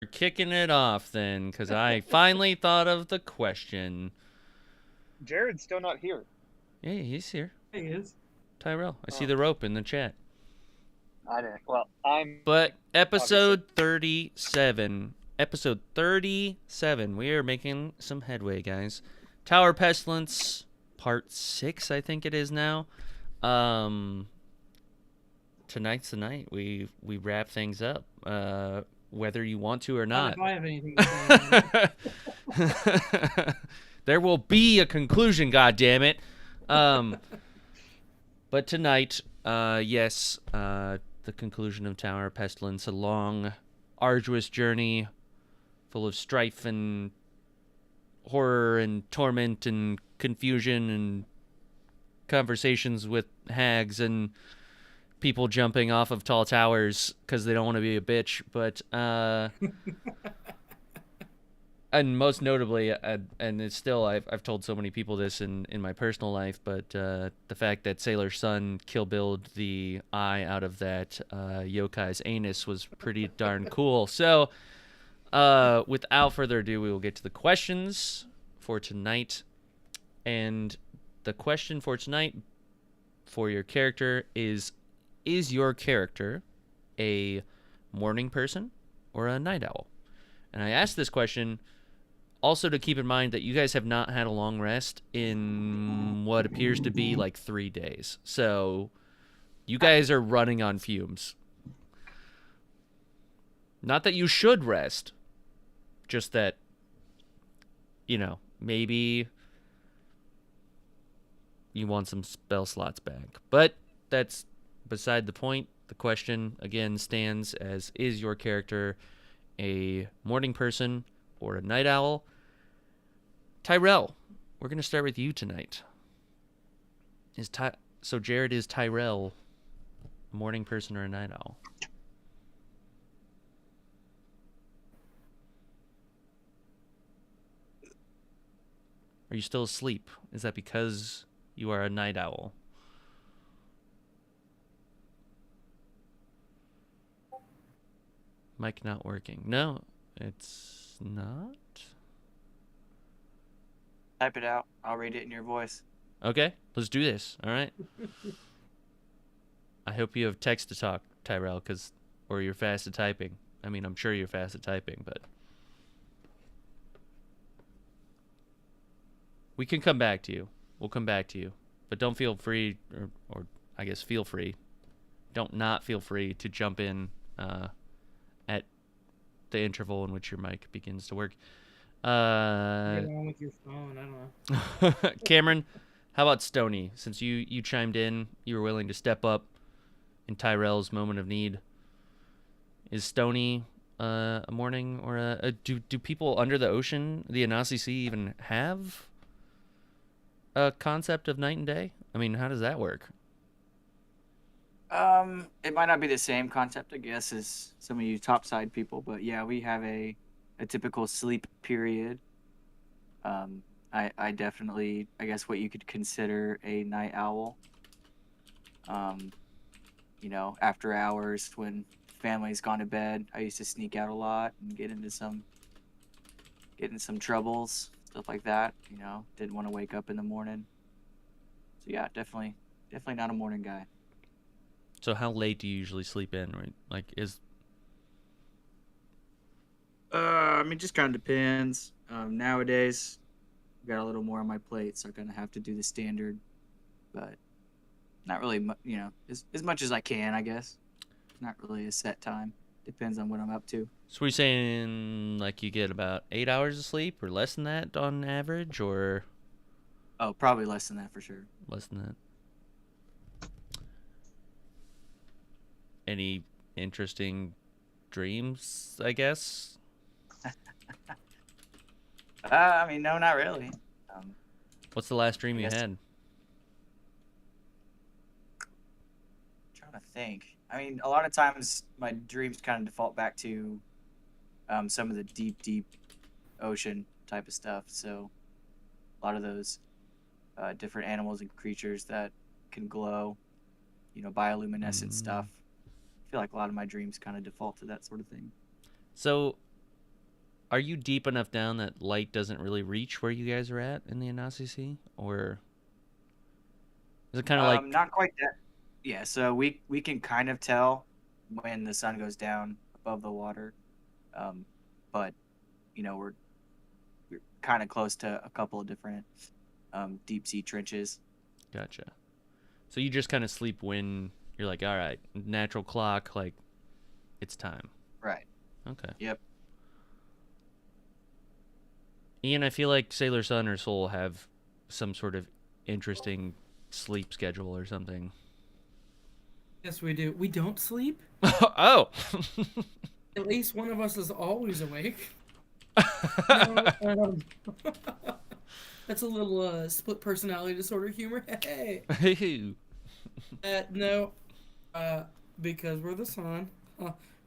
We're kicking it off then, because I finally thought of the question. Jared's still not here. Yeah, he's here. He is. Tyrell. I see Oh, the rope in the chat. I didn't. Well, I'm But obviously. episode 37. Episode 37. We are making some headway, guys. Tower Pestilence, part 6, I think it is now. Tonight's the night. We wrap things up. Whether you want to or Not not. if I have anything to say. There will be a conclusion, goddammit. But tonight, yes, the conclusion of Tower of Pestilence, a long, arduous journey full of strife and horror and torment and confusion and conversations with hags and people jumping off of tall towers because they don't want to be a bitch. But and most notably, and it's still I've told so many people this in my personal life, but the fact that Sailor Sun kill billed the eye out of that yokai's anus was pretty darn cool. So without further ado, we will get to the questions for tonight. And the question for tonight for your character is your character a morning person or a night owl? And I asked this question also to keep in mind that you guys have not had a long rest in what appears to be like 3 days. So you guys are running on fumes. Not that you should rest, just that, maybe you want some spell slots back. But that's beside the point. The question, again, stands as, is your character a morning person or a night owl? Tyrell, we're going to start with you tonight. So Jared, is Tyrell a morning person or a night owl? Are you still asleep? Is that because you are a night owl? Mic not working. No, it's not. Type it out. I'll read it in your voice. Okay, let's do this. All right. I hope you have text to talk, Tyrell, or you're fast at typing. I mean, I'm sure you're fast at typing, but we can come back to you. We'll come back to you, but don't feel free, or I guess feel free. Don't not feel free to jump in at the interval in which your mic begins to work. What's wrong with your phone? I don't know. Cameron, how about Stony? Since you chimed in, you were willing to step up in Tyrell's moment of need. Is Stony a morning or do people under the ocean, the Anasi Sea, even have a concept of night and day? I mean, how does that work? It might not be the same concept, I guess, as some of you topside people, but yeah, we have a typical sleep period. I definitely, I guess, what you could consider a night owl. After hours when family's gone to bed, I used to sneak out a lot and get in some troubles, stuff like that. Didn't want to wake up in the morning. So yeah, definitely not a morning guy. So how late do you usually sleep in? Right? Like I mean, just kind of depends. Nowadays, I've got a little more on my plate, so I kind of have to do the standard, but not really, as much as I can, I guess. Not really a set time. Depends on what I'm up to. So we're saying like you get about 8 hours of sleep or less than that on average, or Oh, probably less than that for sure. less than that? Any interesting dreams, I guess? I mean, no, not really. What's the last dream I you guess- had? Trying to think. I mean, a lot of times my dreams kind of default back to some of the deep ocean type of stuff. So a lot of those different animals and creatures that can glow, bioluminescent stuff. I feel like a lot of my dreams kind of default to that sort of thing. So Are you deep enough down that light doesn't really reach where you guys are at in the Anasi Sea, or is it kind of like? Not quite that. Yeah, so we can kind of tell when the sun goes down above the water, um, but we're kind of close to a couple of different deep sea trenches. Gotcha. So you just kind of sleep when you're like, all right, natural clock, like it's time. Right. Okay. Yep. Ian, I feel like Sailor Sun or Soul have some sort of interesting sleep schedule or something. Yes, we do. We don't sleep. Oh. At least one of us is always awake. No, that's a little split personality disorder humor. Hey. No, because we're the sun,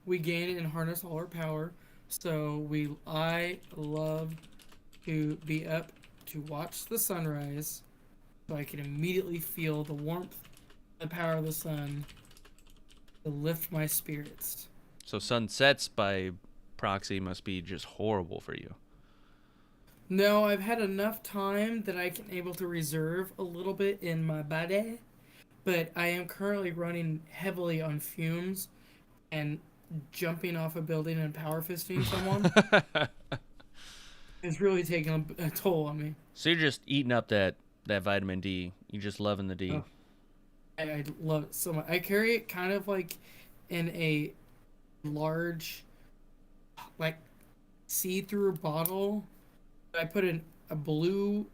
we gain and harness all our power. So I love to be up to watch the sunrise, so I can immediately feel the warmth, the power of the sun, to lift my spirits. So sunsets by proxy must be just horrible for you. No, I've had enough time that I can able to reserve a little bit in my body, but I am currently running heavily on fumes and jumping off a building and power fisting someone. It's really taking a toll on me. So you're just eating up that vitamin D. You're just loving the D. Oh. I love it so much. I carry it kind of like in a large, like, see-through bottle. I put a blue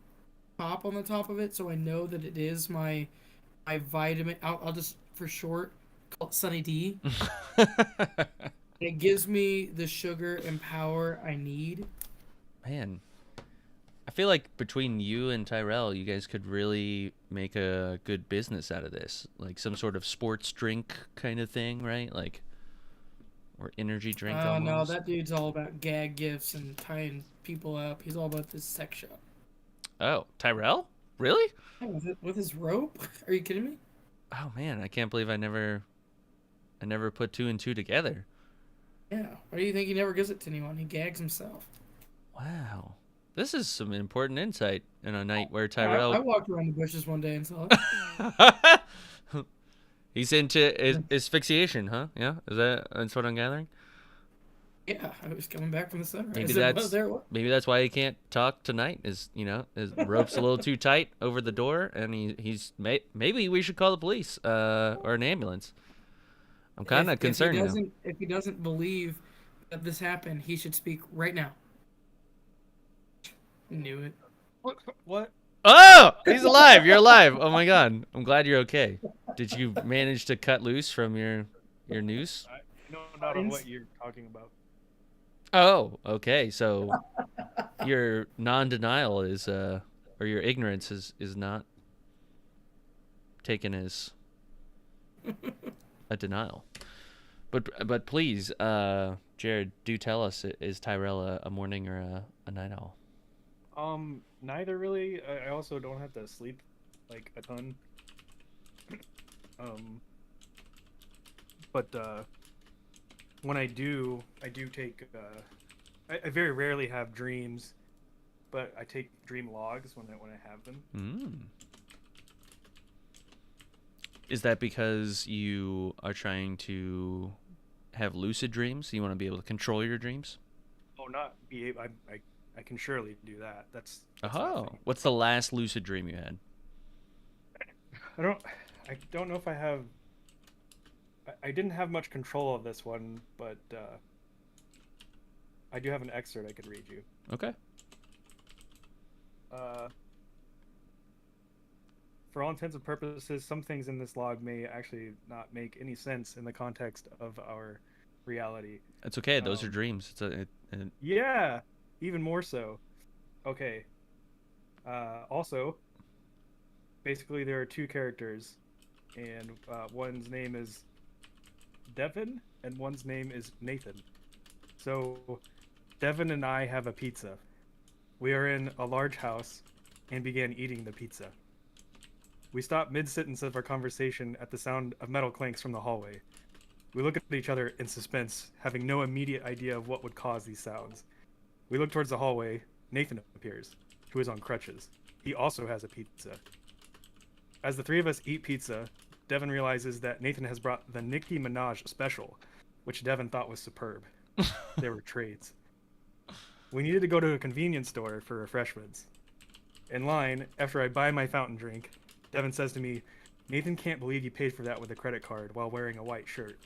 top on the top of it, so I know that it is my vitamin. I'll just, for short, call it Sunny D. It gives me the sugar and power I need. Man, I feel like between you and Tyrell, you guys could really make a good business out of this. Like some sort of sports drink kind of thing, right? Like, or energy drink almost. No, that dude's all about gag gifts and tying people up. He's all about this sex shop. Oh, Tyrell? Really? Yeah, with his rope? Are you kidding me? Oh man, I can't believe I never put two and two together. Yeah. Why do you think he never gives it to anyone? He gags himself. Wow. This is some important insight in a night where Tyrell... I walked around the bushes one day and saw it. He's into asphyxiation, huh? Yeah? That's what I'm gathering? Yeah, I was coming back from the sunrise. Maybe that's why he can't talk tonight. His rope's a little too tight over the door, and maybe we should call the police or an ambulance. I'm kind of concerned now. If he doesn't believe that this happened, he should speak right now. Knew it. What? Oh, he's alive. You're alive. Oh my god. I'm glad you're okay. Did you manage to cut loose from your noose? No, not on what you're talking about. Oh, okay. So your non-denial is or your ignorance is not taken as a denial. But please, Jared, do tell us, is Tyrell a morning or a night owl? Neither really. I also don't have to sleep like a ton. But when I do take. I very rarely have dreams, but I take dream logs when I have them. Mm. Is that because you are trying to have lucid dreams? You want to be able to control your dreams? Oh, not be able. I can surely do that. That's oh. What's the last lucid dream you had? I don't know if I have. I didn't have much control of this one, but I do have an excerpt I could read you. Okay. For all intents and purposes, some things in this log may actually not make any sense in the context of our reality. It's okay. Those are dreams. Yeah, even more so. Okay. Also, basically, there are two characters, and one's name is Devin, and one's name is Nathan. So, Devin and I have a pizza. We are in a large house and began eating the pizza. We stop mid-sentence of our conversation at the sound of metal clanks from the hallway. We look at each other in suspense, having no immediate idea of what would cause these sounds. We look towards the hallway. Nathan appears, who is on crutches. He also has a pizza. As the three of us eat pizza, Devin realizes that Nathan has brought the Nicki Minaj special, which Devin thought was superb. There were trades. We needed to go to a convenience store for refreshments. In line, after I buy my fountain drink, Devin says to me, Nathan can't believe you paid for that with a credit card while wearing a white shirt.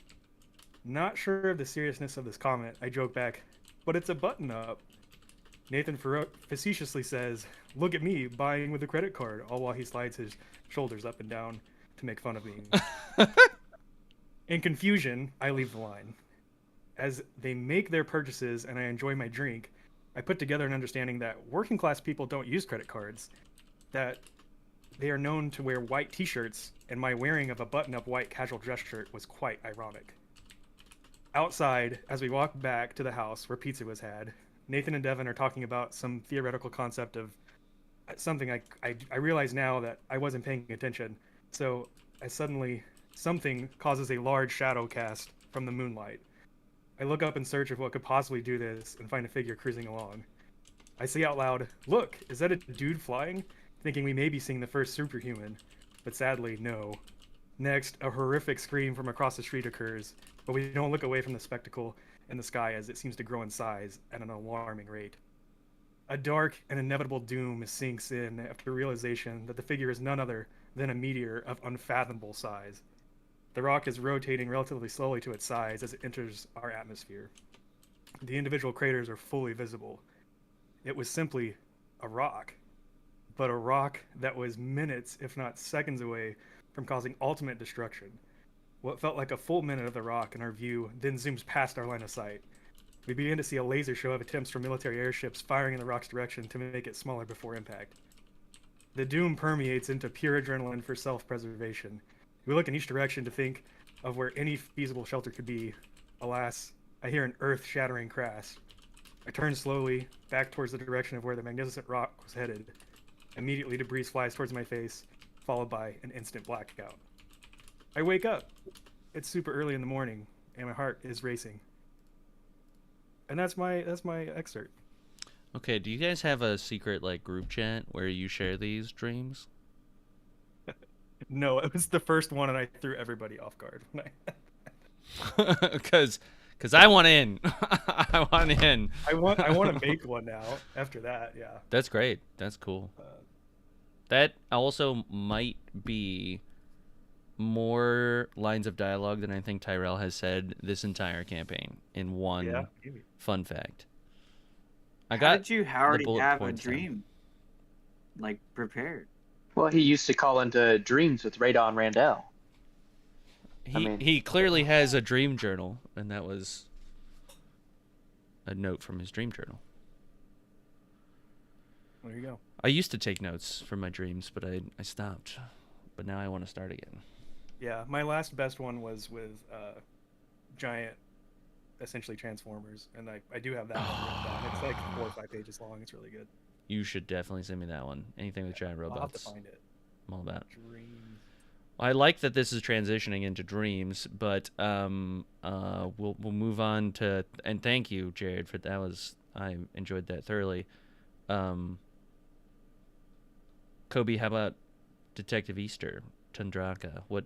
Not sure of the seriousness of this comment, I joke back, but it's a button-up. Nathan facetiously says, look at me buying with a credit card, all while he slides his shoulders up and down to make fun of me. In confusion, I leave the line. As they make their purchases and I enjoy my drink, I put together an understanding that working class people don't use credit cards, that they are known to wear white t-shirts, and my wearing of a button-up white casual dress shirt was quite ironic. Outside, as we walk back to the house where pizza was had, Nathan and Devin are talking about some theoretical concept of something I realize now that I wasn't paying attention. So something causes a large shadow cast from the moonlight. I look up in search of what could possibly do this and find a figure cruising along. I say out loud, look, is that a dude flying? Thinking we may be seeing the first superhuman, but sadly, no. Next, a horrific scream from across the street occurs, but we don't look away from the spectacle in the sky as it seems to grow in size at an alarming rate. A dark and inevitable doom sinks in after realization that the figure is none other than a meteor of unfathomable size. The rock is rotating relatively slowly to its size as it enters our atmosphere. The individual craters are fully visible. It was simply a rock, but a rock that was minutes, if not seconds away from causing ultimate destruction. What felt like a full minute of the rock in our view then zooms past our line of sight. We begin to see a laser show of attempts from military airships firing in the rock's direction to make it smaller before impact. The doom permeates into pure adrenaline for self-preservation. We look in each direction to think of where any feasible shelter could be. Alas, I hear an earth-shattering crash. I turn slowly, back towards the direction of where the magnificent rock was headed. Immediately, debris flies towards my face, followed by an instant blackout. I wake up. It's super early in the morning, and my heart is racing. And that's my excerpt. Okay, do you guys have a secret like group chat where you share these dreams? No, it was the first one, and I threw everybody off guard. Because I want in. I want in. I want to make one now. After that, yeah. That's great. That's cool. That also might be more lines of dialogue than I think Tyrell has said this entire campaign in one fun fact. How did you already bullet have a points down. dream, like, prepared? Well, he used to call into dreams with Radon Randall. He clearly has a dream journal, and that was a note from his dream journal. There you go. I used to take notes from my dreams, but I stopped. But now I want to start again. Yeah, my last best one was with giant, essentially Transformers, and I do have that one written down. It's like 4 or 5 pages long. It's really good. You should definitely send me that one. Anything with giant robots. I'll have to find it. I'm all about. Dreams. I like that this is transitioning into dreams, but we'll move on to, and thank you, Jared, for that. I enjoyed that thoroughly. Kobe, how about Detective Easter, Tundraka? What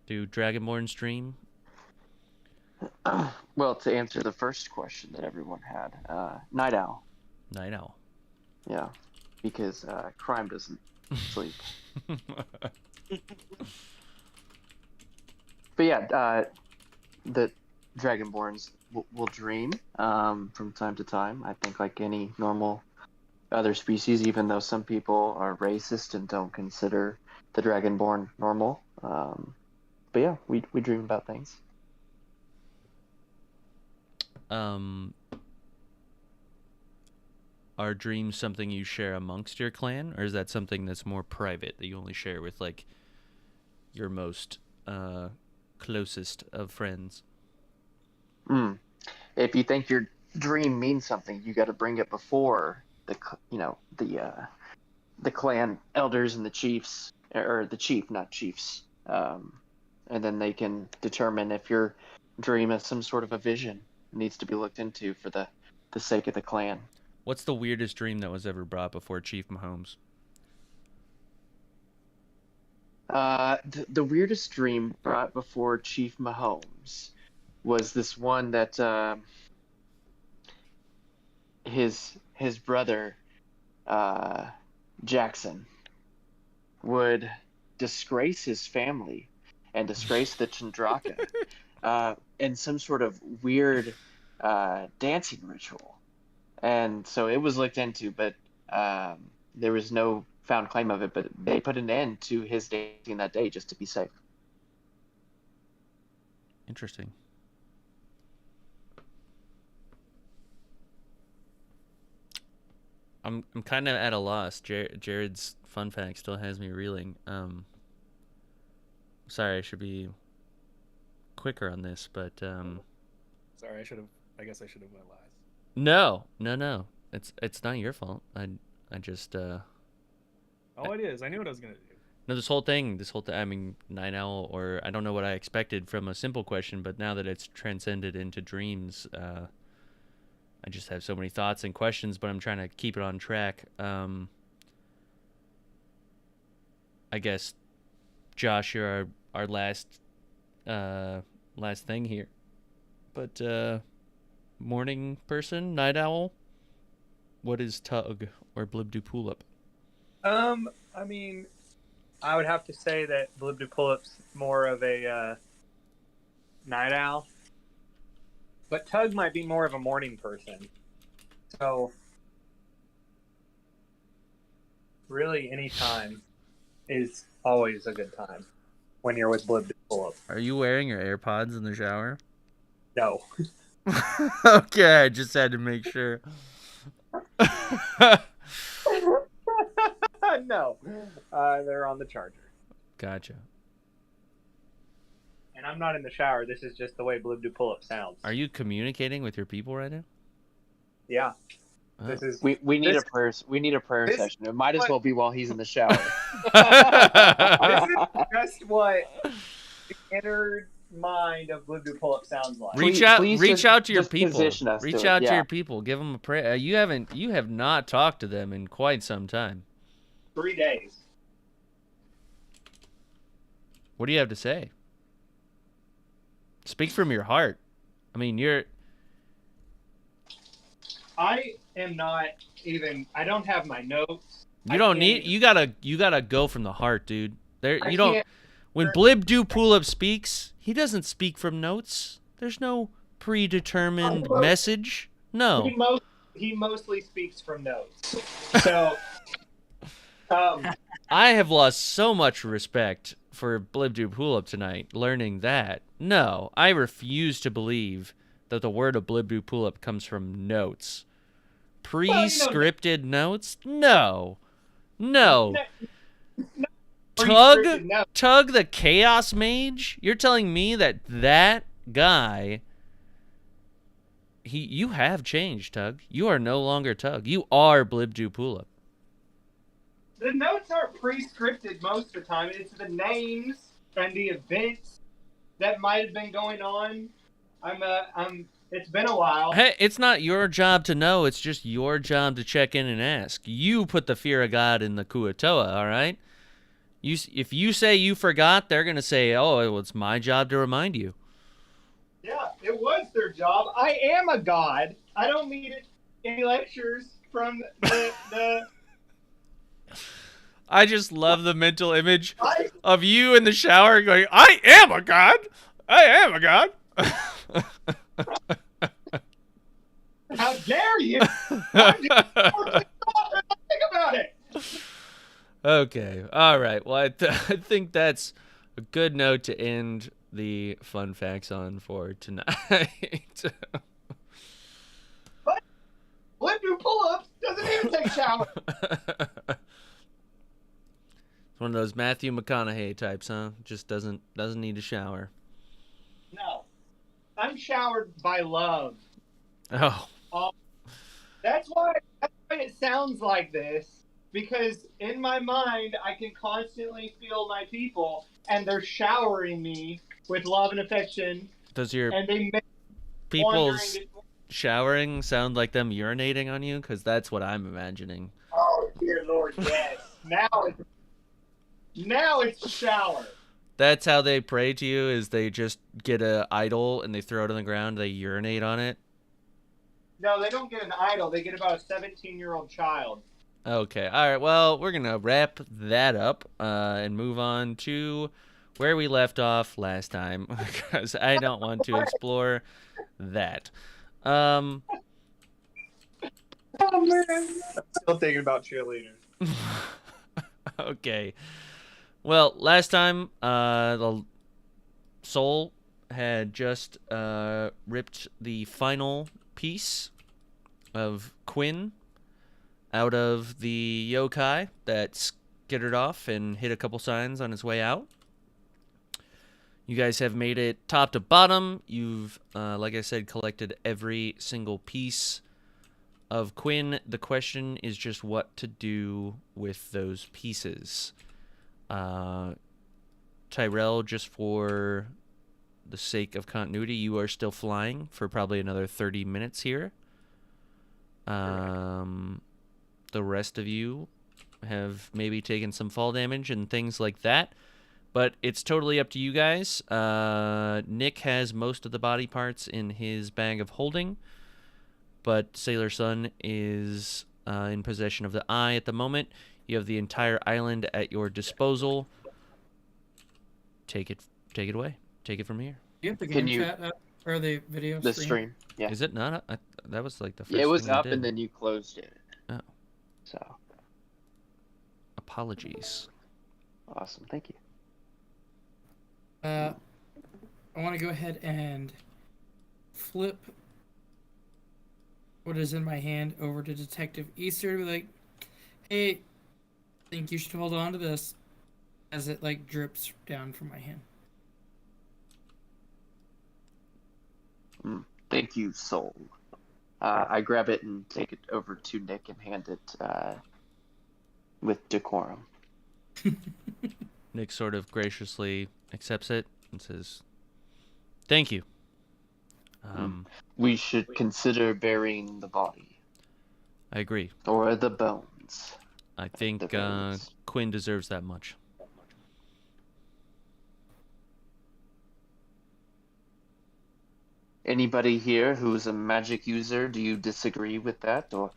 do Dragonborns dream? Well, to answer the first question that everyone had, Night Owl. Night Owl. Yeah, because crime doesn't sleep. But yeah, the Dragonborns will dream from time to time. I think like any normal other species, even though some people are racist and don't consider the Dragonborn normal. But yeah, we dream about things. Are dreams something you share amongst your clan, or is that something that's more private that you only share with like your most closest of friends? If you think your dream means something, you got to bring it before the clan elders and the chiefs, or the chief, not chiefs, and then they can determine if your dream is some sort of a vision. It needs to be looked into for the sake of the clan. What's the weirdest dream that was ever brought before Chief Mahomes? The weirdest dream brought before Chief Mahomes was this one that his brother Jackson would disgrace his family and disgrace the Chandraka in some sort of weird dancing ritual. And so it was looked into, but there was no found claim of it. But they put an end to his dancing that day just to be safe. Interesting. I'm kind of at a loss. Jared's fun fact still has me reeling. Sorry, I should be quicker on this, but Sorry, I guess I should have went last. no. It's not your fault. I just Oh, it is. I knew what I was gonna do. no, this whole thing, I mean, Night Owl, or I don't know what I expected from a simple question, but now that it's transcended into dreams, I just have so many thoughts and questions, but I'm trying to keep it on track. I guess, Josh, you're our last thing here. But morning person, night owl. What is Tug or Blibdoopulip? I mean, I would have to say that Blibdoopulip's more of a night owl, but Tug might be more of a morning person. So, really, any time is always a good time when you're with Blibdoopulip. Are you wearing your AirPods in the shower? No. Okay, I just had to make sure. No. They're on the charger. Gotcha. And I'm not in the shower. This is just the way Blibdoopulip sounds. Are you communicating with your people right now? Yeah. Oh. This is We need this- a prayer. We need a prayer this- session. It might as well be while he's in the shower. this is just what the inner mind of Blibdoopulip sounds like. Please Reach out to your just people. position us to Reach it, out to yeah. your people. Give them a prayer. You have not talked to them in quite some time. 3 days. What do you have to say? Speak from your heart. I mean, I am not even. I don't have my notes. you don't need. You gotta go from the heart, dude. There, I you don't. can't- When Blibdoopulip speaks, he doesn't speak from notes. There's no predetermined message. No. He mostly speaks from notes. So, I have lost so much respect for Blibdoopulip tonight, learning that. No, I refuse to believe that the word of Blibdoopulip comes from notes. Pre-scripted notes? No. pre-scripted notes. Tug the Chaos Mage? You're telling me that guy... You have changed, Tug. You are no longer Tug. You are Blibdoopulip. The notes aren't pre-scripted most of the time. It's the names and the events that might have been going on. It's been a while. Hey, it's not your job to know. It's just your job to check in and ask. You put the fear of God in the Kuatoa, all right? If you say you forgot, they're going to say, oh, well, it's my job to remind you. Yeah, it was their job. I am a god. I don't need any lectures from the I just love the mental image of you in the shower going, I am a god. I am a god. How dare you? Think about it. Okay. All right. Well, I think that's a good note to end the fun facts on for tonight. Blibdoopulip doesn't even take showers. It's one of those Matthew McConaughey types, huh? Just doesn't need a shower. No, I'm showered by love. Oh. That's why it sounds like this, because in my mind I can constantly feel my people, and they're showering me with love and affection, Does your and they make people's showering sound like them urinating on you? Because that's what I'm imagining. Oh dear Lord, yes. Now it's a shower. That's how they pray to you, is they just get a idol and they throw it on the ground, they urinate on it? No, they don't get an idol. They get about a 17-year-old child. Okay, alright, well, we're gonna wrap that up and move on to where we left off last time, because I don't want to explore that. Oh man, I'm still thinking about cheerleaders. Okay. Well, last time, the Soul had just ripped the final piece of Quinn out of the yokai that skittered off and hit a couple signs on his way out. You guys have made it top to bottom. You've, like I said, collected every single piece of Quinn. The question is just what to do with those pieces. Tyrell, just for the sake of continuity, you are still flying for probably another 30 minutes here. The rest of you have maybe taken some fall damage and things like that, but it's totally up to you guys. Nick has most of the body parts in his bag of holding, but Sailor Sun is in possession of the eye at the moment. You have the entire island at your disposal. Take it away. Take it from here. You have the Can game you- chat up, or the video The stream. Yeah. Is it not? That was like the first It was thing I up did. and then you closed it. Oh. So Apologies. awesome. Thank you. I want to go ahead and flip what is in my hand over to Detective Easter to be like, hey, I think you should hold on to this, as it like drips down from my hand. Thank you, Soul. I grab it and take it over to Nick and hand it with decorum. Nick sort of graciously accepts it and says, "Thank you." We should consider burying the body I agree. or the bones. I think The bones. Quinn deserves that much. Anybody here who's a magic user, do you disagree with that? Or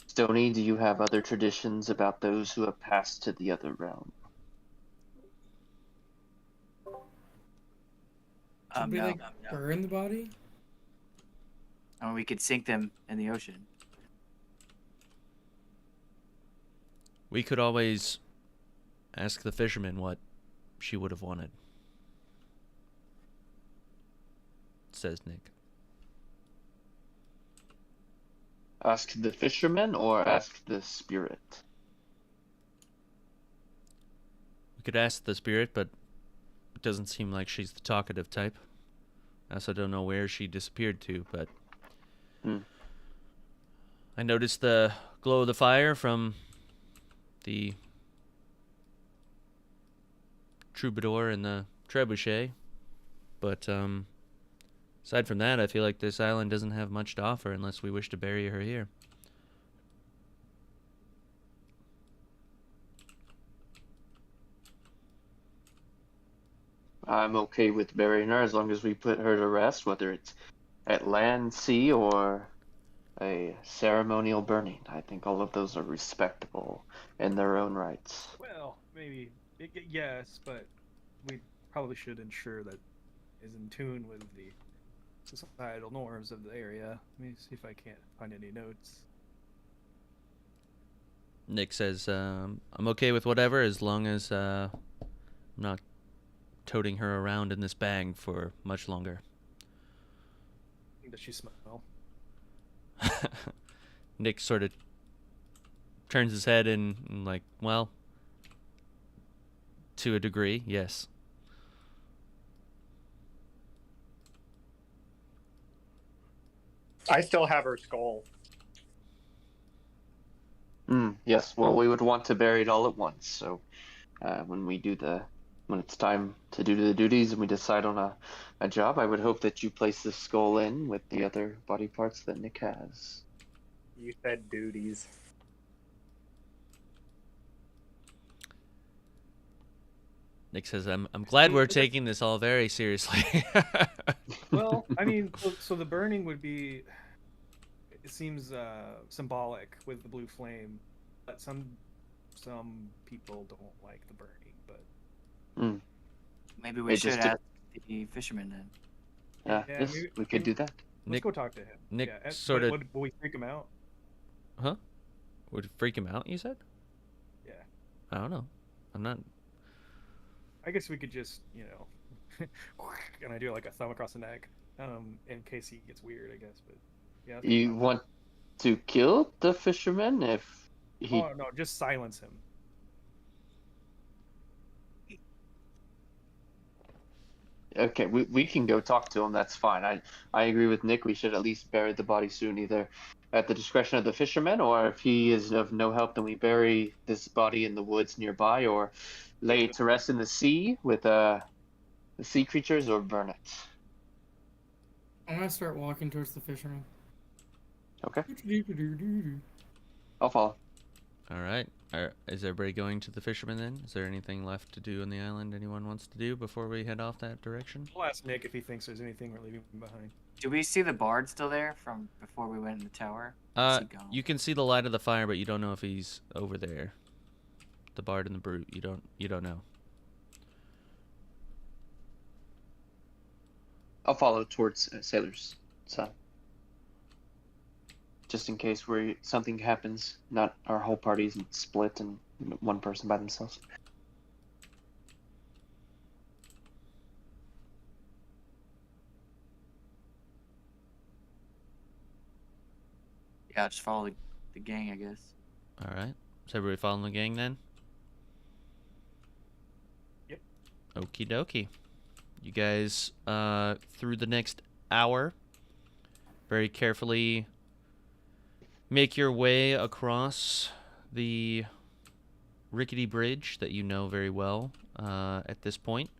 Stony, do you have other traditions about those who have passed to the other realm? Should we No. like burn the body? I mean, we could sink them in the ocean. We could always ask the fisherman what she would have wanted, says Nick. Ask the fisherman or ask the spirit? We could ask the spirit, but it doesn't seem like she's the talkative type. I also don't know where she disappeared to, but I noticed the glow of the fire from the troubadour and the trebuchet, but aside from that, I feel like this island doesn't have much to offer unless we wish to bury her here. I'm okay with burying her as long as we put her to rest, whether it's at land, sea, or a ceremonial burning. I think all of those are respectable in their own rights. Well, maybe yes, but we probably should ensure that is in tune with the societal norms of the area. Let me see if I can't find any notes. Nick says, I'm okay with whatever as long as I'm not toting her around in this bag for much longer. Does she smell? Nick sort of turns his head and like, well, to a degree, yes. I still have her skull. Yes, well, we would want to bury it all at once, so when we do the when it's time to do the duties and we decide on a job, I would hope that you place the skull in with the other body parts that Nick has. You said duties. Nick says, I'm glad we're taking this all very seriously. Well, I mean, so the burning would be. It seems symbolic with the blue flame, but some people don't like the burning. But Maybe we It should just ask the fisherman then. yeah, Yeah, yes, maybe- we could do that. let's Nick- go talk to him. Nick Yeah, and- sort of- Will we freak him out? Huh? Would it freak him out, you said? Yeah. I don't know. I'm not... I guess we could just, and I do like a thumb across the neck, in case he gets weird, I guess. But yeah. that's You fine. want to kill the fisherman if he? Oh no, just silence him. Okay, we can go talk to him. That's fine. I agree with Nick. We should at least bury the body soon, either at the discretion of the fisherman, or if he is of no help, then we bury this body in the woods nearby, or lay it to rest in the sea with the sea creatures, or burn it. I'm gonna start walking towards the fisherman. Okay, I'll follow. All right. Is everybody going to the fisherman then? Is there anything left to do on the island anyone wants to do before we head off that direction? We'll ask Nick if he thinks there's anything we're leaving behind. Do we see the bard still there from before we went in the tower? Is he gone? You can see the light of the fire, but you don't know if he's over there. The bard and the brute, you don't know. I'll follow towards Sailor's side. Just in case something happens, not our whole party's split and one person by themselves. Yeah, just follow the gang, I guess. All right. Is everybody following the gang then? Yep. Okie dokie. You guys, through the next hour, very carefully make your way across the rickety bridge that you know very well at this point.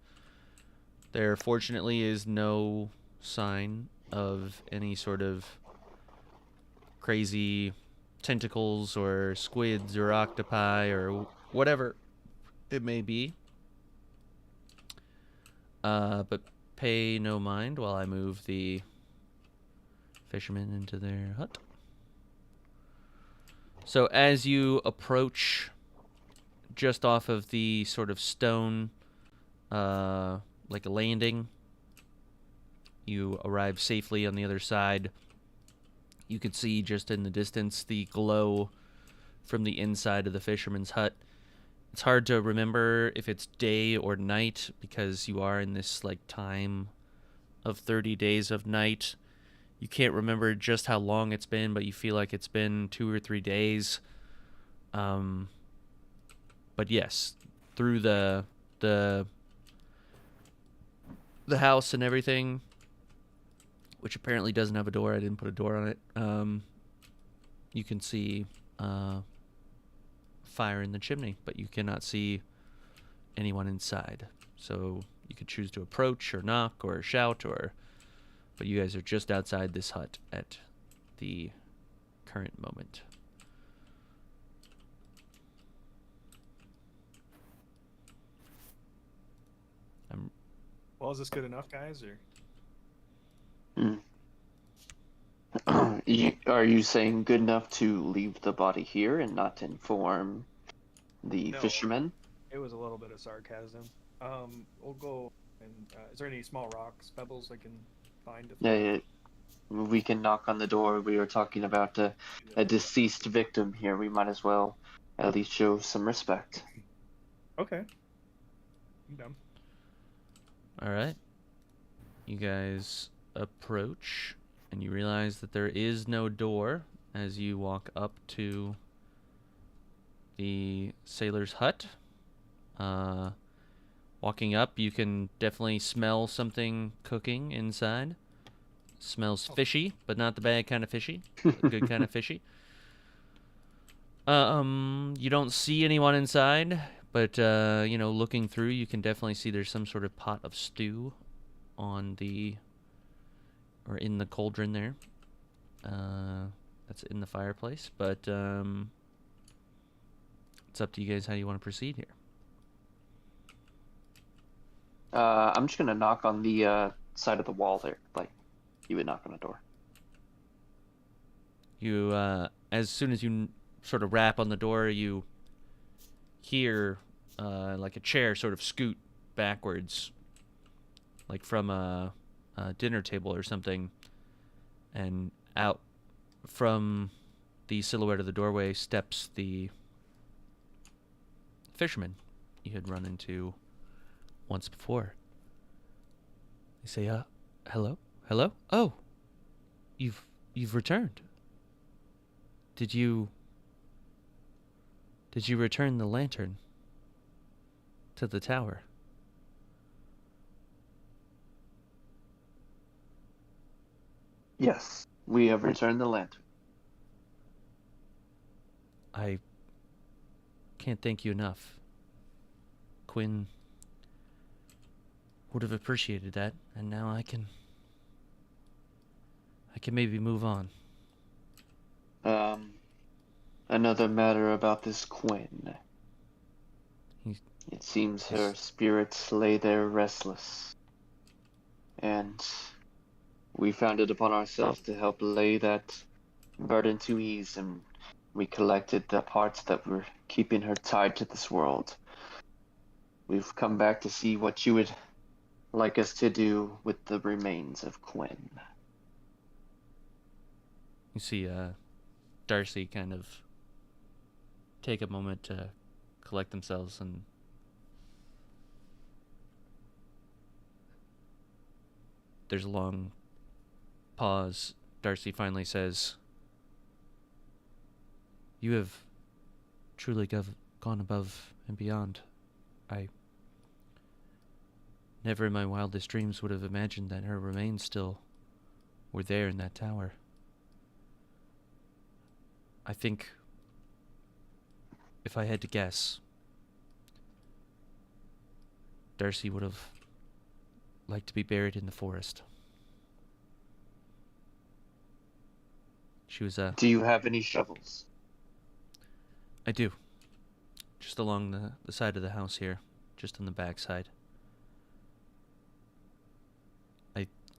There fortunately is no sign of any sort of crazy tentacles or squids or octopi or whatever it may be. But pay no mind while I move the fishermen into their hut. So as you approach just off of the sort of stone, like a landing, you arrive safely on the other side. You can see just in the distance the glow from the inside of the fisherman's hut. It's hard to remember if it's day or night because you are in this like time of 30 days of night. You can't remember just how long it's been, but you feel like it's been 2 or 3 days. But yes, through the house and everything, which apparently doesn't have a door. I didn't put a door on it. You can see fire in the chimney, but you cannot see anyone inside. So you could choose to approach or knock or shout, but you guys are just outside this hut at the current moment. Well, is this good enough, guys? Or Are you saying good enough to leave the body here and not inform the No. fishermen? it was a little bit of sarcasm. We'll go. And is there any small rocks, pebbles I can find? Yeah, we can knock on the door. We are talking about a deceased victim here. We might as well at least show some respect. Okay. I'm done. All right. You guys approach, and you realize that there is no door as you walk up to the sailor's hut. Walking up, you can definitely smell something cooking inside. Smells fishy, but not the bad kind of fishy. The good kind of fishy. You don't see anyone inside, But looking through, you can definitely see there's some sort of pot of stew on the or in the cauldron there. That's in the fireplace. But it's up to you guys how you want to proceed here. I'm just gonna knock on the side of the wall there, like you would knock on a door. You, as soon as you sort of rap on the door, you hear like a chair sort of scoot backwards, like from a dinner table or something, and out from the silhouette of the doorway steps the fisherman you had run into once before. They say, hello? Hello? Oh, you've returned. Did you return the lantern to the tower? Yes, we have returned the lantern. I can't thank you enough. Quinn would have appreciated that, and now I can maybe move on. Another matter about this Quinn. He's- It seems her spirits lay there restless. And we found it upon ourselves to help lay that burden to ease, and we collected the parts that were keeping her tied to this world. We've come back to see what you would like us to do with the remains of Quinn. You see Darcy kind of take a moment to collect themselves, and there's a long pause. Darcy finally says, "You have truly gone above and beyond. I never in my wildest dreams would have imagined that her remains still were there in that tower. I think, if I had to guess, Darcy would have liked to be buried in the forest." She was, Do you have any shovels? I do. Just along the side of the house here, just on the back side.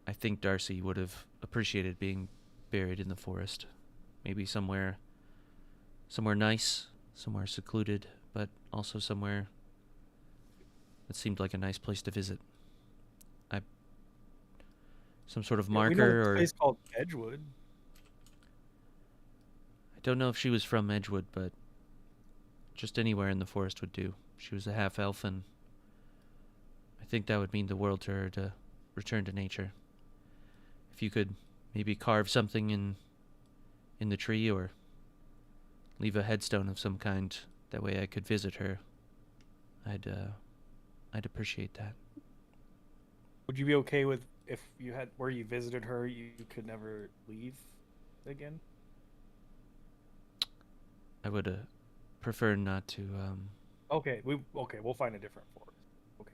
I think Darcy would have appreciated being buried in the forest. Maybe somewhere nice, somewhere secluded, but also somewhere that seemed like a nice place to visit. Some sort of Yeah, we know marker, a or place called Edgewood. I don't know if she was from Edgewood, but just anywhere in the forest would do. She was a half-elf, and I think that would mean the world to her to return to nature. If you could maybe carve something in the tree, or leave a headstone of some kind, that way I could visit her, I'd appreciate that. Would you be okay with if you had where you visited her, you could never leave again? I would prefer not to. Okay, we'll find a different forest. Okay.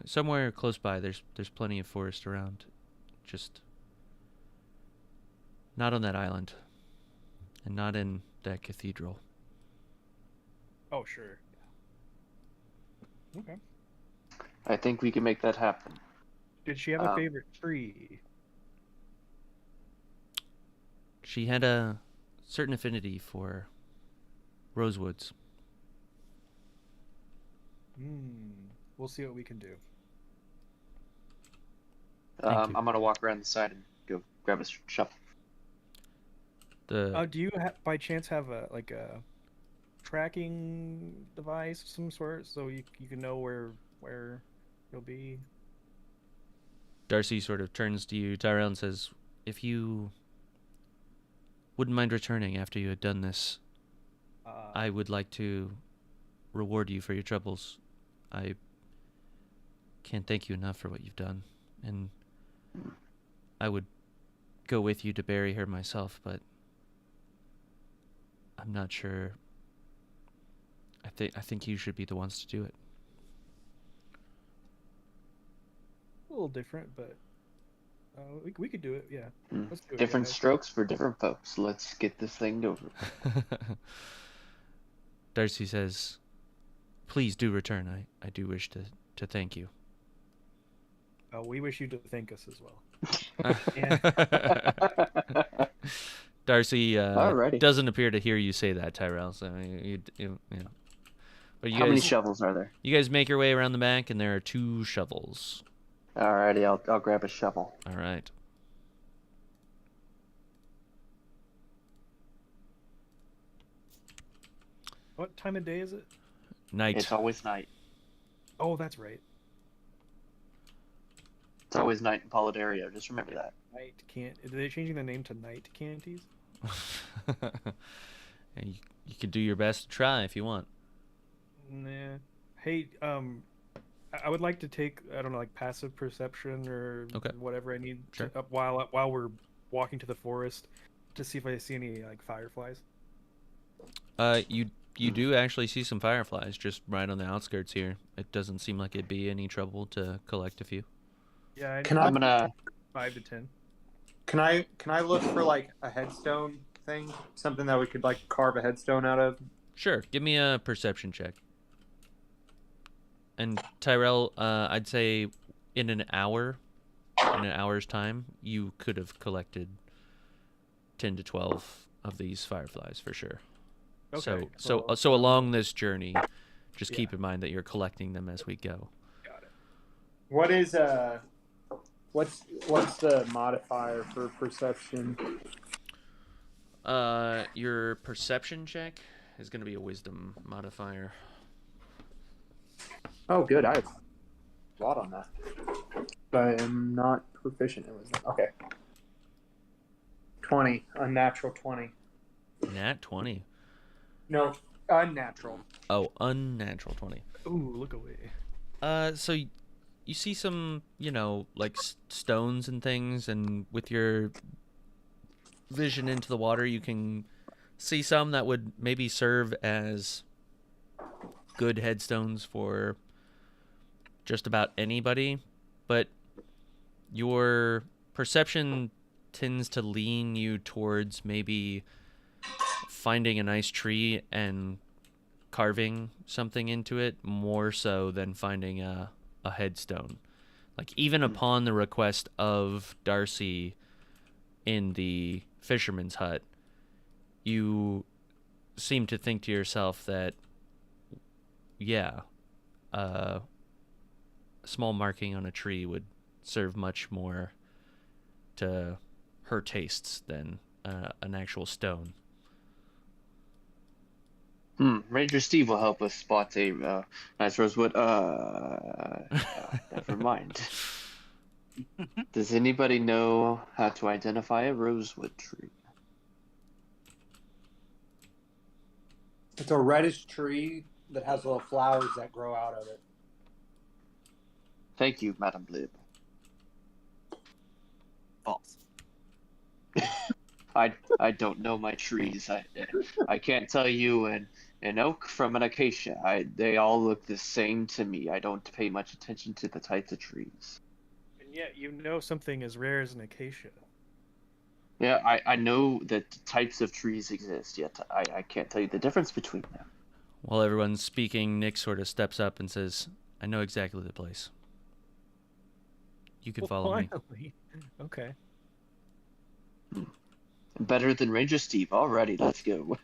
Somewhere close by. There's plenty of forest around. Just not on that island, and not in that cathedral. Oh, sure. Okay. I think we can make that happen. Did she have a favorite tree? She had a certain affinity for rosewoods. We'll see what we can do. Thank you. I'm gonna walk around the side and go grab a shovel. The Do you by chance have a tracking device of some sort, so you can know where you'll be? Darcy sort of turns to you, Tyrell, and says, "If you wouldn't mind returning after you had done this, I would like to reward you for your troubles. I can't thank you enough for what you've done, and I would go with you to bury her myself, but I'm not sure. I think you should be the ones to do it. A little different, but we could do it. Yeah, let's do it. Different guys. strokes for different folks. Let's get this thing over. Darcy says, "Please do return. I do wish to thank you." We wish you to thank us as well. Darcy Alrighty. doesn't appear to hear you say that, Tyrell. So you know. But you How many guys, shovels are there? you guys make your way around the back, and there are 2 shovels. Alrighty, I'll grab a shovel. All right. What time of day is it? Night. It's always night. Oh, that's right. It's always night in Polidoro. Just remember that. Night can't. Are they changing the name to Night Canties? And you can do your best to try if you want. Nah. Hey, I would like to take, I don't know, like passive perception or Okay. whatever I need Sure. while we're walking to the forest to see if I see any like fireflies. You do actually see some fireflies just right on the outskirts here. It doesn't seem like it'd be any trouble to collect a few. Yeah, I'm gonna. 5 to 10. Can I look for like a headstone thing, something that we could like carve a headstone out of? Sure, give me a perception check. And Tyrell, I'd say in an hour's time, you could have collected 10 to 12 of these fireflies for sure. Okay. So along this journey, just Yeah. keep in mind that you're collecting them as we go. Got it. What is what's the modifier for perception? Your perception check is going to be a wisdom modifier. Oh, good. I have a lot on that. But I am not proficient in wisdom. Okay. 20. Unnatural 20. Nat 20. No, unnatural. Oh, unnatural 20. Ooh, look away. So you see some, like stones and things, and with your vision into the water, you can see some that would maybe serve as good headstones for just about anybody, but your perception tends to lean you towards maybe finding a nice tree and carving something into it more so than finding a headstone. Like, even upon the request of Darcy in the fisherman's hut, you seem to think to yourself that, yeah, a small marking on a tree would serve much more to her tastes than an actual stone. Ranger Steve will help us spot a nice rosewood. Never mind. Does anybody know how to identify a rosewood tree? It's a reddish tree that has little flowers that grow out of it. Thank you, Madam Blib. False. I don't know my trees. I can't tell you an oak from an acacia. They all look the same to me. I don't pay much attention to the types of trees. And yet, you know something as rare as an acacia. Yeah, I know that types of trees exist, yet I can't tell you the difference between them. While everyone's speaking, Nick sort of steps up and says, "I know exactly the place. You can follow me." Finally. Okay. Better than Ranger Steve. Alrighty, let's go.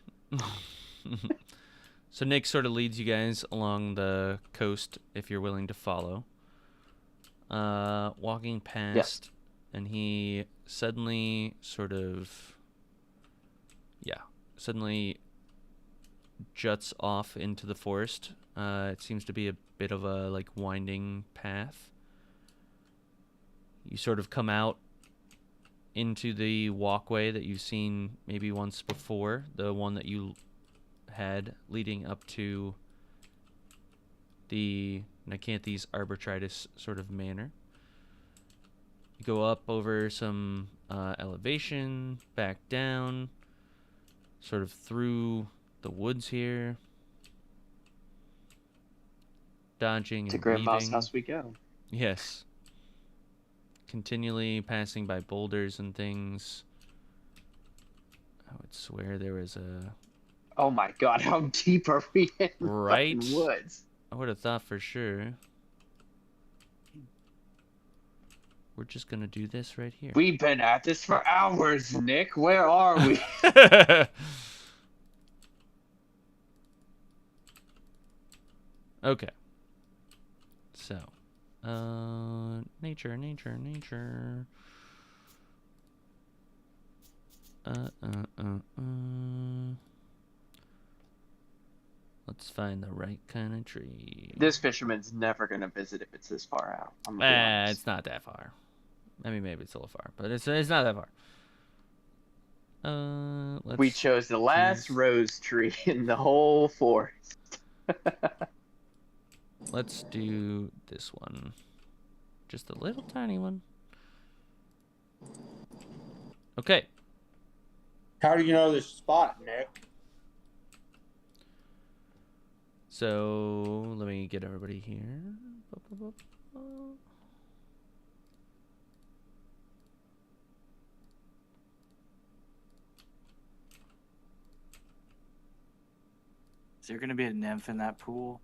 So Nick sort of leads you guys along the coast if you're willing to follow. Walking past, and he suddenly suddenly juts off into the forest. It seems to be a bit of a winding path. You sort of come out into the walkway that you've seen maybe once before, the one that you had leading up to the Nicanthes Arbitritis sort of manor. You go up over some elevation, back down, sort of through the woods here. dodging To and Grandma's weaving. house we go. Yes. Continually passing by boulders and things. I would swear there was a... Oh my god, how deep are we in the Right? fucking woods? I would have thought for sure. We're just gonna do this right here. We've been at this for hours, Nick. Where are we? Okay. So, nature. Let's find the right kind of tree. This fisherman's never gonna visit if it's this far out. I'm gonna be honest. It's not that far. I mean, maybe it's a little far, but it's not that far. We chose the last choose- rose tree in the whole forest. Let's do this one. Just a little tiny one. Okay. How do you know this spot, Nick? So let me get everybody here. Is there gonna be a nymph in that pool?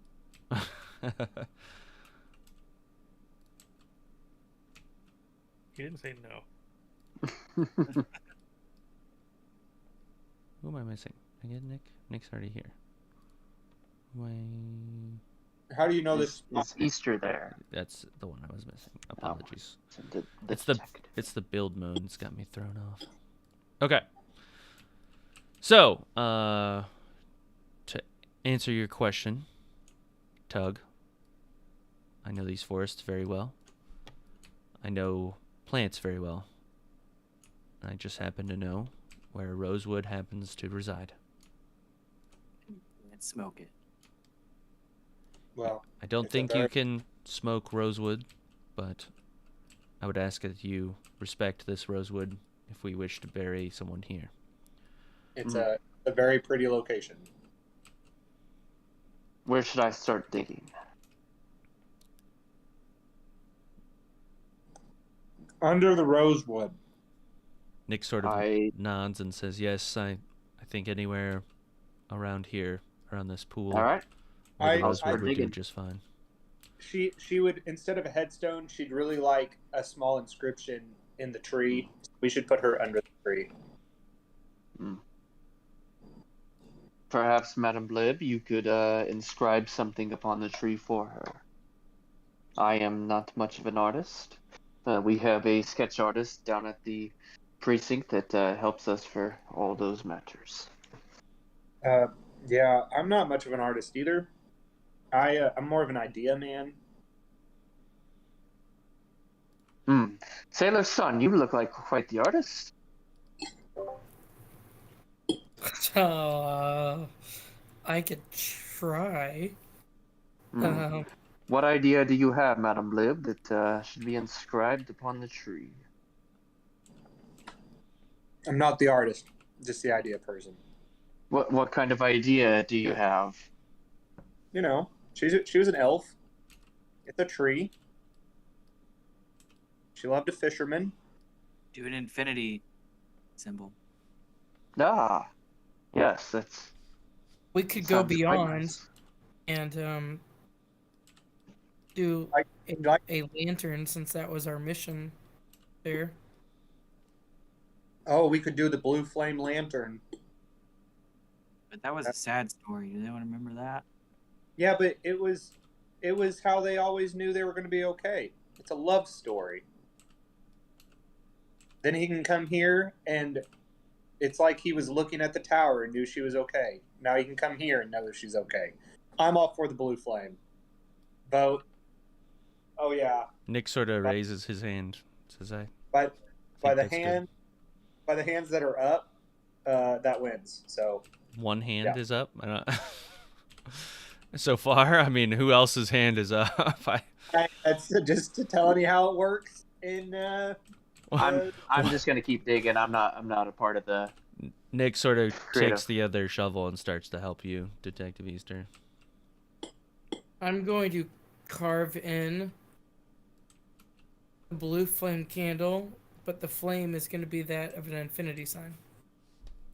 He didn't say no. Who am I missing? Again, Nick? Nick's already here. How do you know this Is spot? Easter there? That's the one I was missing. Apologies. So the It's the detective. It's the build mode. It's got me thrown off. Okay. So, to answer your question, Tug, I know these forests very well. I know plants very well. I just happen to know where rosewood happens to reside. Let's smoke it. Well, I don't It's a think you very- can smoke rosewood, but I would ask that you respect this rosewood if we wish to bury someone here. it's a very pretty location. Where should I start digging? Under the rosewood. Nick sort of I nods and says, "Yes, I think anywhere around here, around this pool, all right. where the I- rosewood would do digging. just fine." She would, instead of a headstone, she'd really like a small inscription in the tree. We should put her under the tree. Perhaps, Madame Blib, you could inscribe something upon the tree for her. I am not much of an artist. We have a sketch artist down at the precinct that helps us for all those matters. Yeah, I'm not much of an artist either. I'm more of an idea man. Sailor's son, you look like quite the artist. I could try. Hmm. What idea do you have, Madame Blib, that should be inscribed upon the tree? I'm not the artist, just the idea person. What kind of idea do you have? You know, she was an elf. It's a tree. She loved a fisherman. Do an infinity symbol. Ah, yes, that's. We could go sounds quite beyond nice. and do Like- a lantern, since that was our mission there. Oh, we could do the blue flame lantern. But that was a sad story. Do anyone remember that? Yeah, but it was how they always knew they were going to be okay. It's a love story. Then he can come here and it's like he was looking at the tower and knew she was okay. Now he can come here and know that she's okay. I'm all for the blue flame. Vote. Oh yeah. Nick sort of raises his hand, says, "I But by the that's good. hand, by the hands that are up, that wins. So One hand Yeah. is up." I don't... So far, I mean, who else's hand is up? that's just to tell you how it works. In I'm just gonna keep digging. I'm not a part of the. Nick sort of Creative. takes the other shovel and starts to help you, Detective Easter. I'm going to carve in a blue flame candle, but the flame is going to be that of an infinity sign.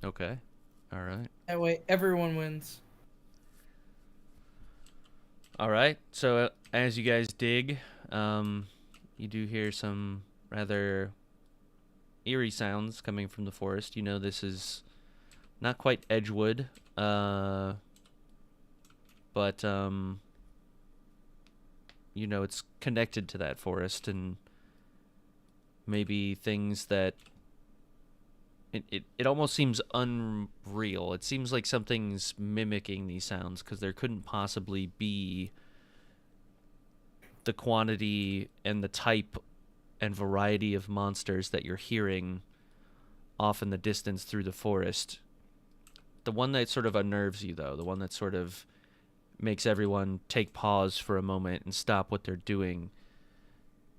Okay. All right. That way, everyone wins. All right. So as you guys dig, you do hear some rather eerie sounds coming from the forest. You know this is not quite Edgewood, but you know it's connected to that forest, and maybe things that it almost seems unreal. It seems like something's mimicking these sounds because there couldn't possibly be the quantity and the type and variety of monsters that you're hearing off in the distance through the forest. The one that sort of unnerves you, though, the one that sort of makes everyone take pause for a moment and stop what they're doing,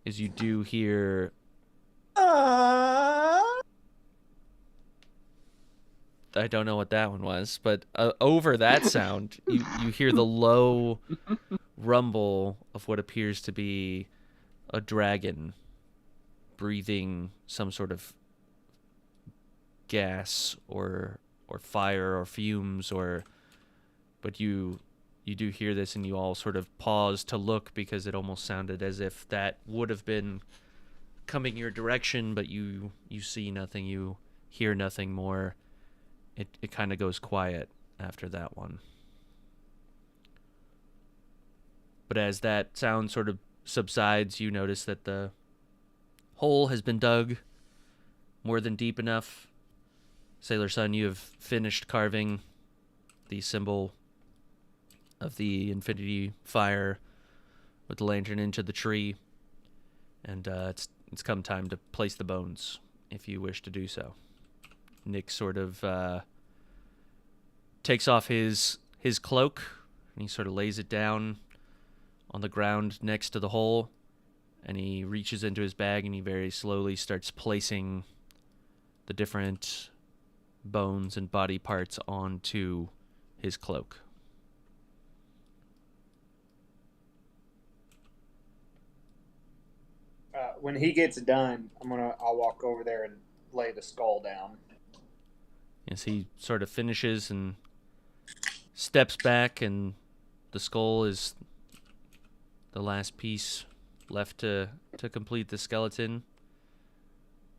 is you do hear I don't know what that one was, but over that sound, you hear the low rumble of what appears to be a dragon breathing some sort of gas or fire or fumes, but you do hear this and you all sort of pause to look because it almost sounded as if that would have been coming your direction, but you see nothing, you hear nothing more. It kind of goes quiet after that one. But as that sound sort of subsides, you notice that the hole has been dug more than deep enough. Sailor Sun, you have finished carving the symbol of the infinity fire with the lantern into the tree, and it's come time to place the bones, if you wish to do so. Nick sort of takes off his cloak, and he sort of lays it down on the ground next to the hole, and he reaches into his bag and he very slowly starts placing the different bones and body parts onto his cloak. When he gets done, I'll walk over there and lay the skull down. As he sort of finishes and steps back, and the skull is the last piece left to complete the skeleton.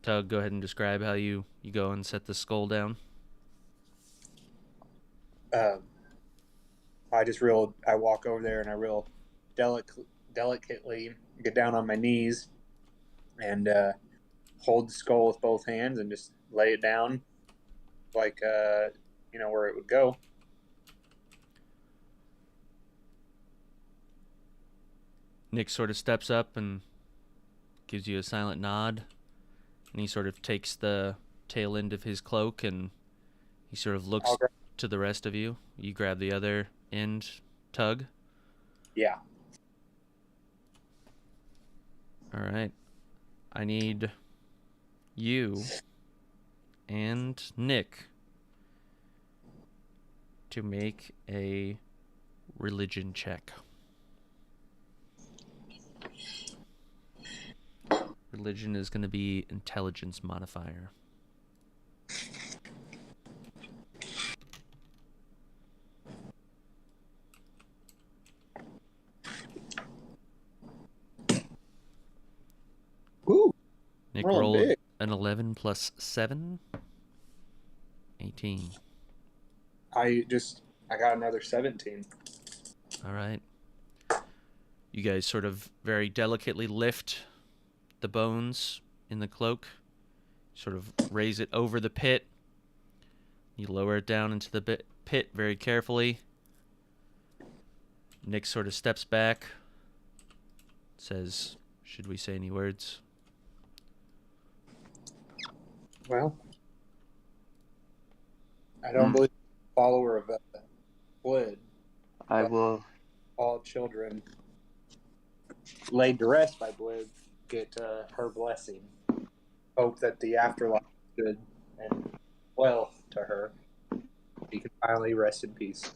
Tug, go ahead and describe how you go and set the skull down. I walk over there and I real delicately get down on my knees and hold the skull with both hands and just lay it down like where it would go. Nick sort of steps up and gives you a silent nod, and he sort of takes the tail end of his cloak and he sort of looks to the rest of you. You grab the other end, Tug. Yeah. All right. I need you and Nick to make a religion check. Religion is going to be intelligence modifier. Woo! Nick Rolling rolled big. an 11 plus 7. 18. I got another 17. All right. You guys sort of very delicately lift the bones in the cloak, sort of raise it over the pit. You lower it down into the pit very carefully. Nick sort of steps back, says, "Should we say any words?" Well, I don't believe I'm a follower of blood. I will. All children laid to rest by blood get her blessing. Hope that the afterlife is good and well to her. She can finally rest in peace.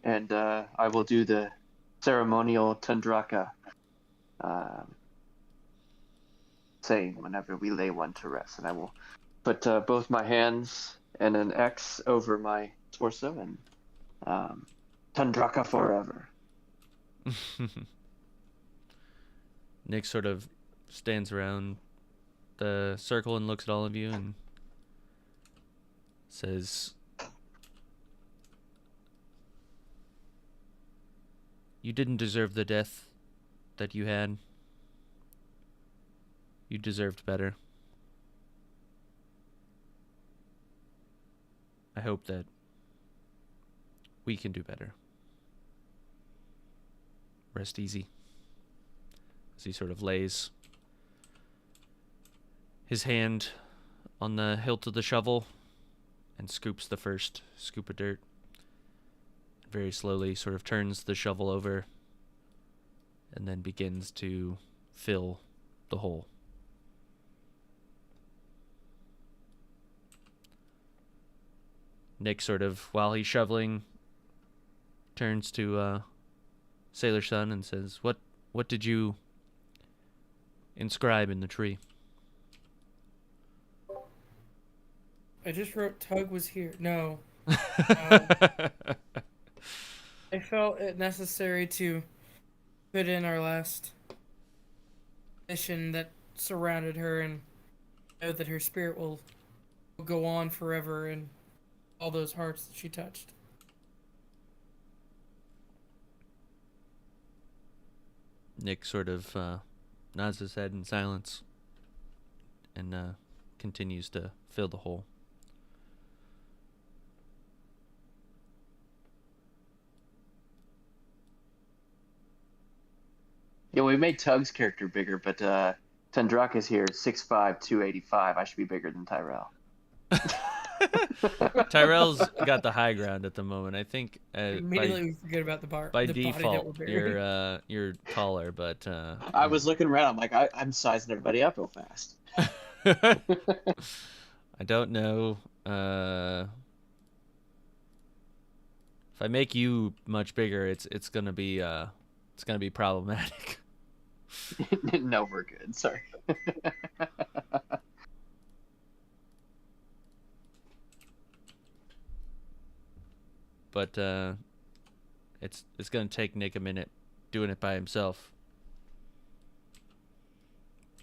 and I will do the ceremonial Tundraka saying whenever we lay one to rest. And I will put both my hands and an X over my torso and Tundraka forever. Nick sort of stands around the circle and looks at all of you and says, "You didn't deserve the death that you had. You deserved better. I hope that we can do better. Rest easy." As he sort of lays his hand on the hilt of the shovel and scoops the first scoop of dirt. Very slowly sort of turns the shovel over and then begins to fill the hole. Nick sort of, while he's shoveling, turns to Sailor Sun and says, What did you inscribe in the tree?" I just wrote Tug was here. No. I felt it necessary to put in our last mission that surrounded her and know that her spirit will go on forever in all those hearts that she touched. Nick sort of nods his head in silence and continues to fill the hole. Yeah, we made Tug's character bigger, but Tundraka's here, 6'5", 285. I should be bigger than Tyrell. Tyrell's got the high ground at the moment. I think Immediately we forget about the bar. by the body that we're default bearing. you're taller, but I was looking around. I'm like, I'm sizing everybody up real fast. I don't know. If I make you much bigger, it's gonna be problematic. No, we're good. Sorry. But it's gonna take Nick a minute doing it by himself.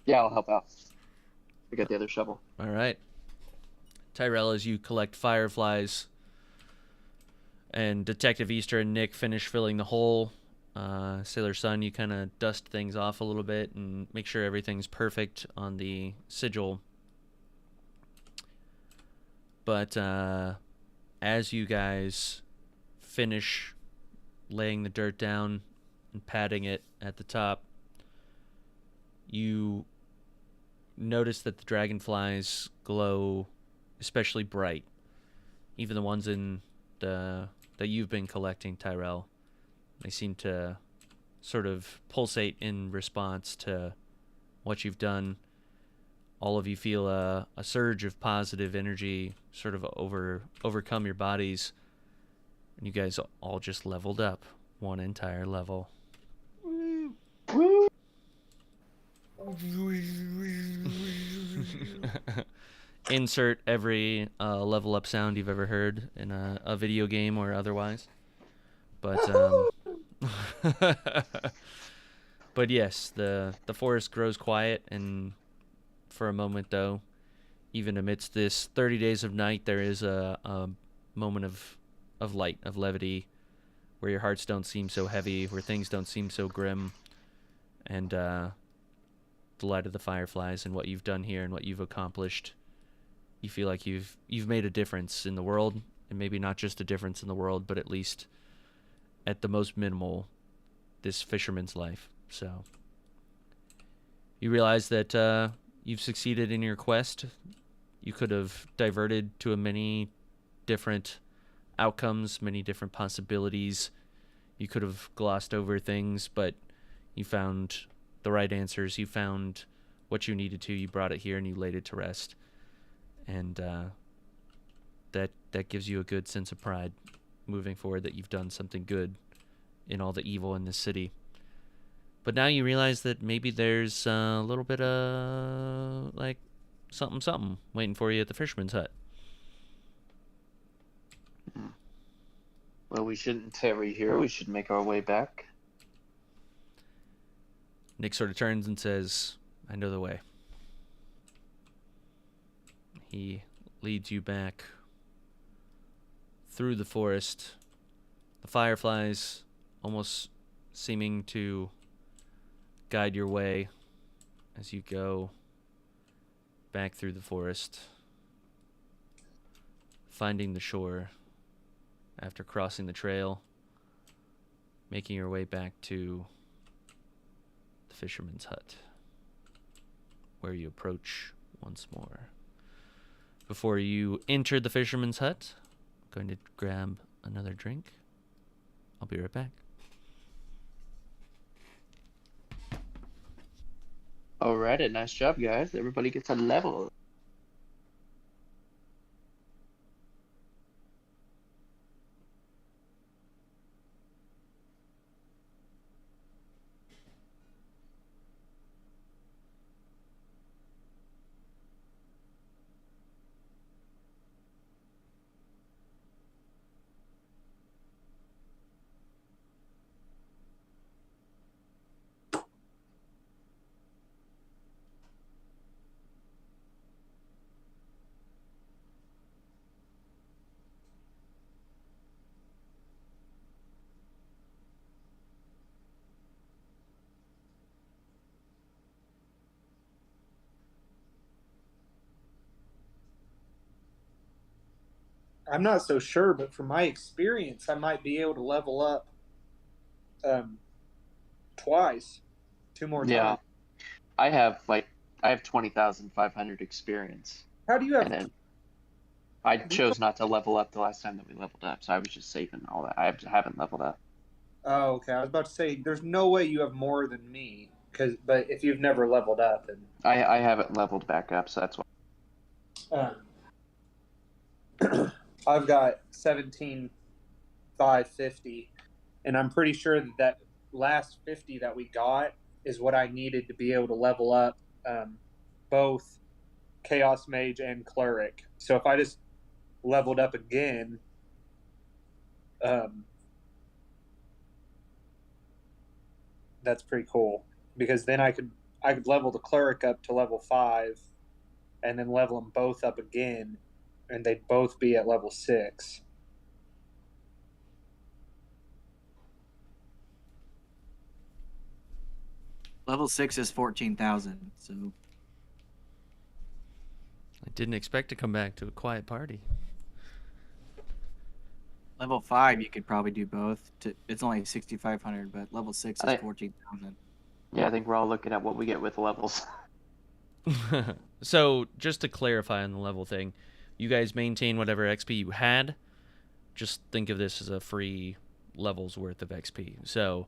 Yeah, I'll help out. I got the other shovel. All right, Tyrell, as you collect fireflies, and Detective Easter and Nick finish filling the hole. Sailor Sun, you kind of dust things off a little bit and make sure everything's perfect on the sigil. But as you guys finish laying the dirt down and patting it at the top, you notice that the dragonflies glow especially bright. Even the ones in that you've been collecting, Tyrell. They seem to sort of pulsate in response to what you've done. All of you feel a surge of positive energy sort of overcome your bodies. And you guys all just leveled up one entire level. Insert every level up sound you've ever heard in a video game or otherwise. But but yes, the forest grows quiet, and for a moment though, even amidst this 30 days of night, there is a moment of light, of levity, where your hearts don't seem so heavy, where things don't seem so grim, and the light of the fireflies and what you've done here and what you've accomplished, you feel like you've made a difference in the world, and maybe not just a difference in the world, but at least at the most minimal, this fisherman's life. So you realize that you've succeeded in your quest. You could have diverted to many different outcomes, many different possibilities. You could have glossed over things, but you found the right answers. You found what you needed to. You brought it here and you laid it to rest. And that gives you a good sense of pride moving forward that you've done something good in all the evil in this city. But now you realize that maybe there's a little bit of, like, something waiting for you at the fisherman's hut. Well, we shouldn't tarry here. We should make our way back. Nick sort of turns and says, I know the way. He leads you back through the forest, the fireflies almost seeming to guide your way as you go back through the forest, finding the shore after crossing the trail, making your way back to the fisherman's hut, where you approach once more. Before you enter the fisherman's hut, I'm going to grab another drink. I'll be right back. Alrighty, nice job, guys. Everybody gets a level. I'm not so sure, but from my experience, I might be able to level up twice, 2 more times. Yeah, I have 20,500 experience, How do you have? and then I chose not to level up the last time that we leveled up, so I was just saving all that. I haven't leveled up. Oh, okay. I was about to say, there's no way you have more than me, but if you've never leveled up, then I haven't leveled back up, so that's why. I've got 17,550, and I'm pretty sure that last 50 that we got is what I needed to be able to level up both Chaos Mage and Cleric. So if I just leveled up again, that's pretty cool, because then I could level the Cleric up to level 5, and then level them both up again, and they'd both be at level 6. Level 6 is 14,000, so I didn't expect to come back to a quiet party. level 5 you could probably do both. It's only 6,500, but level 6 is I- 14,000. Yeah, I think we're all looking at what we get with levels. So, just to clarify on the level thing, you guys maintain whatever XP you had. Just think of this as a free level's worth of XP. So,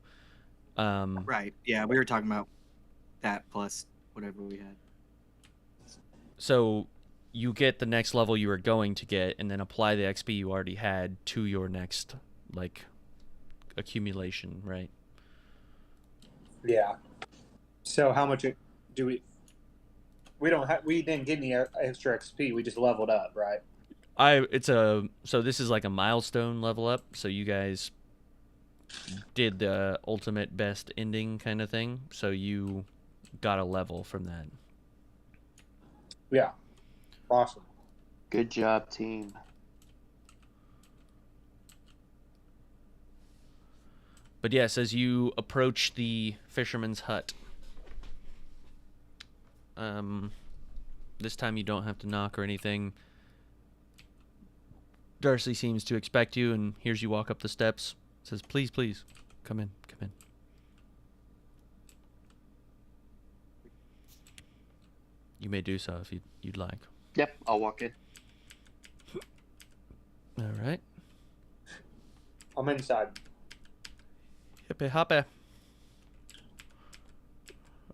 Right. Yeah, we were talking about that plus whatever we had. so you get the next level you were going to get, and then apply the XP you already had to your next, like, accumulation, right? Yeah. So how much do we? We didn't get any extra XP. We just leveled up, right? So this is like a milestone level up. So you guys did the ultimate best ending kind of thing. So you got a level from that. Yeah. Awesome. Good job, team. But yes, as you approach the fisherman's hut, this time you don't have to knock or anything. Darcy seems to expect you and hears you walk up the steps. Says, please, please, come in, come in. You may do so if you'd like. Yep, I'll walk in. All right. I'm inside. Hippie hoppy.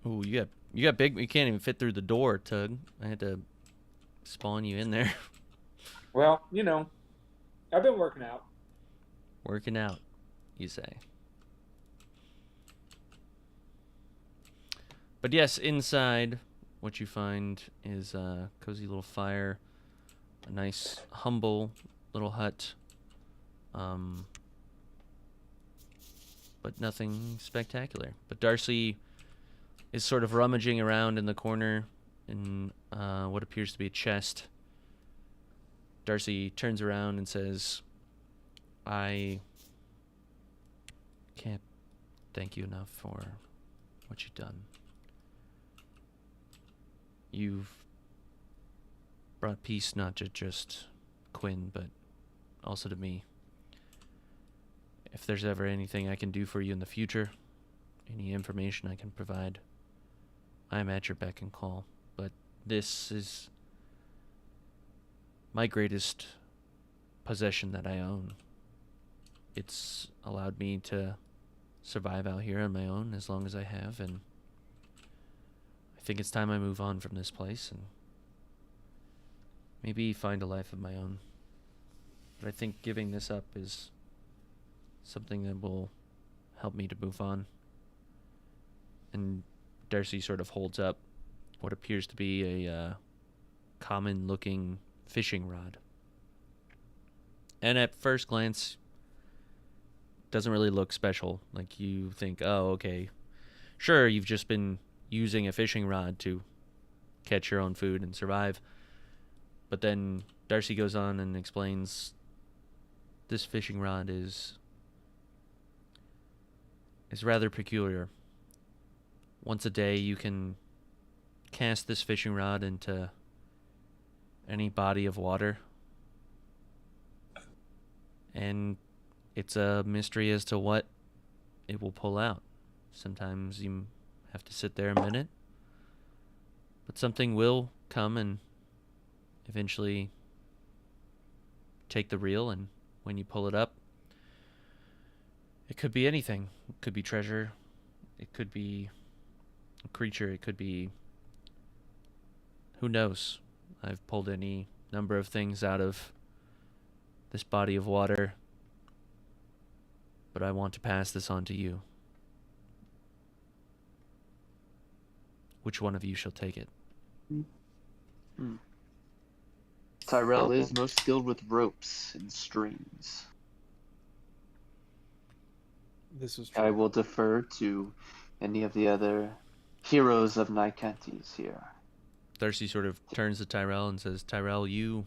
Oh, you got big. You can't even fit through the door, Tug. I had to spawn you in there. Well, I've been working out. Working out, you say. But yes, inside, what you find is a cozy little fire, a nice, humble little hut, but nothing spectacular. But Darcy is sort of rummaging around in the corner in what appears to be a chest. Darcy turns around and says, I can't thank you enough for what you've done. You've brought peace not to just Quinn, but also to me. If there's ever anything I can do for you in the future, any information I can provide, I am at your beck and call. But this is my greatest possession that I own. It's allowed me to survive out here on my own as long as I have, and I think it's time I move on from this place and maybe find a life of my own. But I think giving this up is something that will help me to move on. And Darcy sort of holds up what appears to be a common-looking fishing rod. And at first glance, doesn't really look special. Like, you think, oh, okay, sure, you've just been using a fishing rod to catch your own food and survive. But then Darcy goes on and explains this fishing rod is rather peculiar. Once a day you can cast this fishing rod into any body of water, and it's a mystery as to what it will pull out. Sometimes you have to sit there a minute, but something will come and eventually take the reel, and when you pull it up, it could be anything. It could be treasure. It could be a creature. It could be... who knows? I've pulled any number of things out of this body of water, but I want to pass this on to you. Which one of you shall take it? Tyrell is most skilled with ropes and strings. This is true. I will defer to any of the other heroes of Nicantes here. Darcy sort of turns to Tyrell and says, Tyrell, you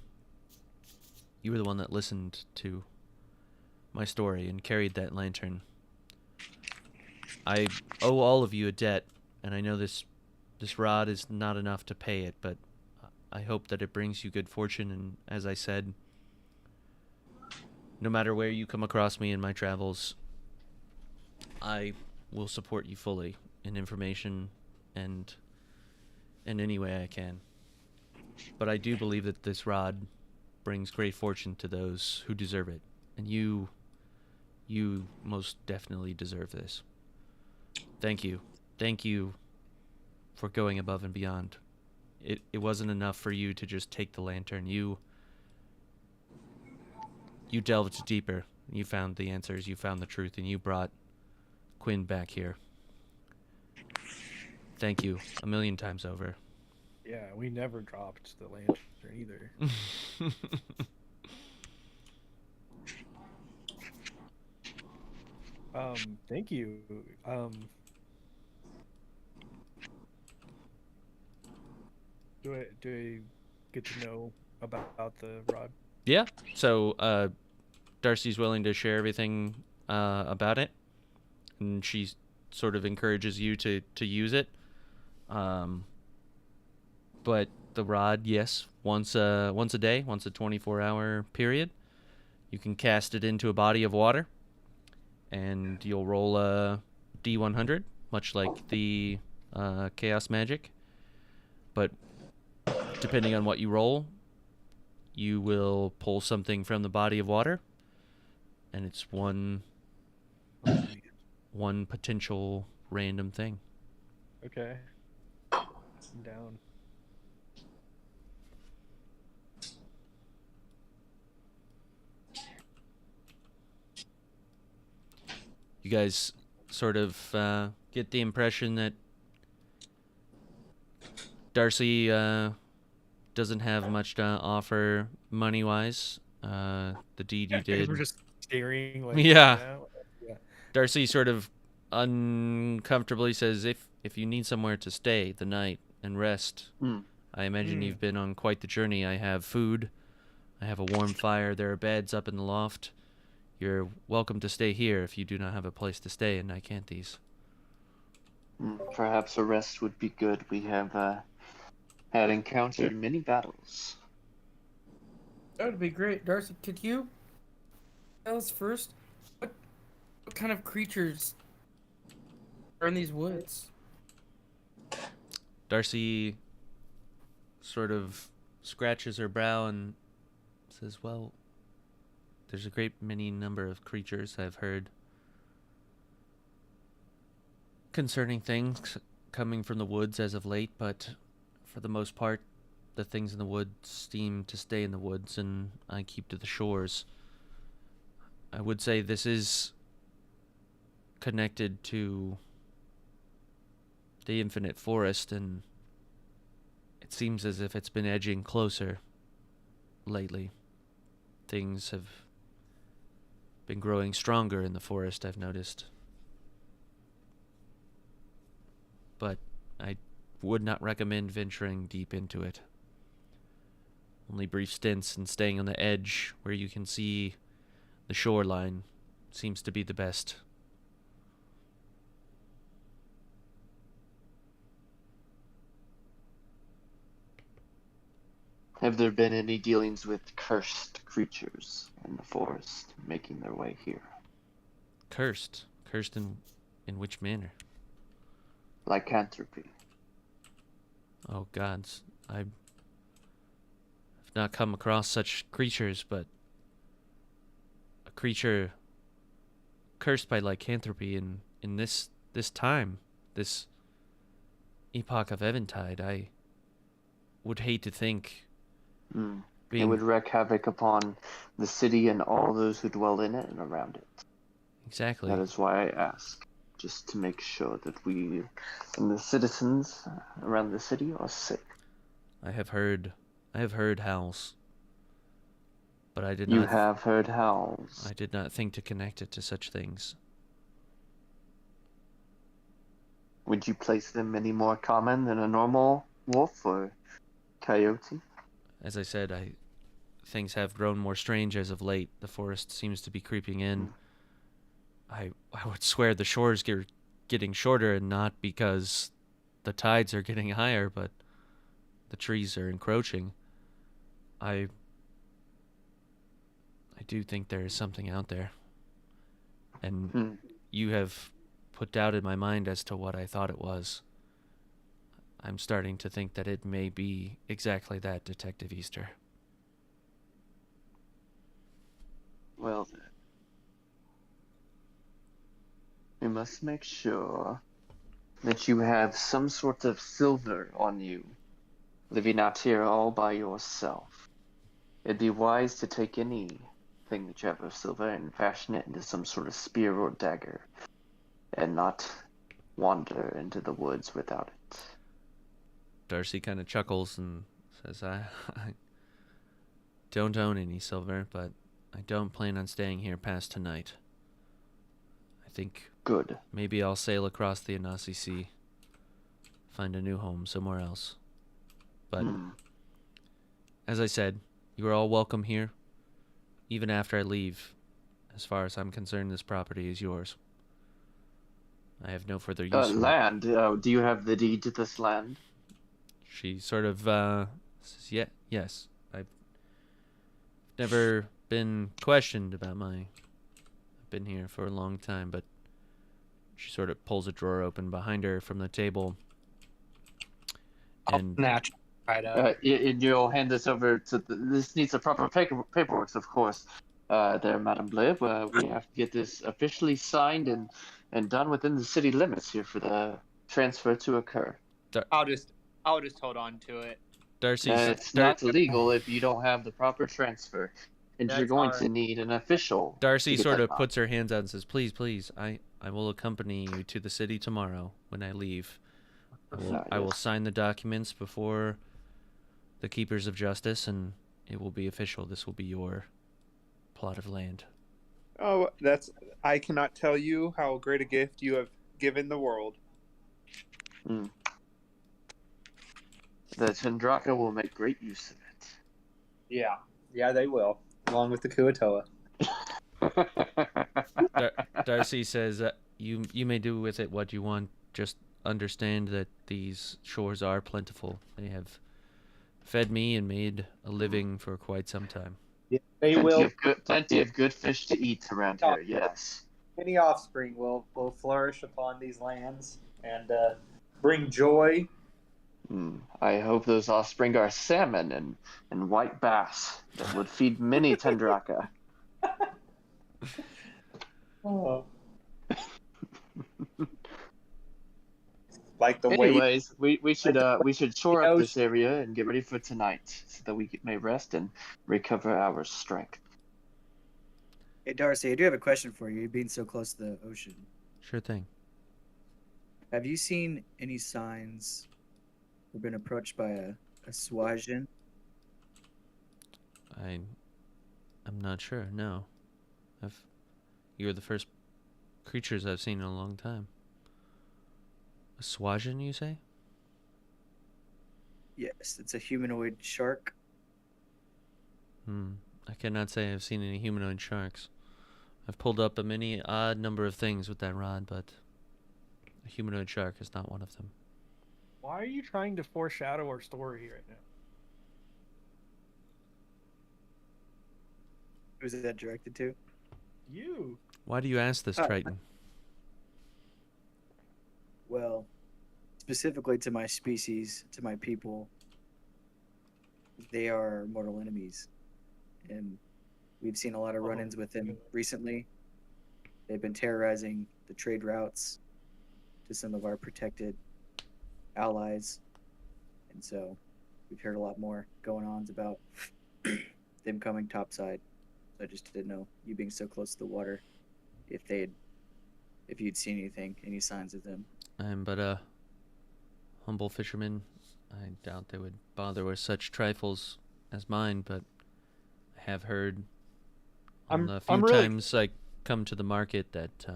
were the one that listened to my story and carried that lantern. I owe all of you a debt, and I know this rod is not enough to pay it, but I hope that it brings you good fortune, and as I said, no matter where you come across me in my travels, I will support you fully in information and in any way I can. But I do believe that this rod brings great fortune to those who deserve it, and you most definitely deserve this. Thank you. Thank you for going above and beyond. It wasn't enough for you to just take the lantern. You delved deeper. You found the answers. You found the truth, and you brought Quinn back here. Thank you a million times over. Yeah, we never dropped the lantern either. Thank you. Do I get to know about the rod? Yeah. So Darcy's willing to share everything about it, and she sort of encourages you to use it. But the rod, yes, once a day, once a 24-hour period, you can cast it into a body of water, and you'll roll a D100, much like the chaos magic. But depending on what you roll, you will pull something from the body of water, and it's one potential random thing. Okay. I'm down. You guys sort of get the impression that Darcy doesn't have much to offer money-wise. The deed you Because did. we're just staring. Like, Yeah. Yeah. Darcy sort of uncomfortably says, if you need somewhere to stay the night and rest, I imagine you've been on quite the journey. I have food. I have a warm fire. There are beds up in the loft. You're welcome to stay here if you do not have a place to stay in Nicantes. Perhaps a rest would be good. We have had encountered many battles. That would be great. Darcy, could you tell us first what kind of creatures are in these woods? Darcy sort of scratches her brow and says, well, there's a great many number of creatures I've heard concerning things coming from the woods as of late, but for the most part, the things in the woods seem to stay in the woods, and I keep to the shores. I would say this is connected to the infinite forest, and it seems as if it's been edging closer lately. Things have been growing stronger in the forest, I've noticed. But I would not recommend venturing deep into it. Only brief stints and staying on the edge where you can see the shoreline seems to be the best. Have there been any dealings with cursed creatures in the forest making their way here? Cursed? Cursed in which manner? Lycanthropy. Oh gods, I've not come across such creatures, but a creature cursed by lycanthropy in this time, this epoch of Eventide, I would hate to think It would wreak havoc upon the city and all those who dwell in it and around it. Exactly. That is why I ask, just to make sure that we and the citizens around the city are safe. I have heard howls, but I did You not. have heard howls. I did not think to connect it to such things. Would you place them any more common than a normal wolf or coyote? As I said, things have grown more strange as of late. The forest seems to be creeping in. I would swear the shores are getting shorter, and not because the tides are getting higher, but the trees are encroaching. I do think there is something out there. And you have put doubt in my mind as to what I thought it was. I'm starting to think that it may be exactly that, Detective Easter. Well then. We must make sure that you have some sort of silver on you, living out here all by yourself. It'd be wise to take anything that you have of silver and fashion it into some sort of spear or dagger, and not wander into the woods without it. Darcy kind of chuckles and says, I don't own any silver, but I don't plan on staying here past tonight. I think Good. maybe I'll sail across the Anasi Sea, find a new home somewhere else. But, as I said, you are all welcome here, even after I leave. As far as I'm concerned, this property is yours. I have no further use for it. Land. Do you have the deed to this land? She sort of says, yes. I've never been questioned about I've been here for a long time, but she sort of pulls a drawer open behind her from the table. And Natural. Right up. And you'll hand this over to this needs a proper paperwork, of course. There, Madame Blair. We have to get this officially signed and done within the city limits here for the transfer to occur. I'll just hold on to it. It's not illegal if you don't have the proper transfer, and you're That's going all to need an official. Darcy to get sort that of done. puts her hands out and says, please, I will accompany you to the city tomorrow when I leave. Ah, I will yes. sign the documents before the Keepers of Justice, and it will be official. This will be your plot of land. Oh, I cannot tell you how great a gift you have given the world. Mm. The Chandraka will make great use of Yeah. Yeah, they will, along with the Kuatoa. it. Darcy says, you may do with it what you want. Just understand that these shores are plentiful. They have fed me and made a living for quite some time. Yeah, they will. Plenty of good fish to eat around here. Yes. Many offspring will flourish upon these lands and bring joy. I hope those offspring are salmon and white bass that would feed many Chandraka. Oh. Like the way. Anyways, we should shore up this area and get ready for tonight so that we may rest and recover our strength. Hey, Darcy, I do have a question for you. Being so close to the ocean, Sure thing. have you seen any signs or been approached by a Swajin? I'm not sure. No, you're the first creatures I've seen in a long time. A Swajin, you say? Yes, it's a humanoid shark. I cannot say I've seen any humanoid sharks. I've pulled up a many odd number of things with that rod, but a humanoid shark is not one of them. Why are you trying to foreshadow our story right now? Who's that directed to? You. Why do you ask this, Triton? Well, specifically to my species, to my people, they are mortal enemies. And we've seen a lot of run-ins with them recently. They've been terrorizing the trade routes to some of our protected allies. And so we've heard a lot more going on about them coming topside. So I just didn't know, you being so close to the water, if you'd seen anything, any signs of them. I am but a humble fisherman. I doubt they would bother with such trifles as mine, but I have heard on the few times I come to the market that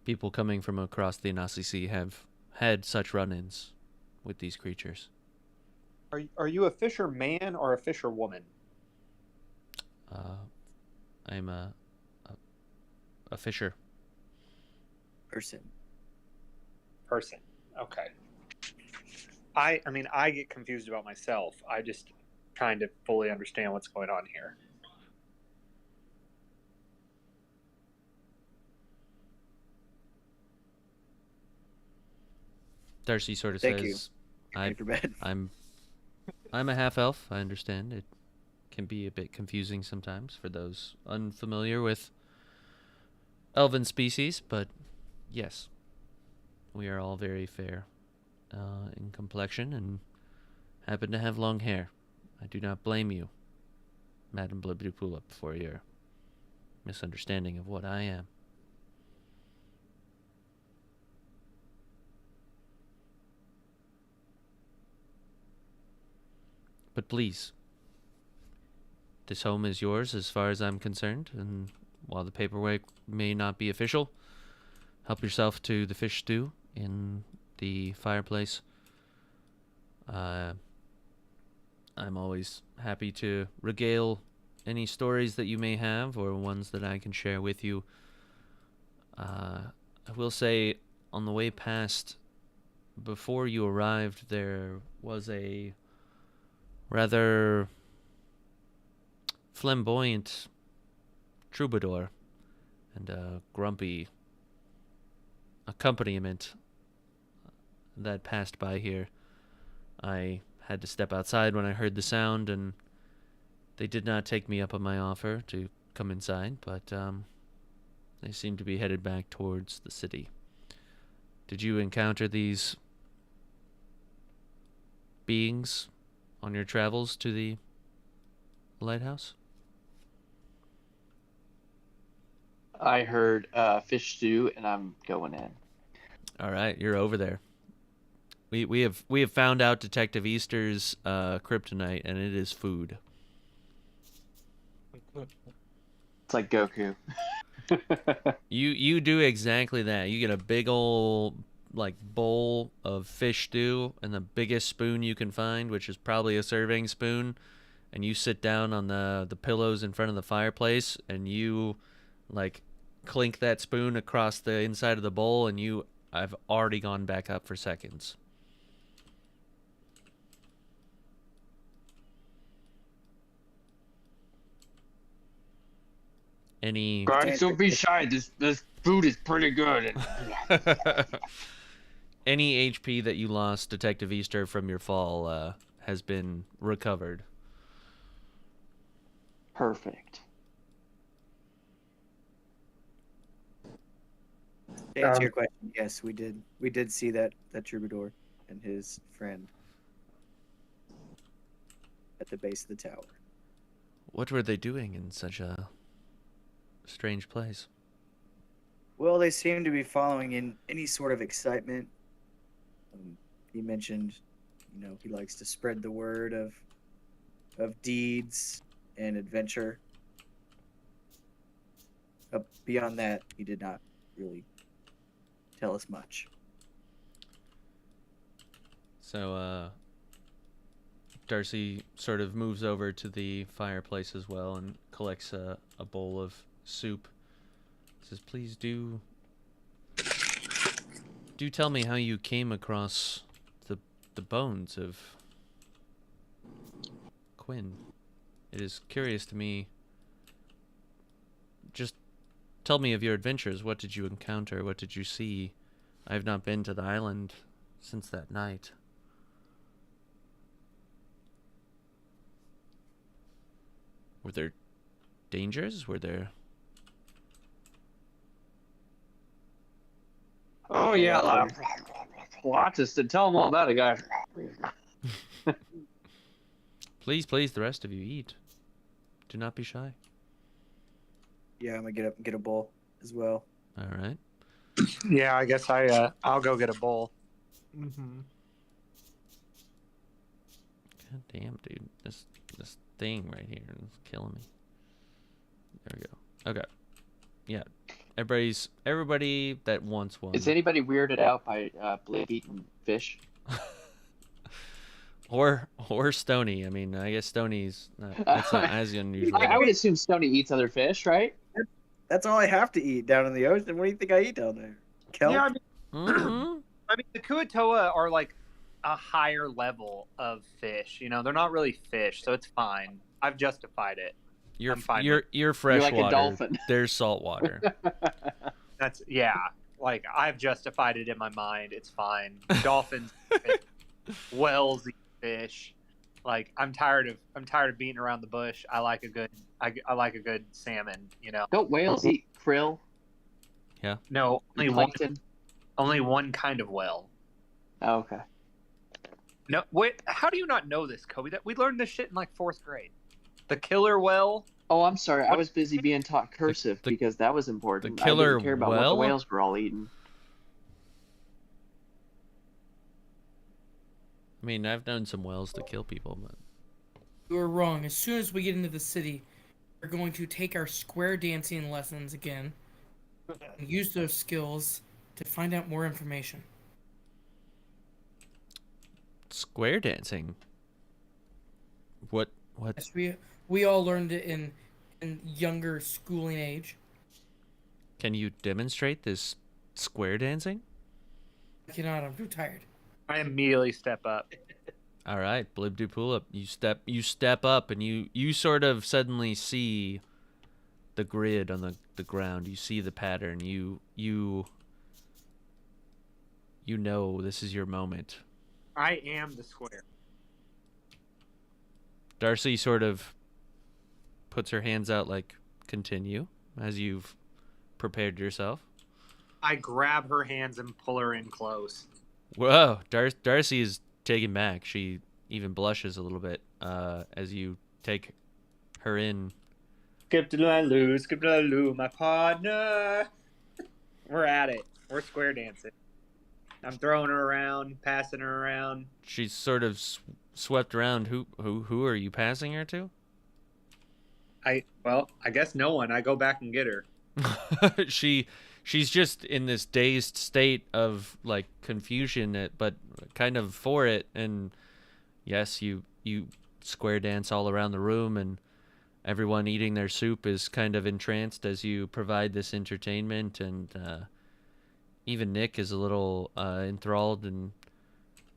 people coming from across the Anasi Sea have had such run-ins with these creatures. Are you a fisherman or a fisherwoman? I'm a fisher. Person. Okay. I mean, I get confused about myself. I just trying to fully understand what's going on here. Darcy sort of Thank you. says, Ready for bed. I'm a half elf. I understand it can be a bit confusing sometimes for those unfamiliar with elven species, but yes, we are all very fair in complexion and happen to have long hair. I do not blame you, Madame Blibdupulip, for your misunderstanding of what I am. But please, this home is yours as far as I'm concerned, and while the paperwork may not be official, help yourself to the fish stew in the fireplace. I'm always happy to regale any stories that you may have or ones that I can share with you. I will say, on the way past, before you arrived, there was a rather flamboyant troubadour and a grumpy accompaniment that passed by here. I had to step outside when I heard the sound, and they did not take me up on my offer to come inside, but they seemed to be headed back towards the city. Did you encounter these beings on your travels to the lighthouse? I heard fish stew, and I'm going in. All right, you're over there. We have found out Detective Easter's kryptonite, and it is food. It's like Goku. You do exactly that. You get a big old like bowl of fish stew and the biggest spoon you can find, which is probably a serving spoon, and you sit down on the pillows in front of the fireplace and you like clink that spoon across the inside of the bowl, and I've already gone back up for seconds. Any Guys, don't be shy. This food is pretty good. any HP that you lost, Detective Easter, from your fall has been recovered. Perfect. To answer your question, yes, we did. We did see that troubadour and his friend at the base of the tower. What were they doing in such a strange place? Well, they seem to be following in any sort of excitement. He mentioned, he likes to spread the word of deeds and adventure. Beyond that, he did not really tell us much. So, Darcy sort of moves over to the fireplace as well and collects a bowl of soup. Says, please do tell me how you came across the bones of Quinn. It is curious to me. Just tell me of your adventures. What did you encounter? What did you see? I have not been to the island since that night. Were there dangers? Were there... Oh yeah, lots to tell them all about it, guys. Please, the rest of you eat. Do not be shy. Yeah, I'm gonna get up and get a bowl as well. All right. Yeah, I guess I'll go get a bowl. Mm-hmm. God damn, dude. This thing right here is killing me. There we go. Okay. Yeah. Everybody that wants one. Is anybody weirded out by Blake eating fish? Or Stony. I mean, I guess Stony's that's not as unusual. I would assume Stony eats other fish, right? That's all I have to eat down in the ocean. What do you think I eat down there? Kelp? Yeah, Mhm. I mean the Kuatoa are like a higher level of fish. They're not really fish, so it's fine. I've justified it. You're I'm fine you're freshwater. like a dolphin. There's saltwater. That's like I've justified it in my mind. It's fine. Dolphins, whales eat fish. Like I'm tired of beating around the bush. I like a good salmon. Don't whales eat krill? No, Plankton? only one kind of whale. Oh, okay. No, wait. How do you not know this, Kobe? That we learned this shit in like 4th grade. The killer whale. Oh, I'm sorry. I was busy being taught cursive because that was important. the killer I didn't care about what the whale? whales were all eating. I mean, I've known some whales to kill people, but You were wrong. As soon as we get into the city, we're going to take our square dancing lessons again and use those skills to find out more information. square dancing. What? Yes, we all learned it in younger schooling age. Can you demonstrate this square dancing? I cannot. I'm too tired. I immediately step up. All right, Blib do pull up. You step up, and you sort of suddenly see the grid on the ground. You see the pattern. You know this is your moment. I am the square. Darcy sort of puts her hands out like continue as you've prepared yourself. I grab her hands and pull her in close. Whoa, Darcy is taken back. She even blushes a little bit as you take her in Skip to my loo, skip to my loo, my partner. We're at it. We're square dancing. I'm throwing her around, passing her around. She's sort of swept around. Who are you passing her to? I guess no one. I go back and get her. She's just in this dazed state of like confusion, but kind of for it. And yes, you square dance all around the room, and everyone eating their soup is kind of entranced as you provide this entertainment. And even Nick is a little enthralled and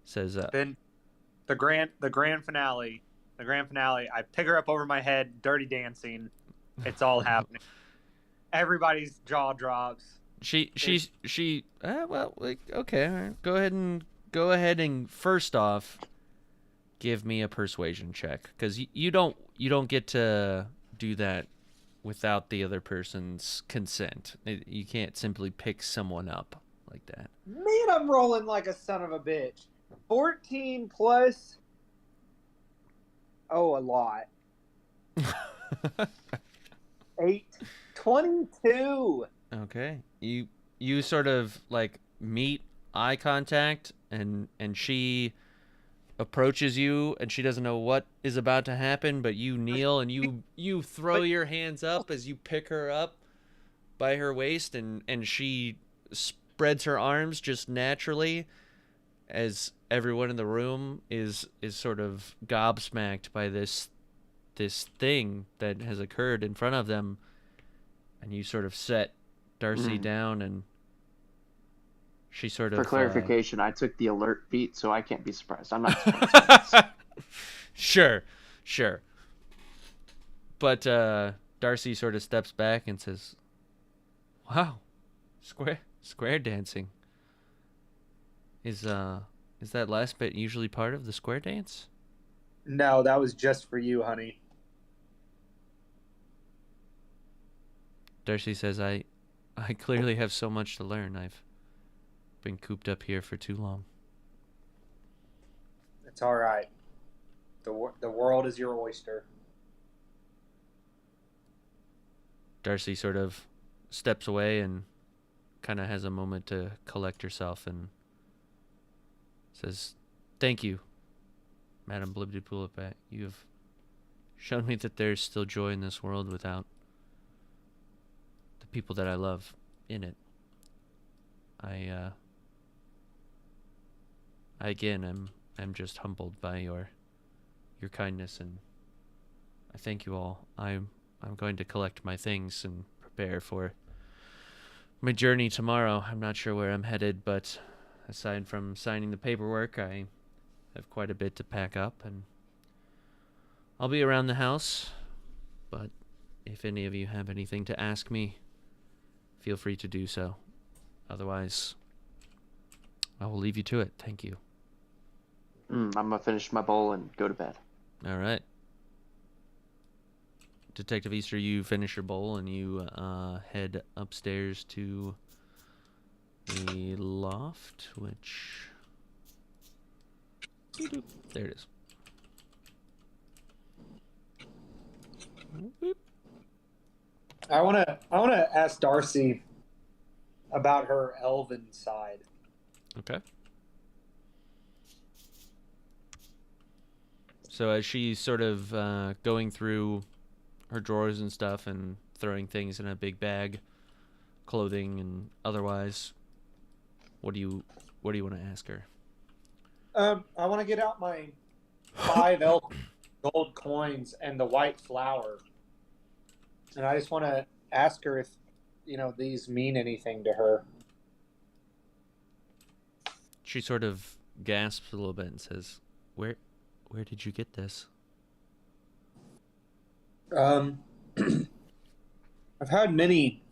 says, Then the grand finale. I pick her up over my head, dirty dancing. It's all happening. Everybody's jaw drops. well, like, okay, all right. Go ahead and first off, give me a persuasion check, because you don't get to do that without the other person's consent. You can't simply pick someone up like that. Man, I'm rolling like a son of a bitch. 14 plus. Oh, a lot. 8. 22. Okay. You sort of like meet eye contact, and she approaches you, and she doesn't know what is about to happen, but you kneel and you throw your hands up as you pick her up by her waist, and she spreads her arms just naturally, as everyone in the room is sort of gobsmacked by this thing that has occurred in front of them. And you sort of set Darcy down, and she sort of... For clarification, I took the alert feat, so I can't be surprised. I'm not surprised. Sure. But Darcy sort of steps back and says, "Wow, square dancing. Is that last bit usually part of the square dance?" No, that was just for you, honey. Darcy says, I clearly have so much to learn. I've been cooped up here for too long. It's all right. The world is your oyster. Darcy sort of steps away and kind of has a moment to collect herself and says, "Thank you, Madam Blibdipulipet. You have shown me that there's still joy in this world without the people that I love in it. I'm just humbled by your kindness, and I thank you all. I'm going to collect my things and prepare for my journey tomorrow. I'm not sure where I'm headed, but aside from signing the paperwork, I have quite a bit to pack up, and I'll be around the house, but if any of you have anything to ask me, feel free to do so. Otherwise, I will leave you to it. Thank you." I'm gonna finish my bowl and go to bed. All right. Detective Easter, you finish your bowl and you head upstairs to the loft, which... There it is. I wanna ask Darcy about her elven side. Okay. So as she's sort of going through her drawers and stuff and throwing things in a big bag, clothing and otherwise, what do you want to ask her? I want to get out my 5 elk gold coins and the white flower, and I just want to ask her if these mean anything to her. She sort of gasps a little bit and says, Where did you get this?" I've had many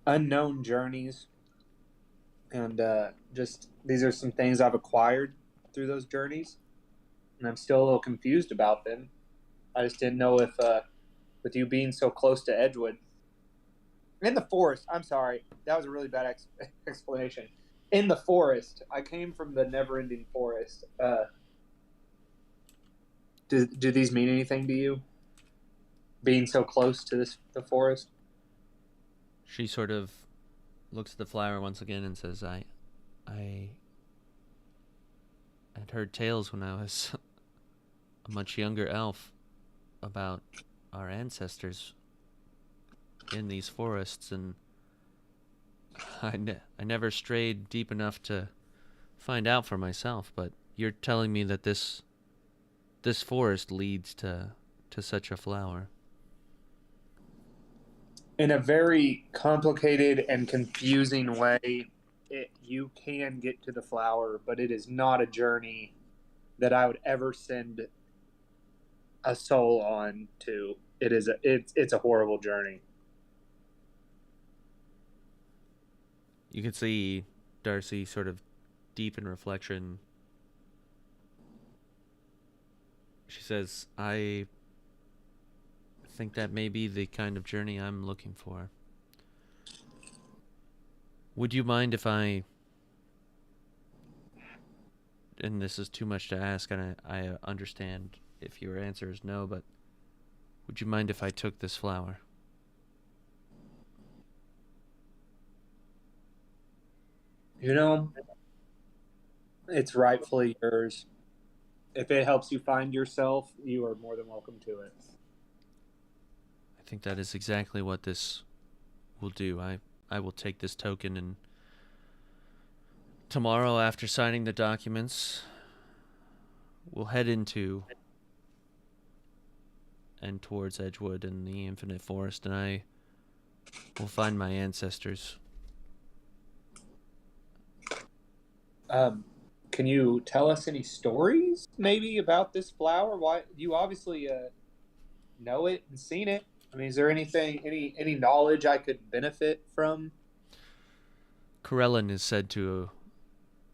unknown journeys, and just these are some things I've acquired through those journeys, and I'm still a little confused about them. I just didn't know if, with you being so close to Edgewood, in the forest. I'm sorry, that was a really bad explanation. In the forest, I came from the never-ending forest. Do these mean anything to you? being so close to the forest? She sort of looks at the flower once again and says, I had heard tales when I was a much younger elf about our ancestors in these forests, and I never strayed deep enough to find out for myself, but you're telling me that this forest leads to such a flower. In a very complicated and confusing way, you can get to the flower, but it is not a journey that I would ever send a soul on to. It's a horrible journey. You can see Darcy sort of deep in reflection. She says, I think that may be the kind of journey I'm looking for. Would you mind if I, and this is too much to ask, and I understand if your answer is no, but would you mind if I took this flower? You know, it's rightfully yours. If it helps you find yourself, you are more than welcome to it. I think that is exactly what this will do. I will take this token, and tomorrow after signing the documents, we'll head into and towards Edgewood and the Infinite Forest, and I will find my ancestors. Can you tell us any stories, maybe, about this flower? Why you obviously know it and seen it. I mean, is there any knowledge I could benefit from? Corellin is said to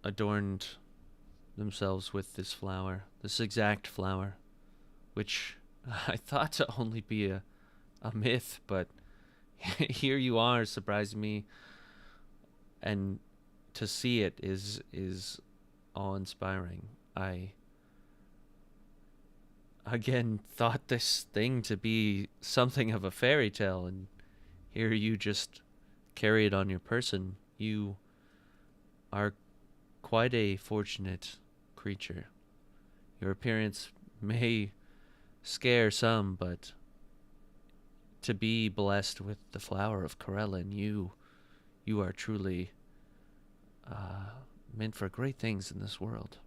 adorned themselves with this flower, this exact flower, which I thought to only be a myth, but here you are surprising me, and to see it is awe-inspiring. I again thought this thing to be something of a fairy tale, and here you just carry it on your person. You are quite a fortunate creature. Your appearance may scare some, but to be blessed with the flower of Corellin, you are truly meant for great things in this world.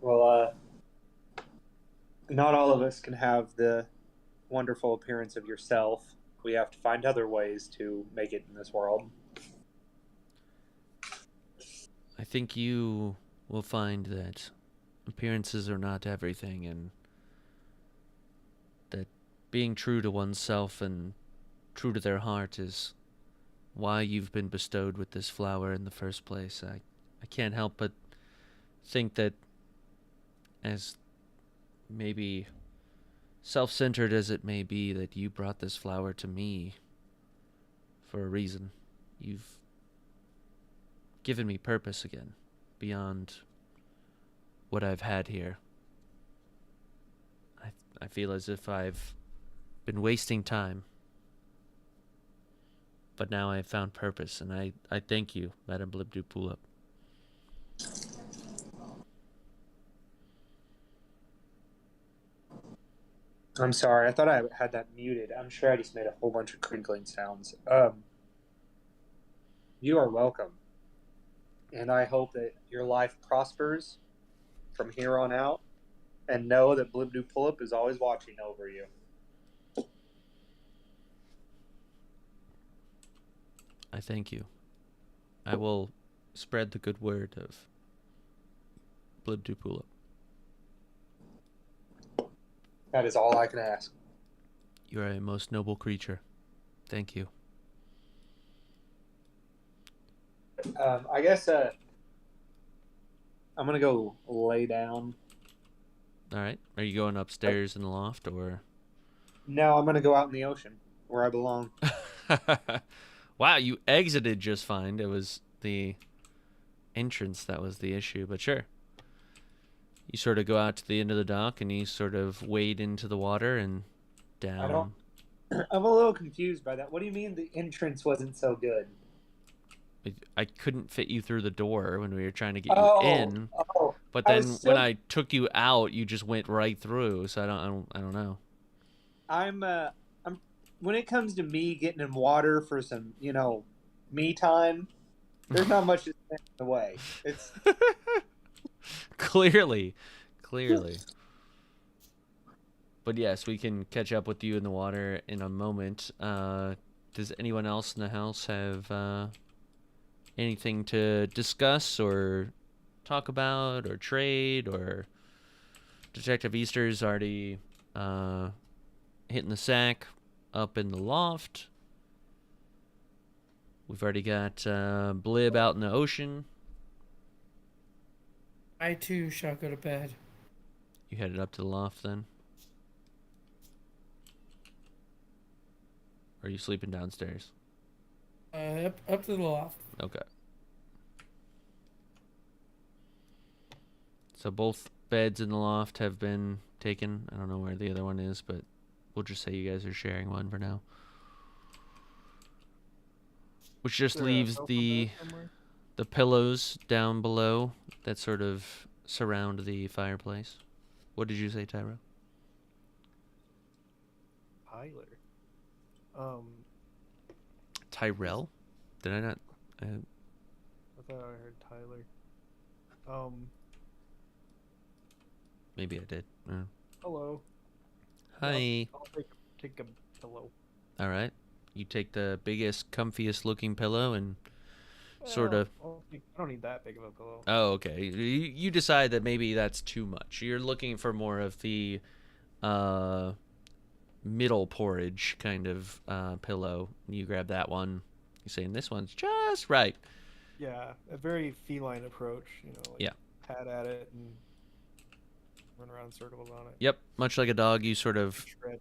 Well, not all of us can have the wonderful appearance of yourself. We have to find other ways to make it in this world. I think you will find that appearances are not everything, and that being true to oneself and true to their heart is why you've been bestowed with this flower in the first place. I can't help but think that, as maybe self-centered as it may be, that you brought this flower to me for a reason. You've given me purpose again, beyond what I've had here. I feel as if I've been wasting time, but now I have found purpose, and I thank you, Madame Blibdoopulip. I'm sorry, I thought I had that muted. I'm sure I just made a whole bunch of crinkling sounds. You are welcome. And I hope that your life prospers from here on out, and know that Blibdoopulip is always watching over you. I thank you. I will spread the good word of Blibdoopulip. That is all I can ask. You are a most noble creature. Thank you. I guess I'm gonna go lay down. All right. Are you going upstairs in the loft, or? No, I'm gonna go out in the ocean where I belong. Wow, you exited just fine. It was the entrance that was the issue, but sure. You sort of go out to the end of the dock and you sort of wade into the water, and down. I'm a little confused by that. What do you mean the entrance wasn't so good? I couldn't fit you through the door when we were trying to get you Oh, in, oh. but I then was when so- I took you out, you just went right through. So I don't know. I'm when it comes to me getting in water for some, me time, there's not much to stand in the way. It's Clearly. But yes, we can catch up with you in the water in a moment. Does anyone else in the house have anything to discuss or talk about or trade? Or Detective Easter's already hitting the sack up in the loft. We've already got Blib out in the ocean. I too shall go to bed. You headed up to the loft then? Or are you sleeping downstairs? Up to the loft. Okay. So both beds in the loft have been taken. I don't know where the other one is, but we'll just say you guys are sharing one for now. Which just Is there a leaves sofa the bed somewhere? pillows down below that sort of surround the fireplace. What did you say, Tyro? Tyler. Tyrell? Did I not? I thought I heard Tyler. Maybe I did. Hello. Hi. I'll take a pillow. All right. You take the biggest, comfiest looking pillow and sort of. I don't need that big of a pillow. Oh, okay. You decide that maybe that's too much. You're looking for more of the middle porridge kind of pillow. You grab that one. You're saying this one's just right. Yeah, a very feline approach. Yeah. Pat at it and run around in circles on it. Yep. Much like a dog, you sort of Shred.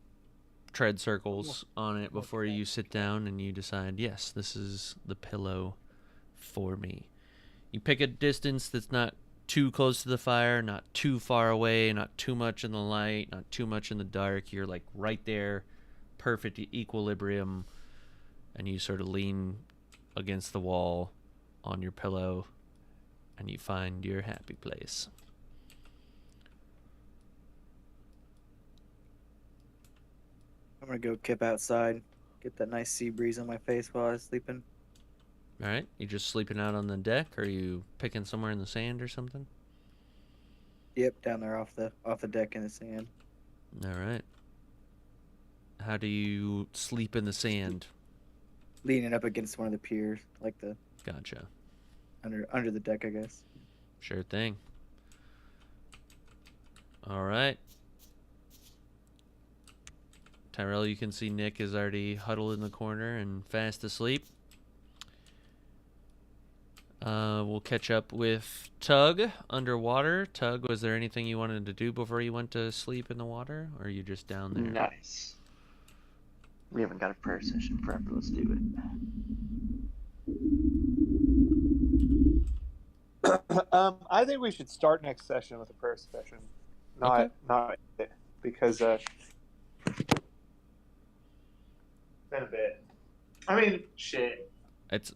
tread circles on it before you sit down and you decide, yes, this is the pillow for me. You pick a distance that's not too close to the fire, not too far away, not too much in the light, not too much in the dark. You're like right there, perfect equilibrium, and you sort of lean against the wall on your pillow and you find your happy place. I'm gonna go kip outside, get that nice sea breeze on my face while I was sleeping. All right, you just sleeping out on the deck, or are you picking somewhere in the sand or something? Yep, down there off the deck in the sand. All right. How do you sleep in the sand? Leaning up against one of the piers, like the Gotcha. under the deck, I guess. Sure thing. All right. Tyrell, you can see Nick is already huddled in the corner and fast asleep. We'll catch up with Tug underwater. Tug, was there anything you wanted to do before you went to sleep in the water, or are you just down there? Nice. We haven't got a prayer session forever. Let's do it. I think we should start next session with a prayer session. Not because it's been a bit. I mean, shit. It's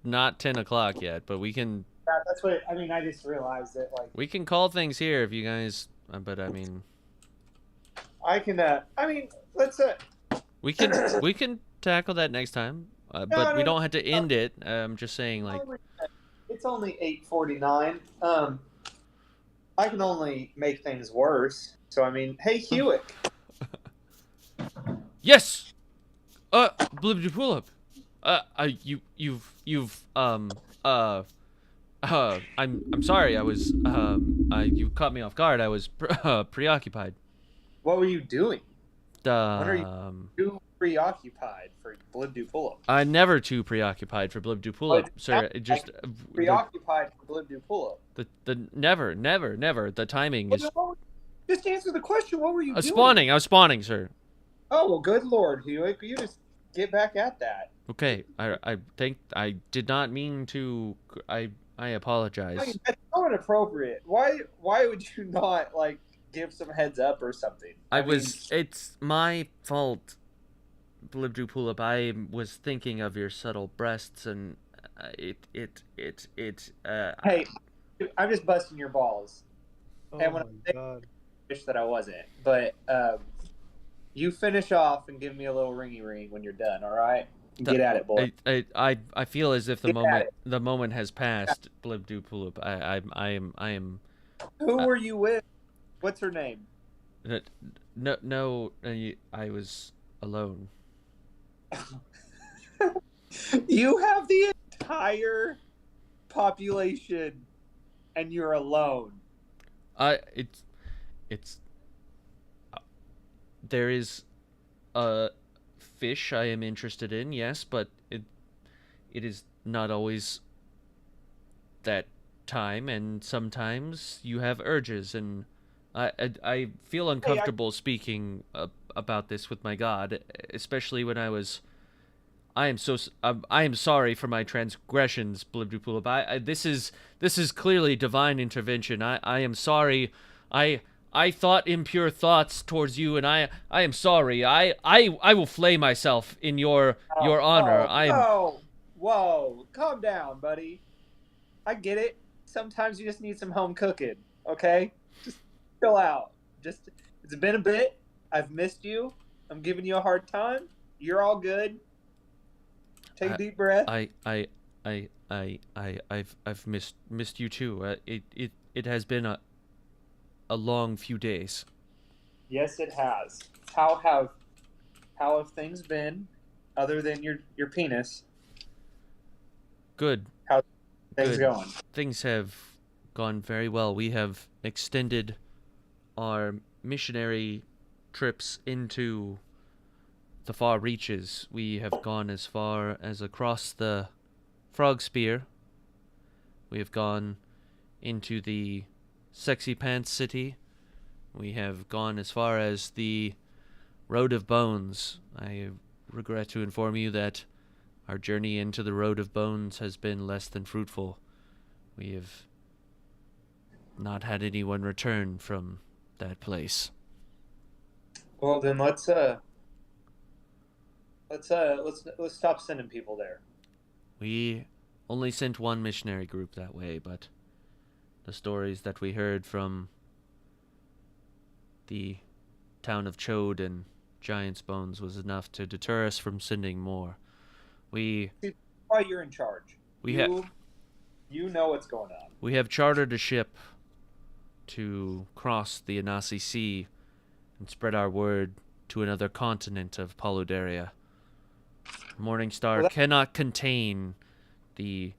not 10 o'clock yet, but we can That's what I mean. I just realized that call things here if you guys. But I mean, I can. I mean, let's. we can tackle that next time. But we no, don't have to end it. I'm just saying, like, It's only 8:49. I can only make things worse. So I mean, hey Hewitt. yes. Blib pull up. I'm sorry. I was you caught me off guard. I was preoccupied. What were you doing? When are Um, Too preoccupied for Blib Pull Up. I'm never too preoccupied for Blib pull up, sir. It just Preoccupied for Blib Pull Up. the never. The timing is Just answer the question. What were you doing? spawning. I was spawning, sir. Oh well, good Lord, Hewitt. You just get back at that. Okay, I think I did not mean to. I I apologize. mean, that's so inappropriate. Why would you not give some heads up or something. It's my fault, Blibdoopulip. I was thinking of your subtle breasts, and Hey, I'm just busting your balls. Oh And when my I god. wish that I wasn't, but you finish off and give me a little ringy ring when you're done. All right, get at it, boy. I feel as if Get at it. the moment has passed, Blibdoopulip. I am. Who were you with? What's her name? No, I was alone. You have the entire population, and you're alone. It's there is a fish I am interested in, yes, but it is not always that time, and sometimes you have urges, and I feel uncomfortable speaking about this with my god, especially when I am sorry for my transgressions, Blibdoopulip. This is clearly divine intervention. I am sorry. I thought impure thoughts towards you, and I am sorry. I will flay myself in your honor. Whoa, calm down, buddy. I get it. Sometimes you just need some home cooking, okay? Just chill out. It's been a bit. I've missed you. I'm giving you a hard time. You're all good. Take a deep breath. I've missed you too. It has been a long few days. Yes, it has. How have things been, other than your penis? Good. How's things Good. going? Things have gone very well. We have extended our missionary trips into the far reaches. We have gone as far as across the Frog Spear. We have gone into the Sexy Pants City. We have gone as far as the Road of Bones. I regret to inform you that our journey into the Road of Bones has been less than fruitful. We have not had anyone return from that place. Well, then let's stop sending people there. We only sent one missionary group that way, but the stories that we heard from the town of Chode and Giant's Bones was enough to deter us from sending more. Why you're in charge? You know what's going on. We have chartered a ship to cross the Anasi Sea and spread our word to another continent of Poludaria. Morningstar cannot contain the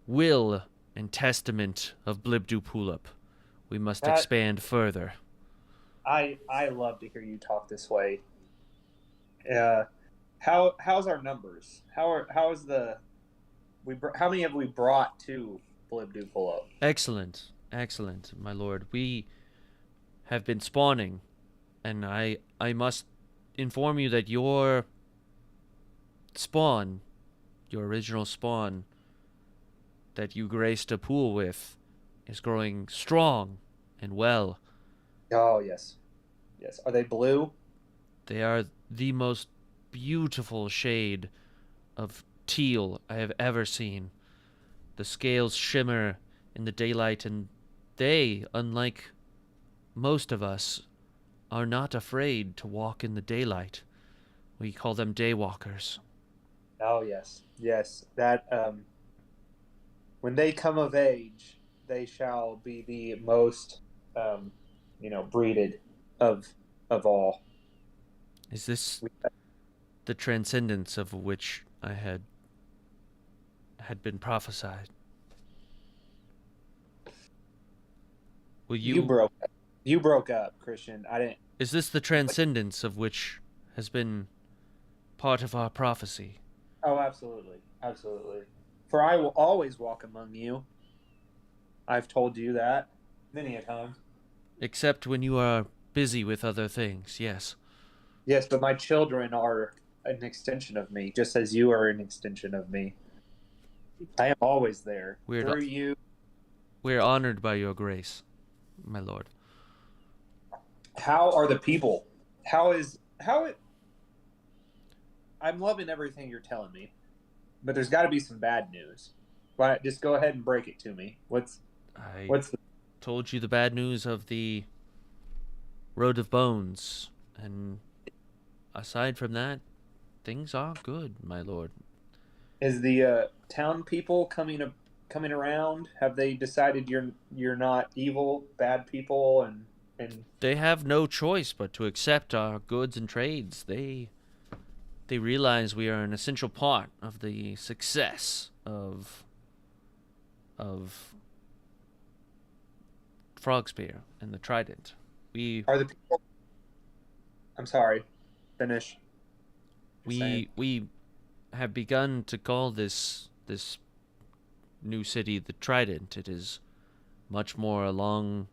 will and testament of Blibdoopulip. We must expand further. I love to hear you talk this way. How's our numbers? How many have we brought to Blibdoopulip? Excellent, my lord. We have been spawning, and I must inform you that your spawn, your original spawn, that you graced a pool with, is growing strong and well. Oh, yes. Yes. Are they blue? They are the most beautiful shade of teal I have ever seen. The scales shimmer in the daylight, and they, unlike most of us, are not afraid to walk in the daylight. We call them daywalkers. Oh, yes. Yes. That, when they come of age, they shall be the most, breeded of all. Is this the transcendence of which I had been prophesied? Will You broke up, Christian. I didn't. Is this the transcendence of which has been part of our prophecy? Oh, absolutely. Absolutely. For I will always walk among you. I've told you that many a time. Except when you are busy with other things, yes. Yes, but my children are an extension of me, just as you are an extension of me. I am always there. Through you. We are honored by your grace, my lord. how are the people? How it? I'm loving everything you're telling me, but there's got to be some bad news. Why not just go ahead and break it to me? What's I the told you the bad news of the Road of Bones, and aside from that, things are good, my lord. is the town people coming around? Have they decided you're not evil, bad people, and They have no choice but to accept our goods and trades. They realize we are an essential part of the success of Frogspear and the Trident. are the people? I'm sorry. Finish. We have begun to call this new city the Trident. It is much more along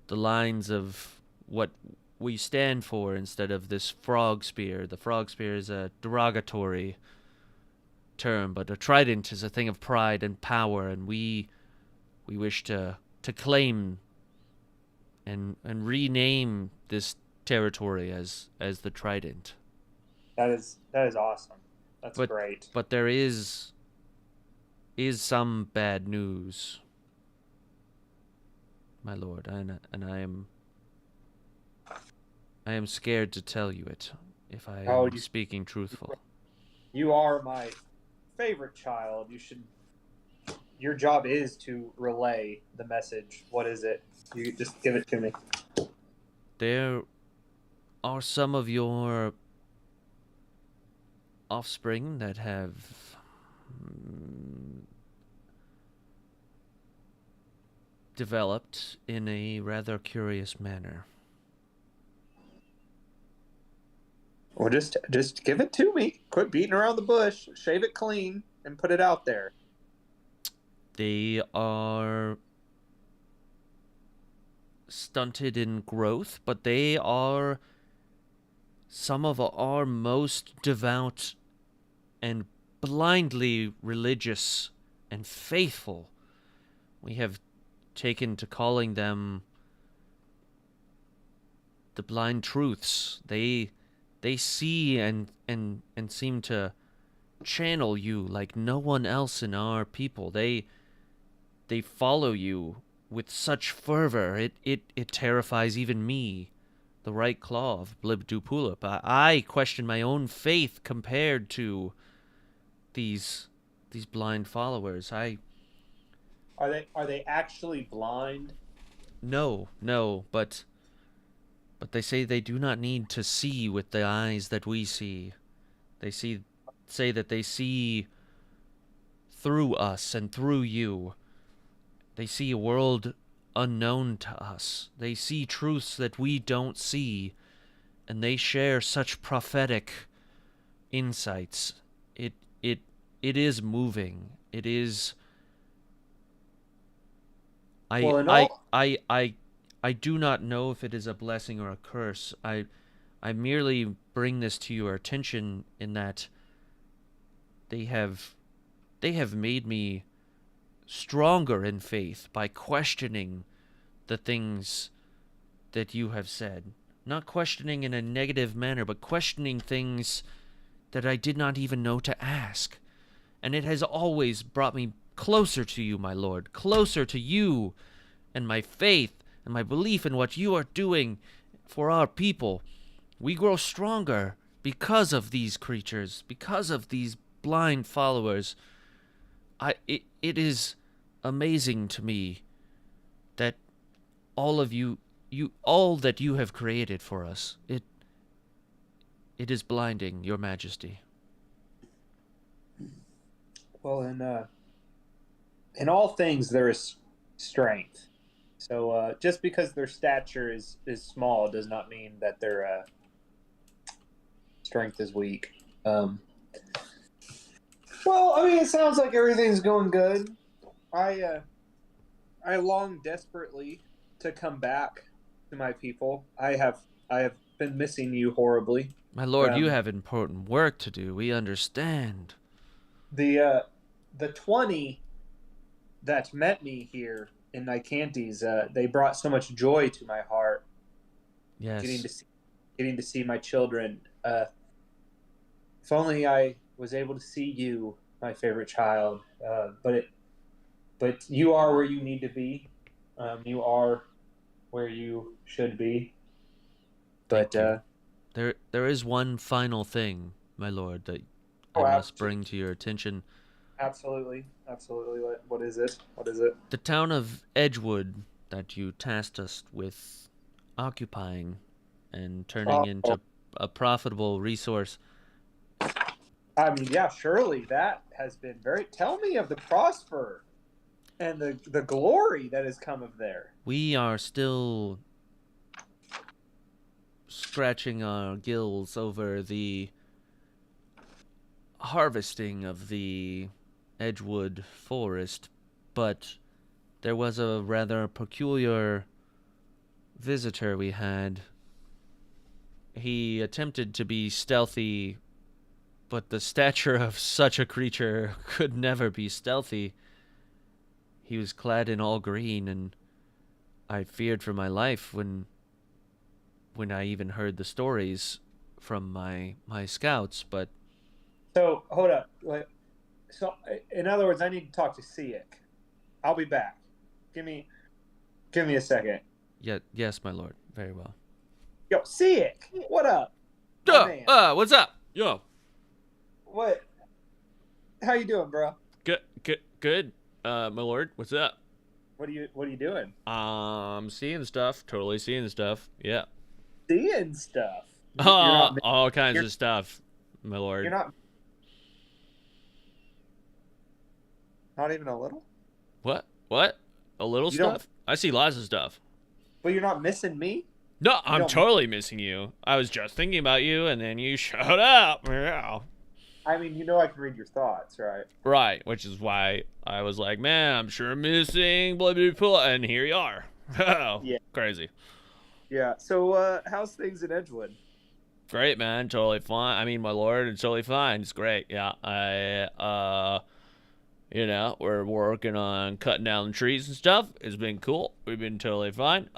the lines of what we stand for instead of this frog spear. The frog spear is a derogatory term, but a trident is a thing of pride and power, and we wish to claim and rename this territory as the Trident. That is awesome. That's great. But there is some bad news, my lord, and I am scared to tell you it, if I am speaking truthful. You are my favorite child. Your job is to relay the message. What is it? You just give it to me. There are some of your offspring that have developed in a rather curious manner. Well, just give it to me. Quit beating around the bush. Shave it clean and put it out there. They are stunted in growth, but they are some of our most devout and blindly religious and faithful. We have taken to calling them the blind truths. They see and seem to channel you like no one else in our people. They follow you with such fervor. It terrifies even me, the right claw of Blibdupulip. I question my own faith compared to these blind followers. Are they actually blind? No, but they say they do not need to see with the eyes that we see. They say that they see through us and through you. They see a world unknown to us. They see truths that we don't see, and they share such prophetic insights. It is moving. It is. I do not know if it is a blessing or a curse. I merely bring this to your attention in that they have made me stronger in faith by questioning the things that you have said. Not questioning in a negative manner, but questioning things that I did not even know to ask. And it has always brought me closer to you, my lord, closer to you and my faith and my belief in what you are doing for our people. We grow stronger because of these creatures, because of these blind followers. It is amazing to me that all of all that you have created for us, it is blinding, your majesty. Well, in all things there is strength. So just because their stature is small does not mean that their strength is weak. Well, I mean, it sounds like everything's going good. I long desperately to come back to my people. I have been missing you horribly. My lord, you have important work to do. We understand. The 20 that met me here in Nicantes, they brought so much joy to my heart. Yes. getting to see my children. If only I was able to see you, my favorite child. But you are where you need to be. You are where you should be. But Thank you. There is one final thing, my lord, that I must bring to your attention. absolutely. What is it? What is it? The town of Edgewood that you tasked us with occupying and turning into a profitable resource. I mean, yeah, surely that has been very. Tell me of the prosper and the glory that has come of there. We are still scratching our gills over the harvesting of the Edgewood forest, but there was a rather peculiar visitor we had. He attempted to be stealthy, but the stature of such a creature could never be stealthy. He was clad in all green, and I feared for my life when I even heard the stories from my scouts, but... So, hold up. So, in other words, I need to talk to Siak. I'll be back. Give me a second. Yeah, yes, my lord. Very well. Yo, Siak, what up? My man. What's up? Yo. What? How you doing, bro? Good. My lord, what's up? What are you doing? Seeing stuff. Totally seeing stuff. Yeah. Seeing stuff. All kinds of stuff, my lord. You're not even a little? What? A little You don't- stuff? I see lots of stuff. But you're not missing me? No, I'm don't- totally missing you. I was just thinking about you, and then you showed up. Yeah. I mean, you know I can read your thoughts, right? Right, which is why I was like, man, I'm sure missing blah, blah, blah, and here you are. Oh, Yeah. Crazy. Yeah. So, how's things in Edgewood? Great, man. Totally fine. I mean, my lord, it's totally fine. It's great. Yeah. We're working on cutting down the trees and stuff. It's been cool. We've been totally fine.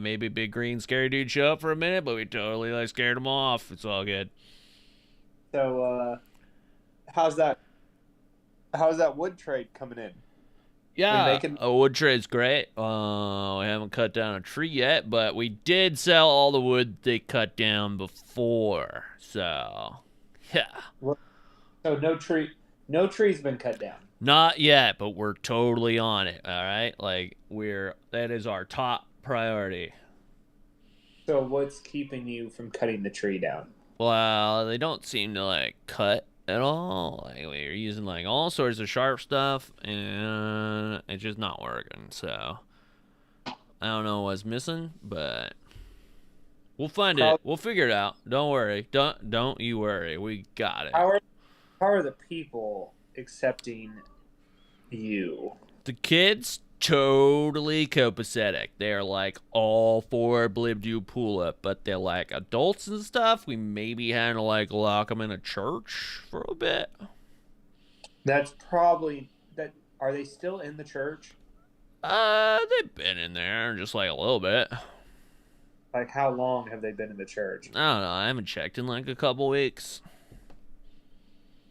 Maybe big green scary dude show up for a minute, but we totally scared him off. It's all good. So, how's that wood trade coming in? Yeah, a wood trade's great. We haven't cut down a tree yet, but we did sell all the wood they cut down before. So, yeah. So no tree's been cut down. Not yet, but we're totally on it. All right, that is our top priority. So what's keeping you from cutting the tree down? Well, they don't seem to cut at all. We're using all sorts of sharp stuff, and it's just not working. So I don't know what's missing, but we'll find it. We'll figure it out. Don't worry. Don't you worry. We got it. How are the people accepting you? The kids totally copacetic. They're all for Blibdu pull up, but they're adults and stuff. We maybe had to lock them in a church for a bit. That's probably that. Are they still in the church? They've been in there just a little bit. How long have they been in the church? I don't know. I haven't checked in a couple weeks.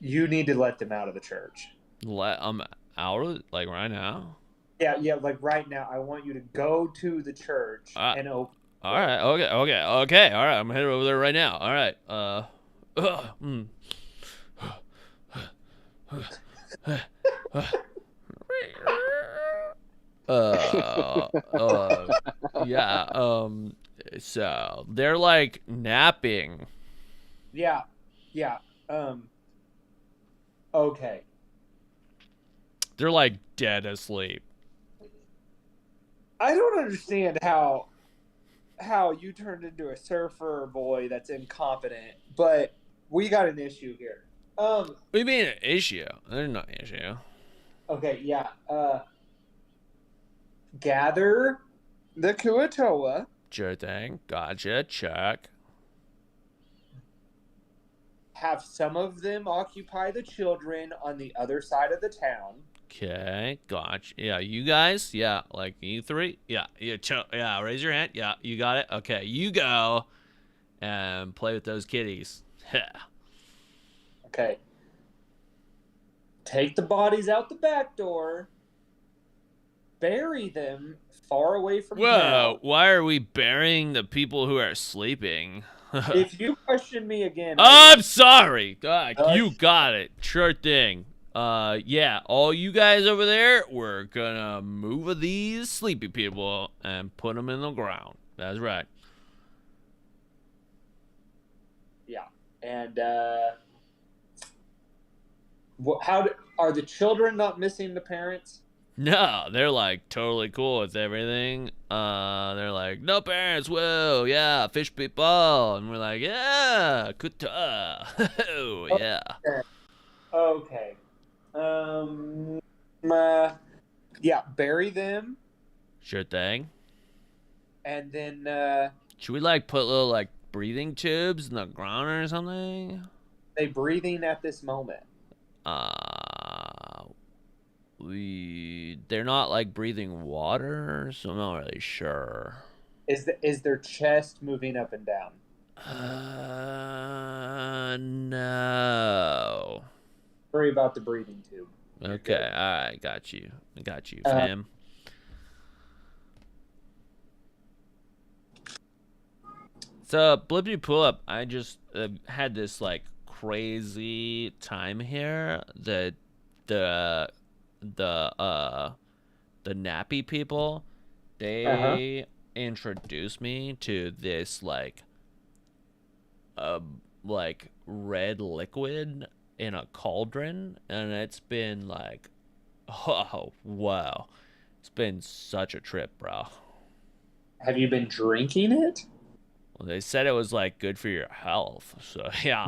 You need to let them out of the church. Let them out right now? Yeah, right now. I want you to go to the church and open. All right, okay. All right, I'm headed over there right now. All right. Yeah. So they're napping. Yeah. Okay. They're dead asleep. I don't understand how you turned into a surfer boy that's incompetent, but we got an issue here. What do you mean an issue? There's no issue. Okay, yeah. Gather the Kuatoa. Sure thing. Gotcha. Check. Have some of them occupy the children on the other side of the town. Okay, gotcha. Yeah, you guys. Yeah, like you three. Yeah, yeah. Raise your hand. Yeah, you got it. Okay, you go and play with those kitties. Okay. Take the bodies out the back door. Bury them far away from Whoa! town. Why are we burying the people who are sleeping? If you question me again, I'm sorry. You Hush. got it. Sure thing. Yeah, all you guys over there, we're gonna move these sleepy people and put them in the ground. That's right. Yeah, and are the children not missing the parents? No, they're like totally cool with everything. They're like, no parents, whoa, yeah, fish people, and we're like, yeah, kuta, oh yeah. Okay. Yeah, bury them, Sure thing. and then Should we like put little like breathing tubes in the ground or something? they breathing at this moment. They're not like breathing water, so I'm not really sure. Is their chest moving up and down? No. Worry about the breathing tube. Okay, alright, got you, fam. So, Blippity Pull Up, I just had this like crazy time here that the nappy people, they introduced me to this like red liquid in a cauldron, and it's been like, oh wow, it's been such a trip, bro. Have you been drinking it? Well, they said it was like good for your health, so yeah.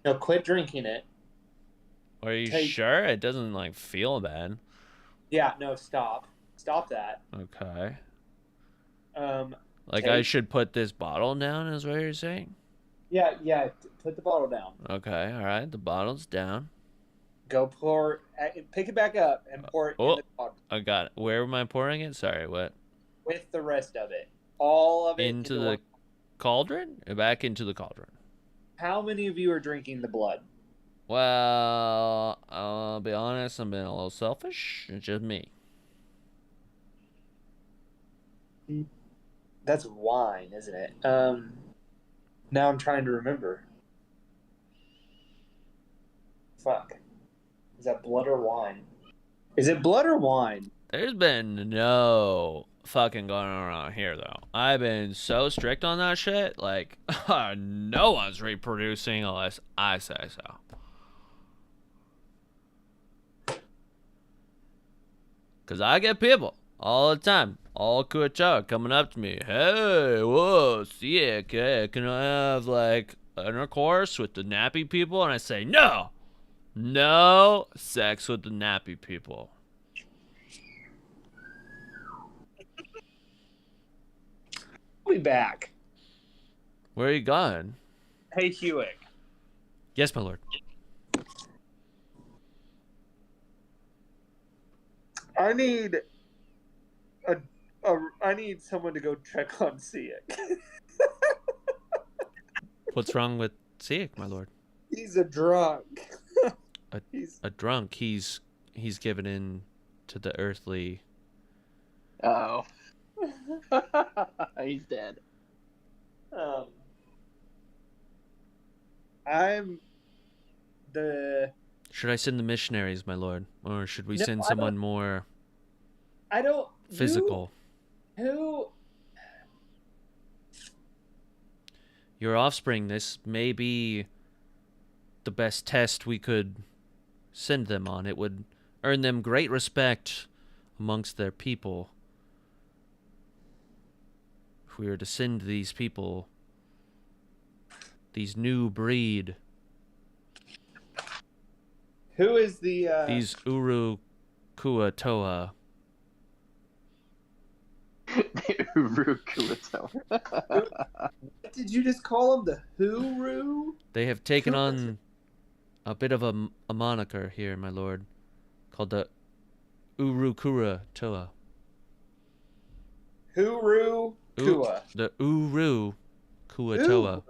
No, quit drinking it. Are you sure? It doesn't like feel bad. Yeah, no, stop that. Okay. Like I should put this bottle down, is what you're saying? Yeah, put the bottle down. Okay, all right, the bottle's down. Go pick it back up and pour it in the bottle. I got it. Where am I pouring it? Sorry, what? With the rest of it. All of it. Into the cauldron? Back into the cauldron. How many of you are drinking the blood? Well, I'll be honest, I'm being a little selfish. It's just me. That's wine, isn't it? Now I'm trying to remember. Fuck. Is that blood or wine? Is it blood or wine? There's been no fucking going on around here, though. I've been so strict on that shit. Like, no one's reproducing unless I say so. Because I get people all the time, all kucha, coming up to me. Hey, whoa, sick. Hey, can I have, like, intercourse with the nappy people? And I say, no. No sex with the nappy people. I'll be back. Where are you going? Hey, Hewitt. Yes, my lord. I need I need someone to go check on Siak. What's wrong with Siak, my lord? He's a drunk. A drunk. He's given in to the earthly. Oh. He's dead. I'm the. Should I send the missionaries, my lord, or should we No, send I someone don't- more I don't. physical? Who? Your offspring. This may be the best test we could send them on. It would earn them great respect amongst their people. If we were to send these people, these new breed, Who is the? these Uru Kuatoa. Urukuito. What did you just call him? The Huru? They have taken on a bit of a moniker here, my lord, called the Urukura Toa. Huru Kua. The Uru Kuatoa.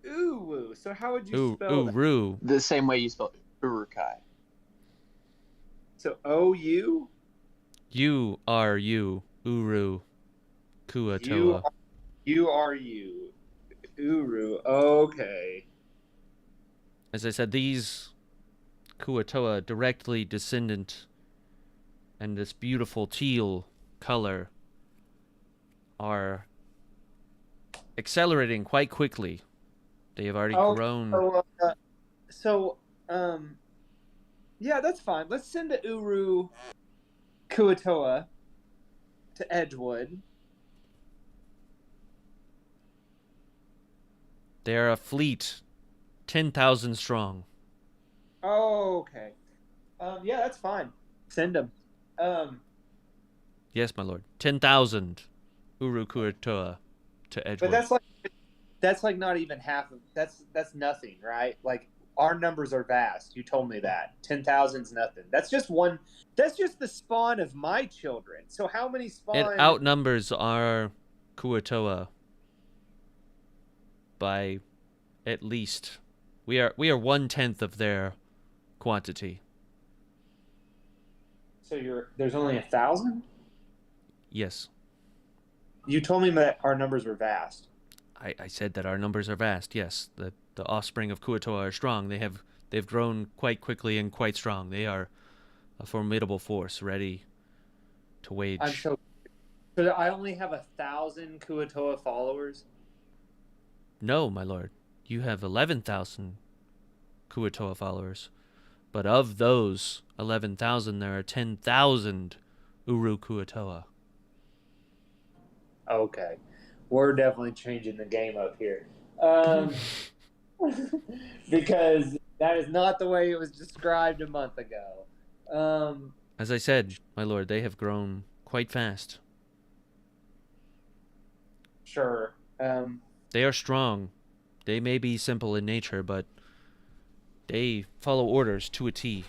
Ooh. So how would you spell that? Uru. The same way you spell Urukai. So O-U? U-R-U. Uru Kuatoa. U-R-U. Uru. Okay. As I said, these Kuatoa, directly descendant and this beautiful teal color, are accelerating quite quickly. They have already grown. Yeah, that's fine. Let's send the Uru Kuatoa to Edgewood. They are a fleet, 10,000 strong. Oh, okay. Yeah, that's fine. Send them. Yes, my lord. 10,000 Uru Kuatoa to Edgewood. But that's like not even half of that's nothing, right? Like our numbers are vast. You told me that 10,000's nothing. That's just one. That's just the spawn of my children. So how many spawn? It outnumbers our Kuatoa by at least. We are 1/10 of their quantity. So there's only 1,000? Yes. You told me that our numbers were vast. I said that our numbers are vast. Yes, the offspring of Kuatoa are strong. They've grown quite quickly and quite strong. They are a formidable force, ready to wage. So I only have 1,000 Kuatoa followers. No, my lord, you have 11,000 Kuatoa followers, but of those 11,000, there are 10,000 Uru Kuatoa. Okay, we're definitely changing the game up here. Because that is not the way it was described a month ago. As I said, my lord, they have grown quite fast. Sure. They are strong. They may be simple in nature, but they follow orders to a T.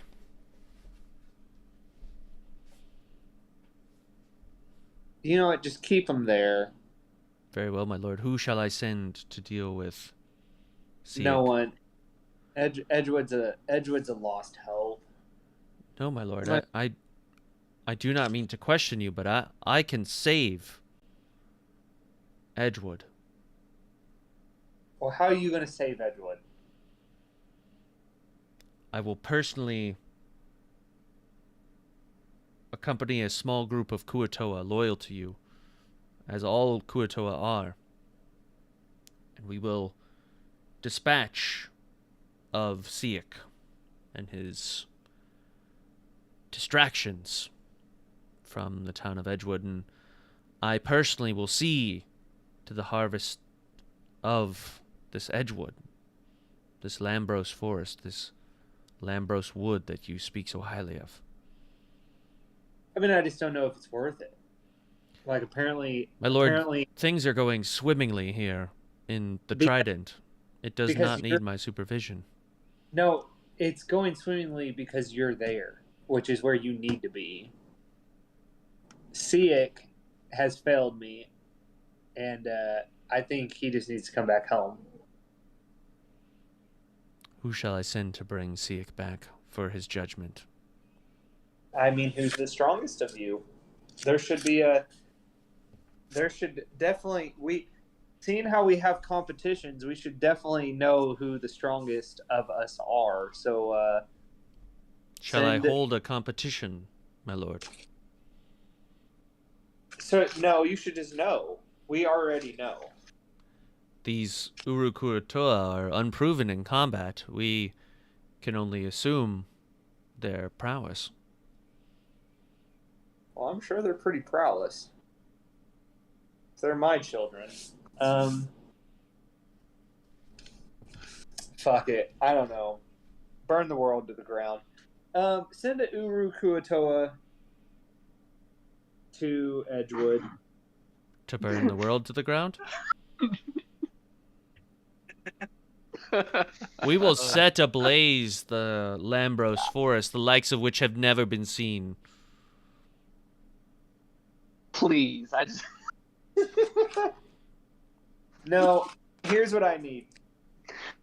You know what? Just keep them there. Very well, my lord. Who shall I send to deal with Sieg? No one. Edgewood's a lost hope. No, my lord. What? I do not mean to question you, but I can save Edgewood. Well, how are you going to save Edgewood? I will personally accompany a small group of Kuatoa loyal to you, as all Kuatoa are, and we will dispatch of Sieg and his distractions from the town of Edgewood, and I personally will see to the harvest of this Edgewood, this Lambros forest, this Lambros wood that you speak so highly of. I mean, I just don't know if it's worth it. Like, apparently... My lord, things are going swimmingly here in the Trident. It does not need my supervision. No, it's going swimmingly because you're there, which is where you need to be. Sieg has failed me, and I think he just needs to come back home. Who shall I send to bring Sieg back for his judgment? I mean, who's the strongest of you? There should definitely, seeing how we have competitions, we should definitely know who the strongest of us are. So, shall I hold a competition, my lord? So, no, you should just know. We already know. These Urukuratoa are unproven in combat. We can only assume their prowess. Well, I'm sure they're pretty prowess. They're my children. Fuck it. I don't know. Burn the world to the ground. Send a Uru Kuatoa to Edgewood. To burn the world to the ground? We will set ablaze the Lambros forest, the likes of which have never been seen. Please, I just. No, here's what I need.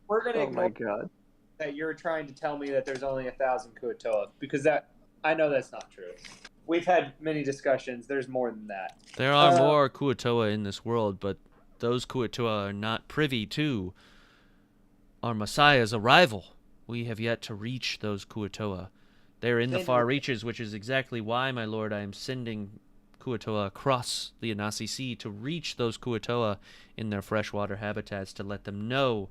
We're gonna Oh my ignore god. that you're trying to tell me that there's only 1,000 Kuatoa, because that I know that's not true. We've had many discussions. There's more than that. There are more Kuatoa in this world, but those Kuatoa are not privy to our Messiah's arrival. We have yet to reach those Kuatoa. They're in the Then far we're- reaches, which is exactly why, my lord, I am sending Kuatoa across the Anasi Sea to reach those Kuatoa in their freshwater habitats to let them know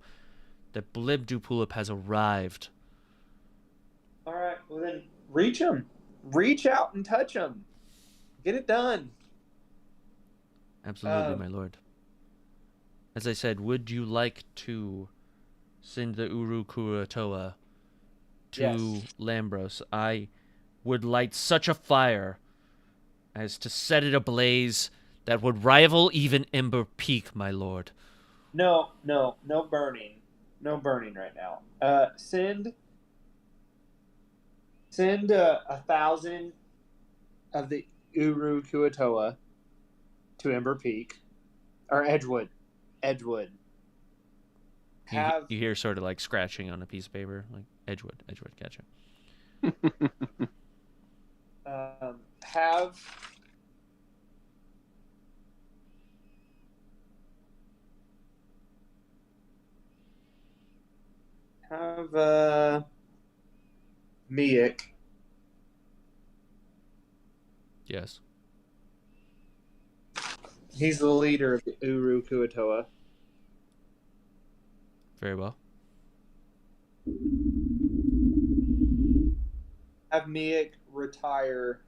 that Blibdupulip has arrived. All right, well then reach them. Reach out and touch them. Get it done. Absolutely, my lord. As I said, would you like to send the Uru Kuatoa to Yes. Lambros? I would light such a fire as to set it ablaze that would rival even Ember Peak, my lord. No burning. No burning right now. Send 1,000 of the Uru Kuatoa to Ember Peak or Edgewood. Edgewood. You hear sort of like scratching on a piece of paper, like Edgewood, gotcha. Have Miak Yes. He's the leader of the Uru Kuatoa. Very well. Have Miak retire.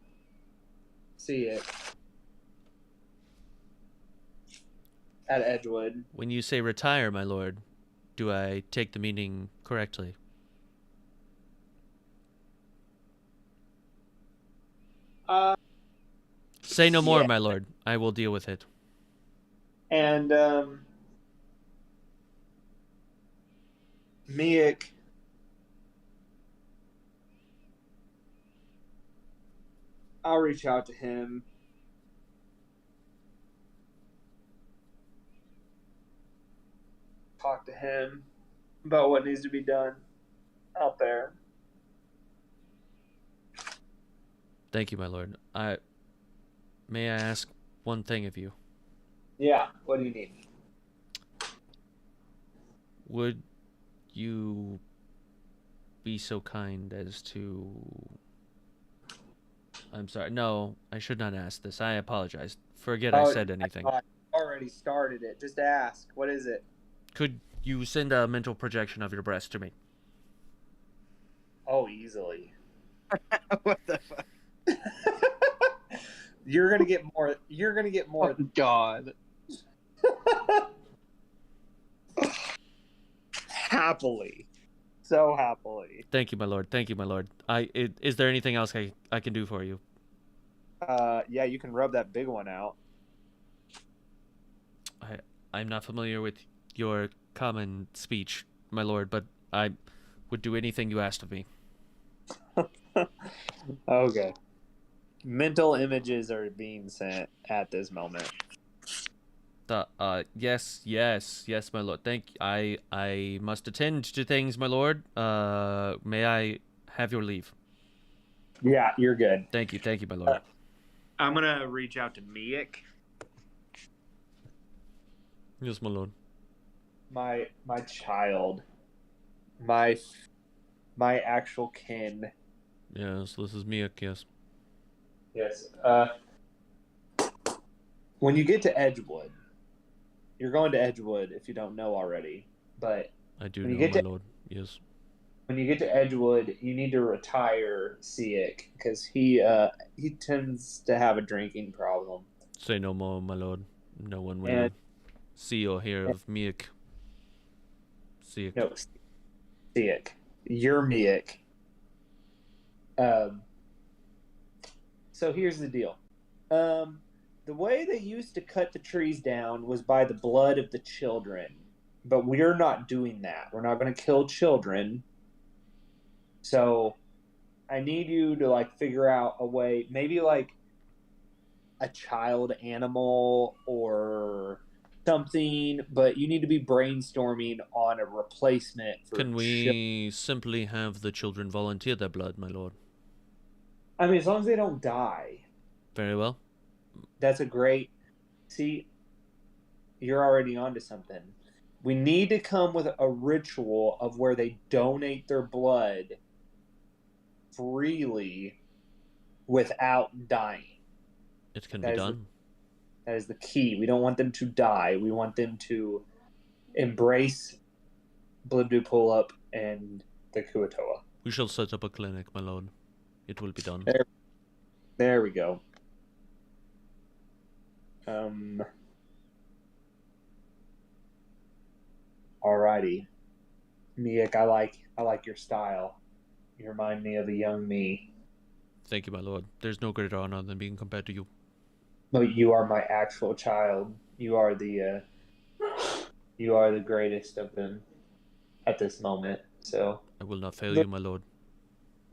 See it at Edgewood. When you say retire, my lord, do I take the meaning correctly? Say no more, yeah. my lord. I will deal with it. And Miak I'll reach out to him. Talk to him about what needs to be done out there. Thank you, my lord. May I ask one thing of you? Yeah, what do you need? Would you be so kind as to... I'm sorry. No, I should not ask this. I apologize. Forget I said anything. I already started it. Just ask. What is it? Could you send a mental projection of your breast to me? Oh, easily. What the fuck? You're gonna get more. You're gonna get more. Oh, God. Happily. So happily. Thank you, my lord. Thank you, my lord. Is there anything else I can do for you? Yeah, you can rub that big one out. I'm not familiar with your common speech, my lord, but I would do anything you asked of me. Okay. Mental images are being sent at this moment. Yes, my lord. I must attend to things, my lord. May I have your leave? Yeah, you're good. Thank you, my lord. I'm gonna reach out to Miak, Yes, my lord. my child, my actual kin. Yes, this is Miak, yes. Yes. When you get to Edgewood, you're going to Edgewood if you don't know already. But I do when you know, get my to- lord. Yes. when you get to Edgewood, you need to retire Siak because he tends to have a drinking problem. Say no more, my lord. No one will And- see or hear of Miak. Siak. No, Siak. You're Miak. So here's the deal. The way they used to cut the trees down was by the blood of the children. but we're not doing that. We're not going to kill children. So I need you to like figure out a way, maybe like a child animal or something, but you need to be brainstorming on a replacement for Can we simply have the children volunteer their blood, my lord? I mean, as long as they don't die. Very well. That's a great. See, you're already onto something. We need to come with a ritual of where they donate their blood freely without dying. It can That be is done. That is the key. We don't want them to die. We want them to embrace Blibdu Pull-Up and the Kuatoa. We shall set up a clinic, my lord. It will be done. There we go. Alrighty. Miek, I like your style. You remind me of a young me. Thank you, my lord. There's no greater honor than being compared to you. No, you are my actual child. You are the greatest of them at this moment. So I will not fail you, my lord.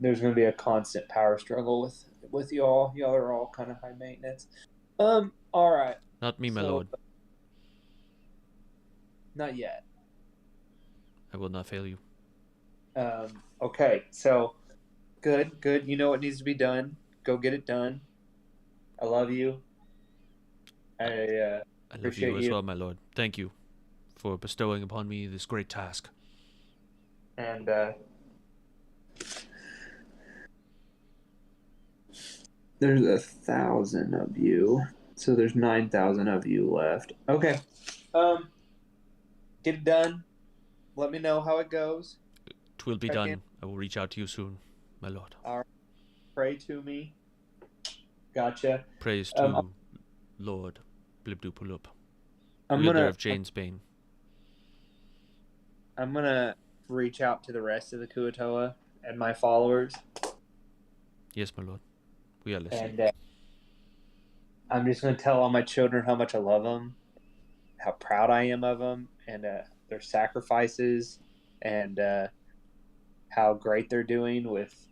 there's going to be a constant power struggle with y'all. Y'all are all kind of high maintenance. All right. Not me, my So- lord. Not yet. I will not fail you. Okay. So good. You know what needs to be done. Go get it done. I love you. I love Appreciate you as you. well, my lord. Thank you for bestowing upon me this great task. And there's 1,000 of you, so there's 9,000 of you left. Okay, get it done. Let me know how it goes. It will be Check done. in. I will reach out to you soon, my lord. Pray to me. Gotcha. Praise to Lord Blibdu Pull-Up, I'm wielder gonna of Jane's Bane. I'm gonna reach out to the rest of the Kuatoa and my followers, Yes, my lord. We are listening. and I'm just gonna tell all my children how much I love them, how proud I am of them, and their sacrifices, and how great they're doing with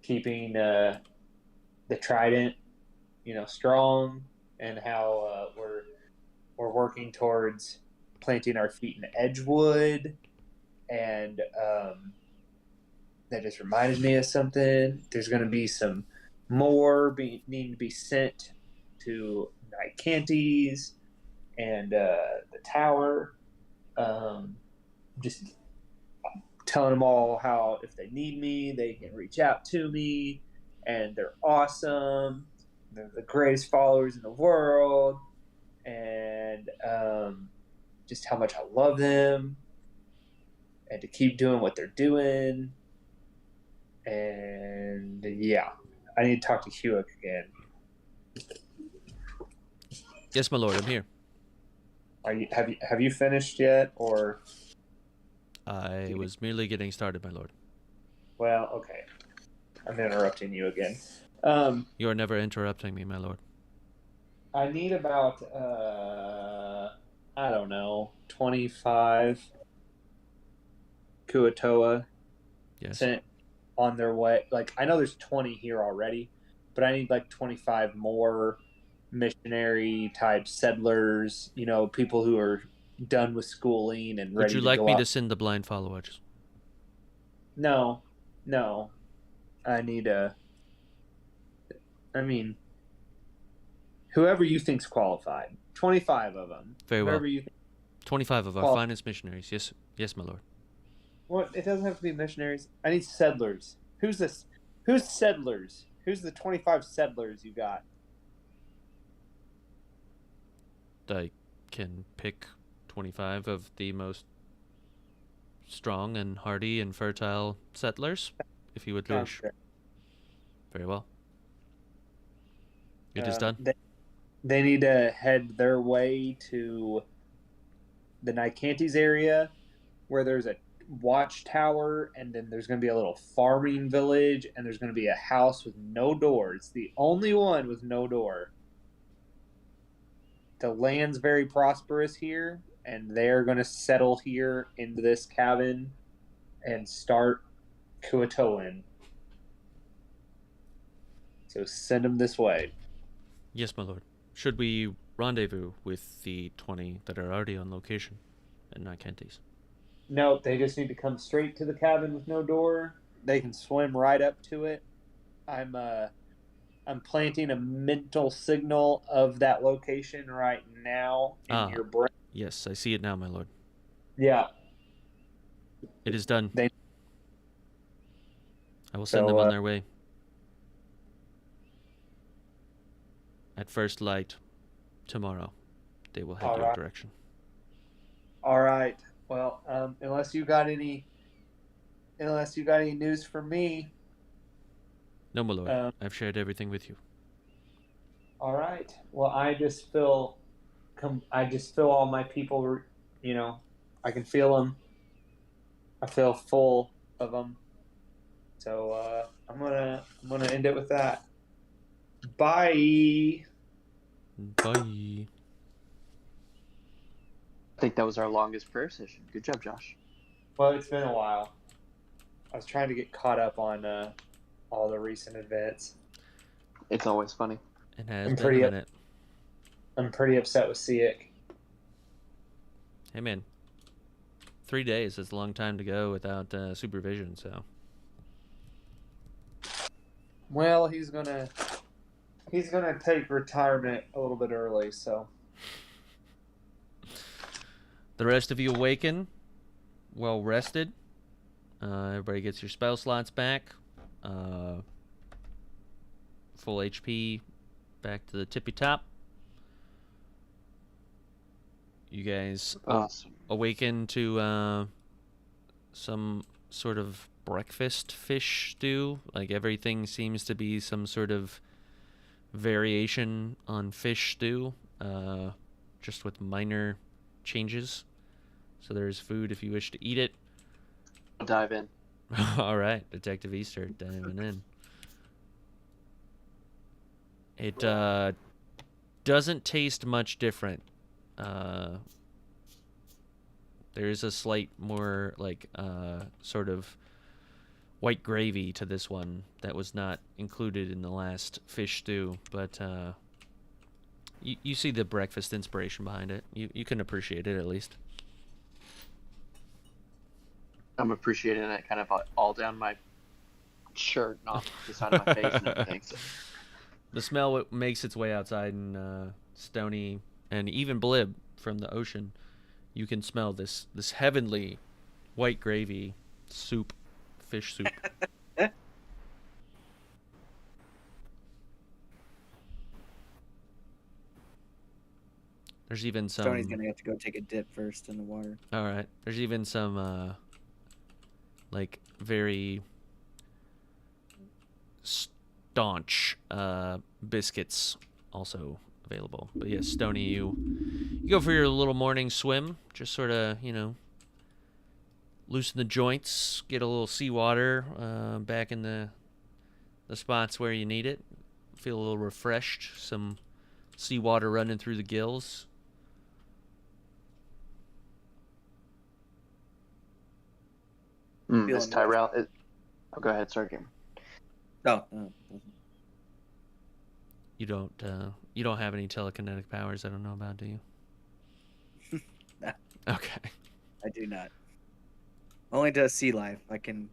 keeping the Trident, strong, and how we're working towards planting our feet in Edgewood, and that just reminded me of something. There's going to be some more needing to be sent to Nicantes and the tower. Just telling them all how if they need me, they can reach out to me, and they're awesome. They're the greatest followers in the world, and just how much I love them, and to keep doing what they're doing. And yeah, I need to talk to Hewitt again. Yes, my lord. I'm here. Have you finished yet, or? I was merely getting started, my lord. Well, okay. I'm interrupting you again. You are never interrupting me, my lord. I need about I don't know, 25 Kuatoa Yes. sent on their way. Like, I know there's 20 here already, but I need like 25 more missionary type settlers, people who are done with schooling and ready Would you to like go me out. to send the blind followers? No. I need whoever you think's qualified. 25 of them. Very well. Whoever you 25 of our Well- finest missionaries. Yes, my lord. Well, it doesn't have to be missionaries. I need settlers. Who's this? Who's settlers? Who's the 25 settlers you got? I can pick 25 of the most strong and hardy and fertile settlers, if you would Sounds wish. fair. Very well. It is Um, done. They need to head their way to the Nicantes area, where there's a watchtower, and then there's going to be a little farming village, and there's going to be a house with no door. It's the only one with no door. The land's very prosperous here, and they're going to settle here into this cabin and start Kuatoan. So send them this way. Yes, my lord. Should we rendezvous with the 20 that are already on location at Nicantes? No, they just need to come straight to the cabin with no door. They can swim right up to it. I'm planting a mental signal of that location right now in your brain. Yes, I see it now, my lord. Yeah. It is done. They- I will send them on their way. At first light tomorrow, they will head All your right. direction. All right. Well, unless you got any news for me. No, my lord. I've shared everything with you. All right. Well, I just feel all my people. I can feel them. I feel full of them. So I'm gonna end it with that. Bye. Bye. I think that was our longest prayer session. Good job, Josh. Well, it's been a while. I was trying to get caught up on all the recent events. It's always funny. It has been a minute. I'm pretty upset with Siak. Hey, man. 3 days is a long time to go without supervision, so. Well, he's gonna take retirement a little bit early, so. The rest of you awaken, well rested. Everybody gets your spell slots back. Full HP back to the tippy top. You guys Awesome. awaken to some sort of breakfast fish stew. Like everything seems to be some sort of variation on fish stew, just with minor changes. So there's food if you wish to eat it. Dive in. All right, Detective Easter diving in. It doesn't taste much different. There is a slight more like sort of white gravy to this one that was not included in the last fish stew, but you see the breakfast inspiration behind it. You can appreciate it at least. I'm appreciating it kind of all down my shirt, not the side of my face and everything. So. The smell makes its way outside, and Stony and even Blib from the ocean, you can smell this heavenly white gravy soup, fish soup. There's even some. Stony's gonna have to go take a dip first in the water. All right. There's even some like very staunch biscuits also available. But yes, Stony, you go for your little morning swim, just sort of, loosen the joints, get a little seawater back in the spots where you need it. Feel a little refreshed, some seawater running through the gills. Is Tyrell? Oh, go ahead, sorry, Gamer. No. You don't have any telekinetic powers I don't know about, do you? No. Okay. I do not. Only to sea life. I can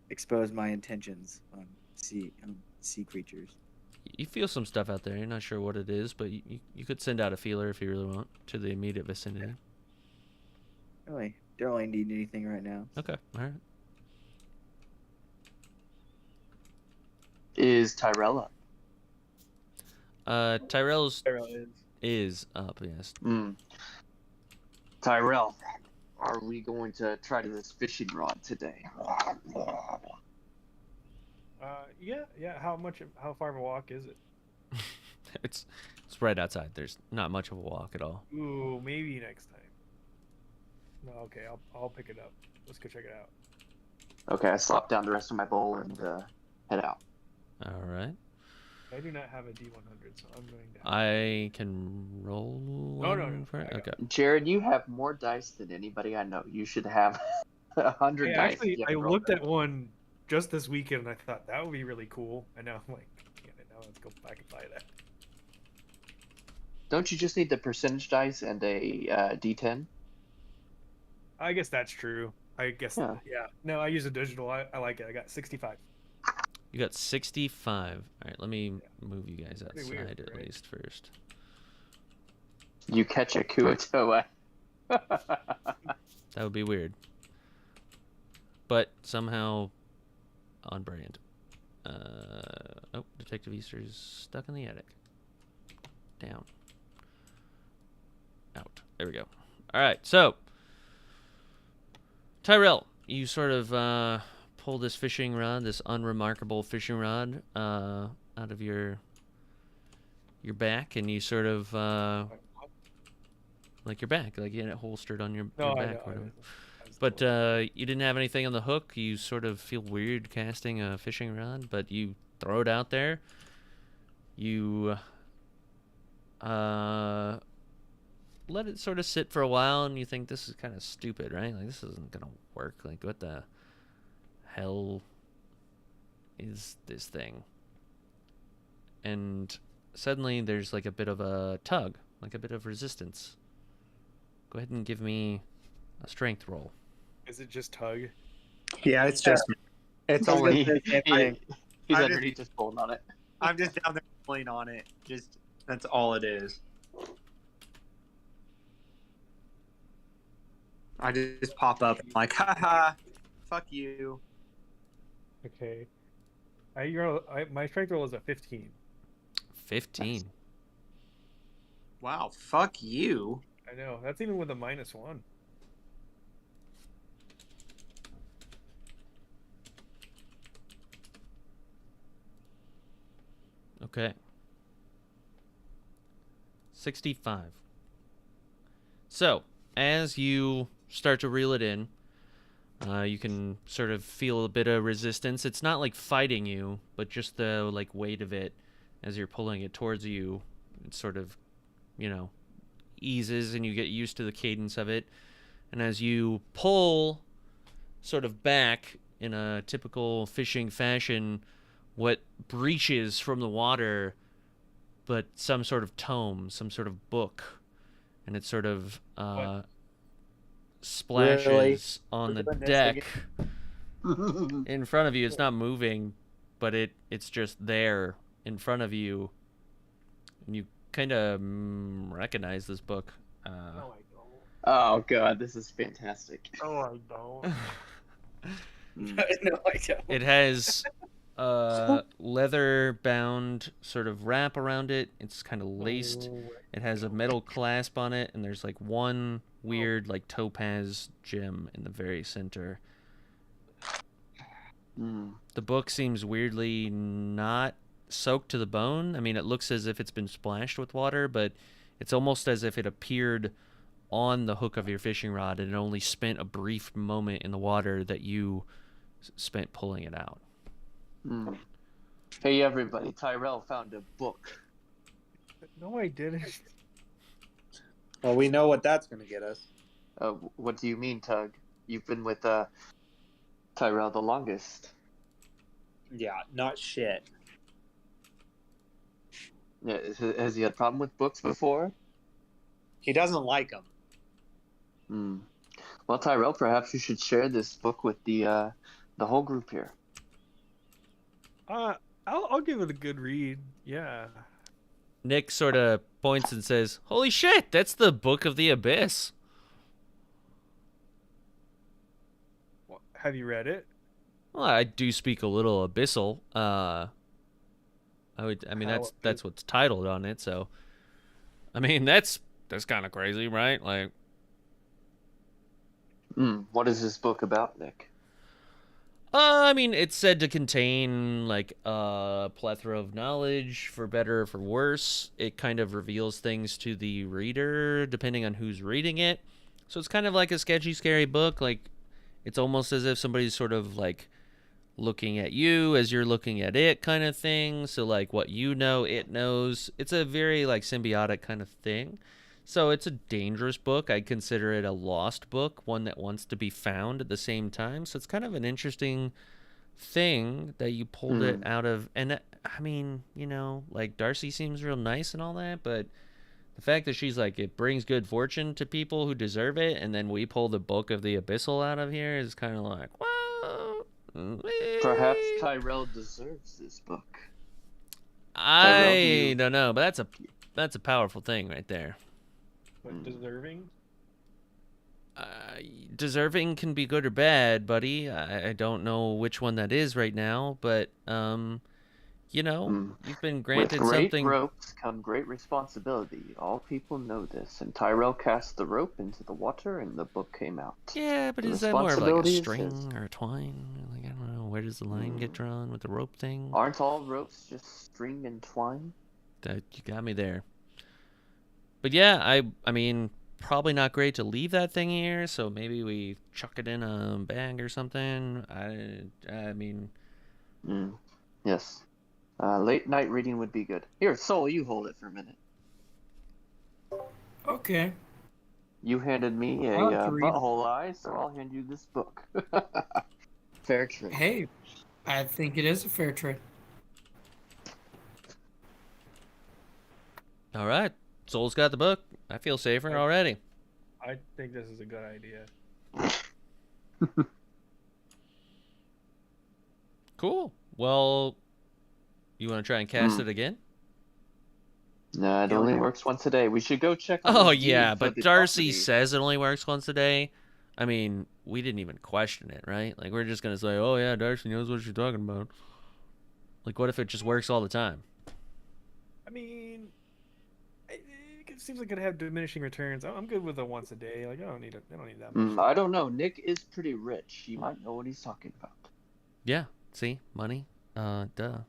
expose my intentions on sea creatures. You feel some stuff out there. You're not sure what it is, but you could send out a feeler if you really want to the immediate vicinity. Really, don't really need anything right now. Okay, all right. Is Tyrell up? Tyrell is up, yes. Tyrell, are we going to try to this fishing rod today? Yeah. How far of a walk is it? It's right outside. There's not much of a walk at all. Ooh, maybe next time. No, okay, I'll pick it up. Let's go check it out. Okay, I slop down the rest of my bowl and head out. All right. I do not have a D100, so I'm going down. I can roll one no, for it. I got Okay. Jared, you have more dice than anybody I know. You should have 100 Hey, dice. actually, if you I haven't rolled looked them. at one just this weekend, and I thought that would be really cool. And now I'm like, damn it, now let's go back and buy that. Don't you just need the percentage dice and a D10? I guess that's true. I guess, Yeah. yeah. No, I use a digital. I like it. I got 65. You got 65. All right, let me move you guys Pretty outside weird, at right? least first. You catch a Kuotoa. That would be weird. But somehow on brand. Oh, Detective Easter's stuck in the attic. Down. Out. There we go. All right, so Tyrell, you sort of pull this fishing rod, this unremarkable fishing rod, out of your back, and you sort of like your back, like you had it holstered on your No, I back know. or whatever. I was But totally- you didn't have anything on the hook. You sort of feel weird casting a fishing rod, but you throw it out there. You let it sort of sit for a while, and you think this is kind of stupid, right? Like, this isn't gonna work. Like, what the hell is this thing? And suddenly there's like a bit of a tug, like a bit of resistance. Go ahead and give me a strength roll. Is it just tug? Yeah, it's just it's I was only gonna say, He- he's I underneath just pulling on it. I'm just down there pulling on it. Just that's all it is. I just pop up and I'm like, haha, fuck you. Okay. My strength roll is a 15. 15. Wow, fuck you. I know. That's even with a -1. Okay. 65. So, as you start to reel it in, you can sort of feel a bit of resistance. It's not like fighting you, but just the like weight of it as you're pulling it towards you, it sort of, eases and you get used to the cadence of it. And as you pull sort of back in a typical fishing fashion, what breaches from the water, but some sort of tome, some sort of book, and it sort of splashes Really? on the We're doing this deck in front of you. It's not moving, but it's just there in front of you, and you kind of recognize this book. No, I don't. Oh god, this is fantastic. Oh, I don't. Mm. no, I don't. It has leather bound sort of wrap around it. It's kind of laced. It has a metal clasp on it, and there's like one weird like topaz gem in the very center. Mm. The book seems weirdly not soaked to the bone. I mean, it looks as if it's been splashed with water, but it's almost as if it appeared on the hook of your fishing rod and it only spent a brief moment in the water that you spent pulling it out. Mm. Hey everybody, Tyrell found a book. No, I didn't. Well, we know what that's gonna get us. What do you mean, Tug? You've been with Tyrell the longest. Yeah, not shit. Yeah, has he had a problem with books before? He doesn't like them. Hmm. Well, Tyrell, perhaps you should share this book with the whole group here. I'll give it a good read. Yeah. Nick sort of points and says, "Holy shit, that's the Book of the Abyss." Have you read it? Well, I do speak a little abyssal. I mean, How that's what's titled on it. So, I mean, that's kind of crazy, right? Like, What is this book about, Nick? I mean, it's said to contain like a plethora of knowledge, for better or for worse. It kind of reveals things to the reader depending on who's reading it. So it's kind of like a sketchy, scary book. Like, it's almost as if somebody's sort of like looking at you as you're looking at it kind of thing. So like what you know, it knows. It's a very like symbiotic kind of thing. So it's a dangerous book. I consider it a lost book, one that wants to be found at the same time. So it's kind of an interesting thing that you pulled it out of. And I mean, you know, like Darcy seems real nice and all that, but the fact that she's like, it brings good fortune to people who deserve it, and then we pull the book of the Abyssal out of here is kind of like, well, Perhaps Tyrell deserves this book. I don't know, but that's a powerful thing right there. But deserving? Deserving can be good or bad, buddy. I don't know which one that is right now, but you know, you've been granted With great something. ropes come great responsibility. All people know this. And Tyrell cast the rope into the water, and the book came out. Yeah, but The is that more of like a responsibility is string or a twine? Like, I don't know. Where does the line get drawn with the rope thing? Aren't all ropes just string and twine? That you got me there. But yeah, I mean, probably not great to leave that thing here, so maybe we chuck it in a bag or something. I mean, Yes. Late night reading would be good. Here, Soul, you hold it for a minute. Okay. You handed me a I'll have to read it. butthole eye, so I'll hand you this book. Fair trade. Hey, I think it is a fair trade. all right. Soul's got the book. I feel safer already. I think this is a good idea. Cool. Well, you want to try and cast it again? No, it only works once a day. We should go check on Oh, the yeah, deed for but the Darcy property. says it only works once a day. I mean, we didn't even question it, right? Like, we're just going to say, oh, yeah, Darcy knows what she's talking about. Like, what if it just works all the time? I mean, it seems like it have diminishing returns. I'm good with a once a day. Like I don't need that much. I don't know. Nick is pretty rich. He might know what he's talking about. Yeah, see? Money? Duh.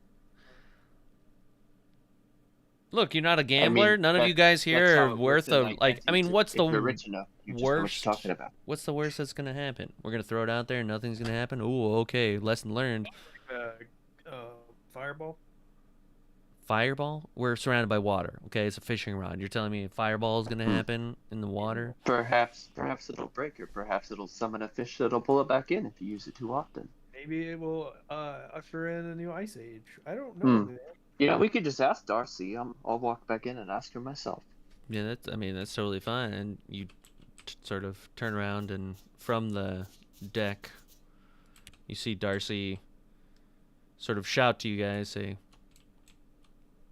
Look, you're not a gambler. None of you guys here are worth a like. I mean, what's the If you're rich enough, you just know what worst? you're talking about. What's the worst that's gonna happen? We're gonna throw it out there and nothing's gonna happen. Ooh, okay. Lesson learned. Fireball. Fireball? We're surrounded by water. Okay, it's a fishing rod. You're telling me a fireball is gonna happen in the water? Perhaps it'll break, or perhaps it'll summon a fish that'll pull it back in if you use it too often. Maybe it will usher in a new ice age. I don't know. Man. You know, we could just ask Darcy. I'll walk back in and ask her myself. Yeah, that's totally fine. And you sort of turn around, and from the deck, you see Darcy sort of shout to you guys, say,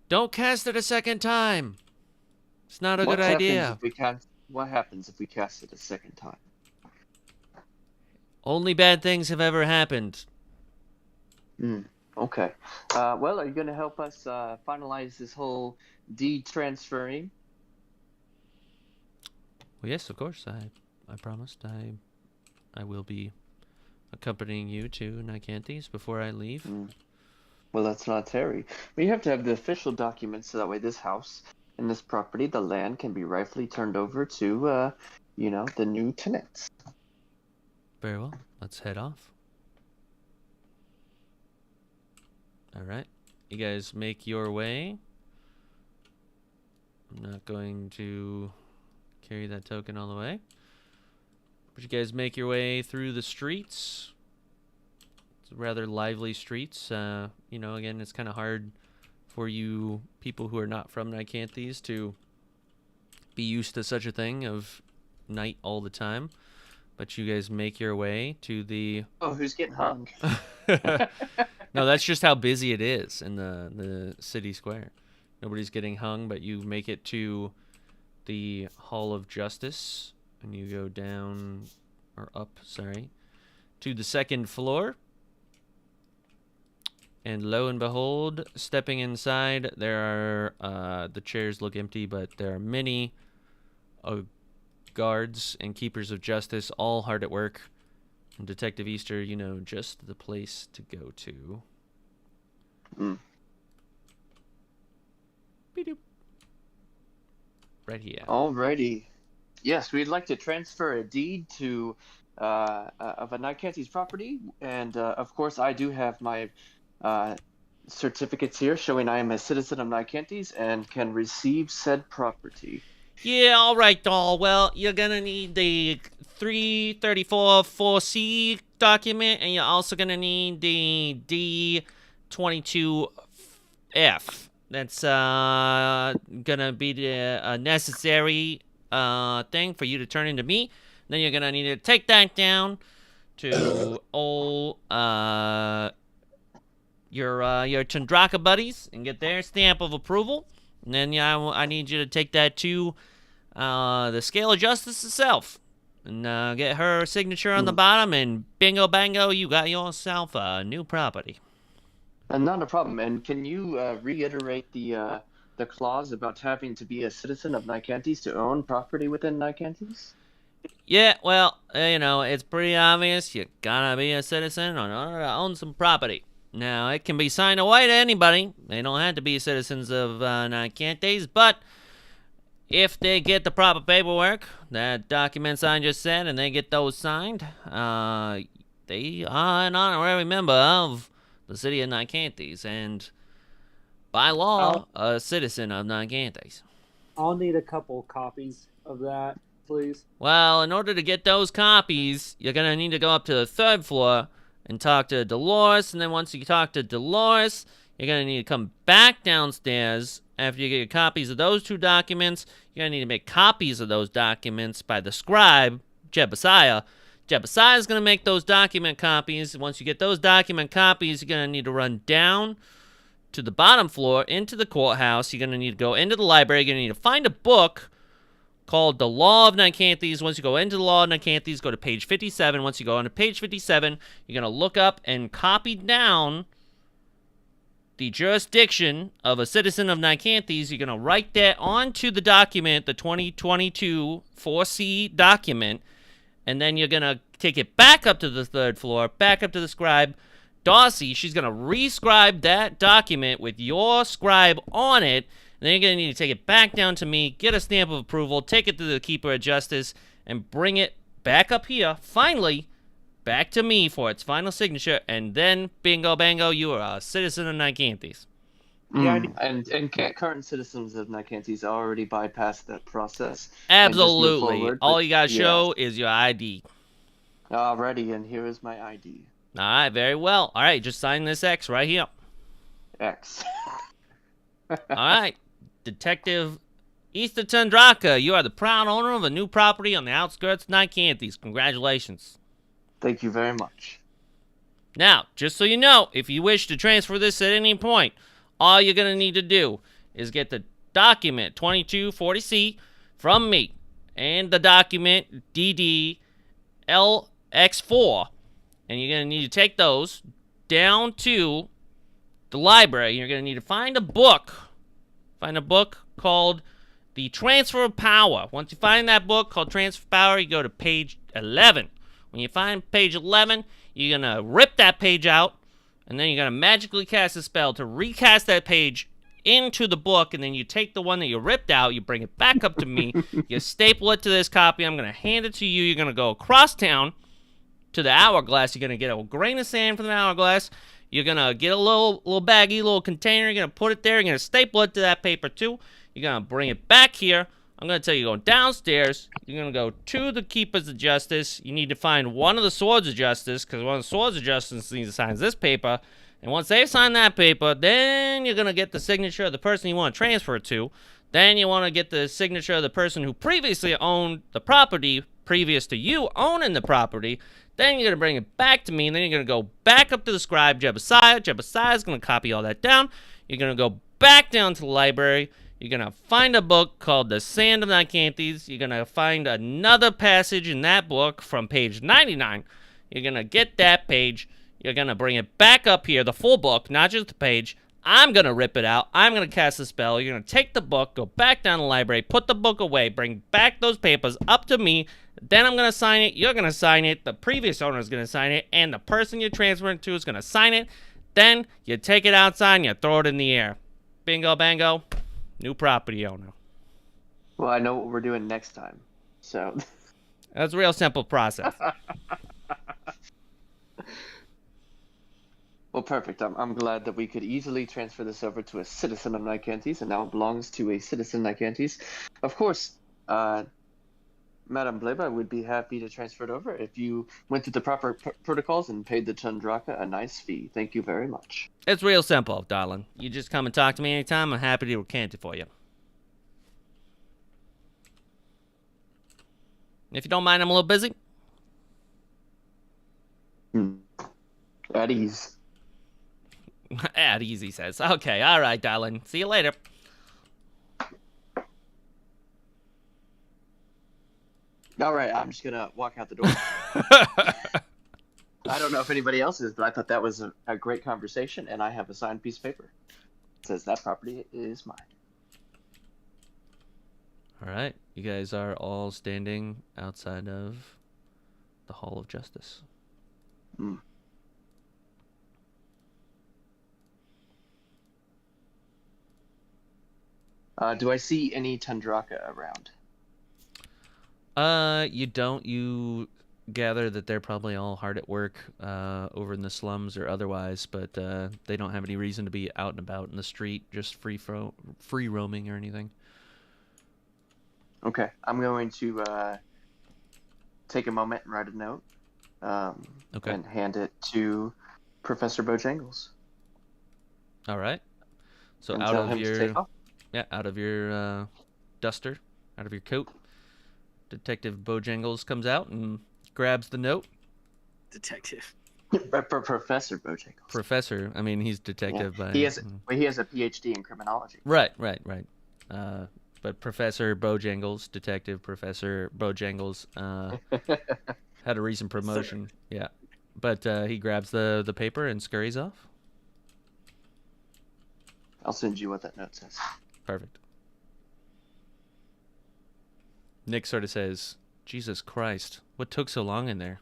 "Don't cast it a second time. It's not a good idea. What happens if we cast it a second time? Only bad things have ever happened." Okay. Well, are you going to help us finalize this whole deed transferring? Well, yes, of course. I promised I will be accompanying you to Nicantes before I leave. Well, that's not Terry. We have to have the official documents so that way this house and this property, the land, can be rightfully turned over to, the new tenants. Very well. Let's head off. All right. You guys make your way. I'm not going to carry that token all the way. But you guys make your way through the streets. It's rather lively streets. Again, it's kind of hard for you people who are not from Nicantes to be used to such a thing of night all the time. But you guys make your way to the... Oh, who's getting hung? No, that's just how busy it is in the city square. Nobody's getting hung, but you make it to the Hall of Justice, and you go down, or up, sorry, to the second floor. And lo and behold, stepping inside, there are, the chairs look empty, but there are many guards and keepers of justice, all hard at work. And Detective Easter, just the place to go to. Beep-doop. Right here. Alrighty. Yes, we'd like to transfer a deed to of a Nicantes property, and of course I do have my certificates here showing I am a citizen of Nicantes and can receive said property. Yeah, all right, doll. Well, you're gonna need the 334 4C document, and you're also gonna need the D22F. That's gonna be the necessary thing for you to turn into me. Then you're gonna need to take that down to old your Chandraka buddies and get their stamp of approval. And then I need you to take that to the Scale of Justice itself and get her signature on the bottom, and bingo bango, you got yourself a new property. And not a problem. And can you reiterate the clause about having to be a citizen of Nicantes to own property within Nicantes? Yeah, well, it's pretty obvious you gotta be a citizen in order to own some property. Now, it can be signed away to anybody. They don't have to be citizens of Nicantes, but if they get the proper paperwork, that documents I just said, and they get those signed, they are an honorary member of the city of Nicantes, and by law, a citizen of Nicantes. I'll need a couple copies of that, please. Well, in order to get those copies, you're going to need to go up to the 3rd floor and talk to Dolores, and then once you talk to Dolores, you're going to need to come back downstairs. After you get your copies of those 2 documents, you're going to need to make copies of those documents by the scribe, Jebediah. Jebediah is going to make those document copies. Once you get those document copies, you're going to need to run down to the bottom floor into the courthouse. You're going to need to go into the library. You're going to need to find a book called The Law of Nicantes. Once you go into the Law of Nicantes, go to page 57. Once you go on to page 57, you're going to look up and copy down the jurisdiction of a citizen of Nicantes. You're going to write that onto the document, the 2022 4C document, and then you're going to take it back up to the 3rd floor, back up to the scribe, Darcy. She's going to rescribe that document with your scribe on it. And then you're going to need to take it back down to me, get a stamp of approval, take it to the Keeper of Justice, and bring it back up here, finally, back to me for its final signature, and then, bingo bango, you are a citizen of Nicantes. Yeah, And current citizens of Nicantes already bypassed that process. Absolutely. Forward, All you got to show is your ID. Alrighty, and here is my ID. All right, very well. All right, just sign this X right here. X. All right. Detective Easter Chandraka, you are the proud owner of a new property on the outskirts of Nicantes. Congratulations. Thank you very much. Now, just so you know, if you wish to transfer this at any point, all you're going to need to do is get the document 2240C from me and the document DDLX4, and you're going to need to take those down to the library. You're going to need to find a book called The Transfer of Power. Once you find that book called Transfer of Power, you go to page 11. When you find page 11, you're going to rip that page out, and then you're going to magically cast a spell to recast that page into the book, and then you take the one that you ripped out, you bring it back up to me, you staple it to this copy, I'm going to hand it to you, you're going to go across town to the hourglass, you're going to get a grain of sand from the hourglass, you're going to get a little baggie, little container, you're going to put it there, you're going to staple it to that paper too, you're going to bring it back here, I'm going to tell you, you're going downstairs, you're going to go to the Keepers of Justice, you need to find one of the Swords of Justice, because one of the Swords of Justice needs to sign this paper, and once they sign that paper, then you're going to get the signature of the person you want to transfer it to, then you want to get the signature of the person who previously owned the property, previous to you owning the property, then you're going to bring it back to me, and then you're going to go back up to the scribe, Jebediah. Jebediah is going to copy all that down. You're going to go back down to the library. You're going to find a book called The Sand of Nicantes. You're going to find another passage in that book from page 99. You're going to get that page. You're going to bring it back up here, the full book, not just the page. I'm going to rip it out. I'm going to cast a spell. You're going to take the book, go back down to the library, put the book away, bring back those papers up to me. Then I'm going to sign it. You're going to sign it. The previous owner is going to sign it. And the person you're transferring to is going to sign it. Then you take it outside and you throw it in the air. Bingo, bango. New property owner. Well, I know what we're doing next time. So That's a real simple process. perfect. I'm glad that we could easily transfer this over to a citizen of Nicantes, and now it belongs to a citizen of Nicantes. Of course, Madame Bleba would be happy to transfer it over if you went through the proper protocols and paid the Tundraka a nice fee. Thank you very much. It's real simple, darling. You just come and talk to me anytime. I'm happy to recant it for you. If you don't mind, I'm a little busy. At ease. At ease, he says. Okay, all right, darling. See you later. All right, I'm just gonna walk out the door. I don't know if anybody else is, but I thought that was a great conversation, and I have a signed piece of paper. It says that property is mine. All right, you guys are all standing outside of the Hall of Justice. Do I see any Tundraka around? You don't. You gather that they're probably all hard at work over in the slums or otherwise, but they don't have any reason to be out and about in the street, just free roaming or anything. Okay, I'm going to take a moment and write a note and hand it to Professor Bojangles. All right. So And out tell of him to your take off. out of your duster, out of your coat, Detective Bojangles comes out and grabs the note. Detective. Professor Bojangles. Professor, I mean, he's detective, Yeah. but He has a PhD in criminology. right. But Professor Bojangles, Detective Professor Bojangles, had a recent promotion. Yeah, but he grabs the paper and scurries off. I'll send you what that note says. Perfect. Nick sort of says, "Jesus Christ, what took so long in there?"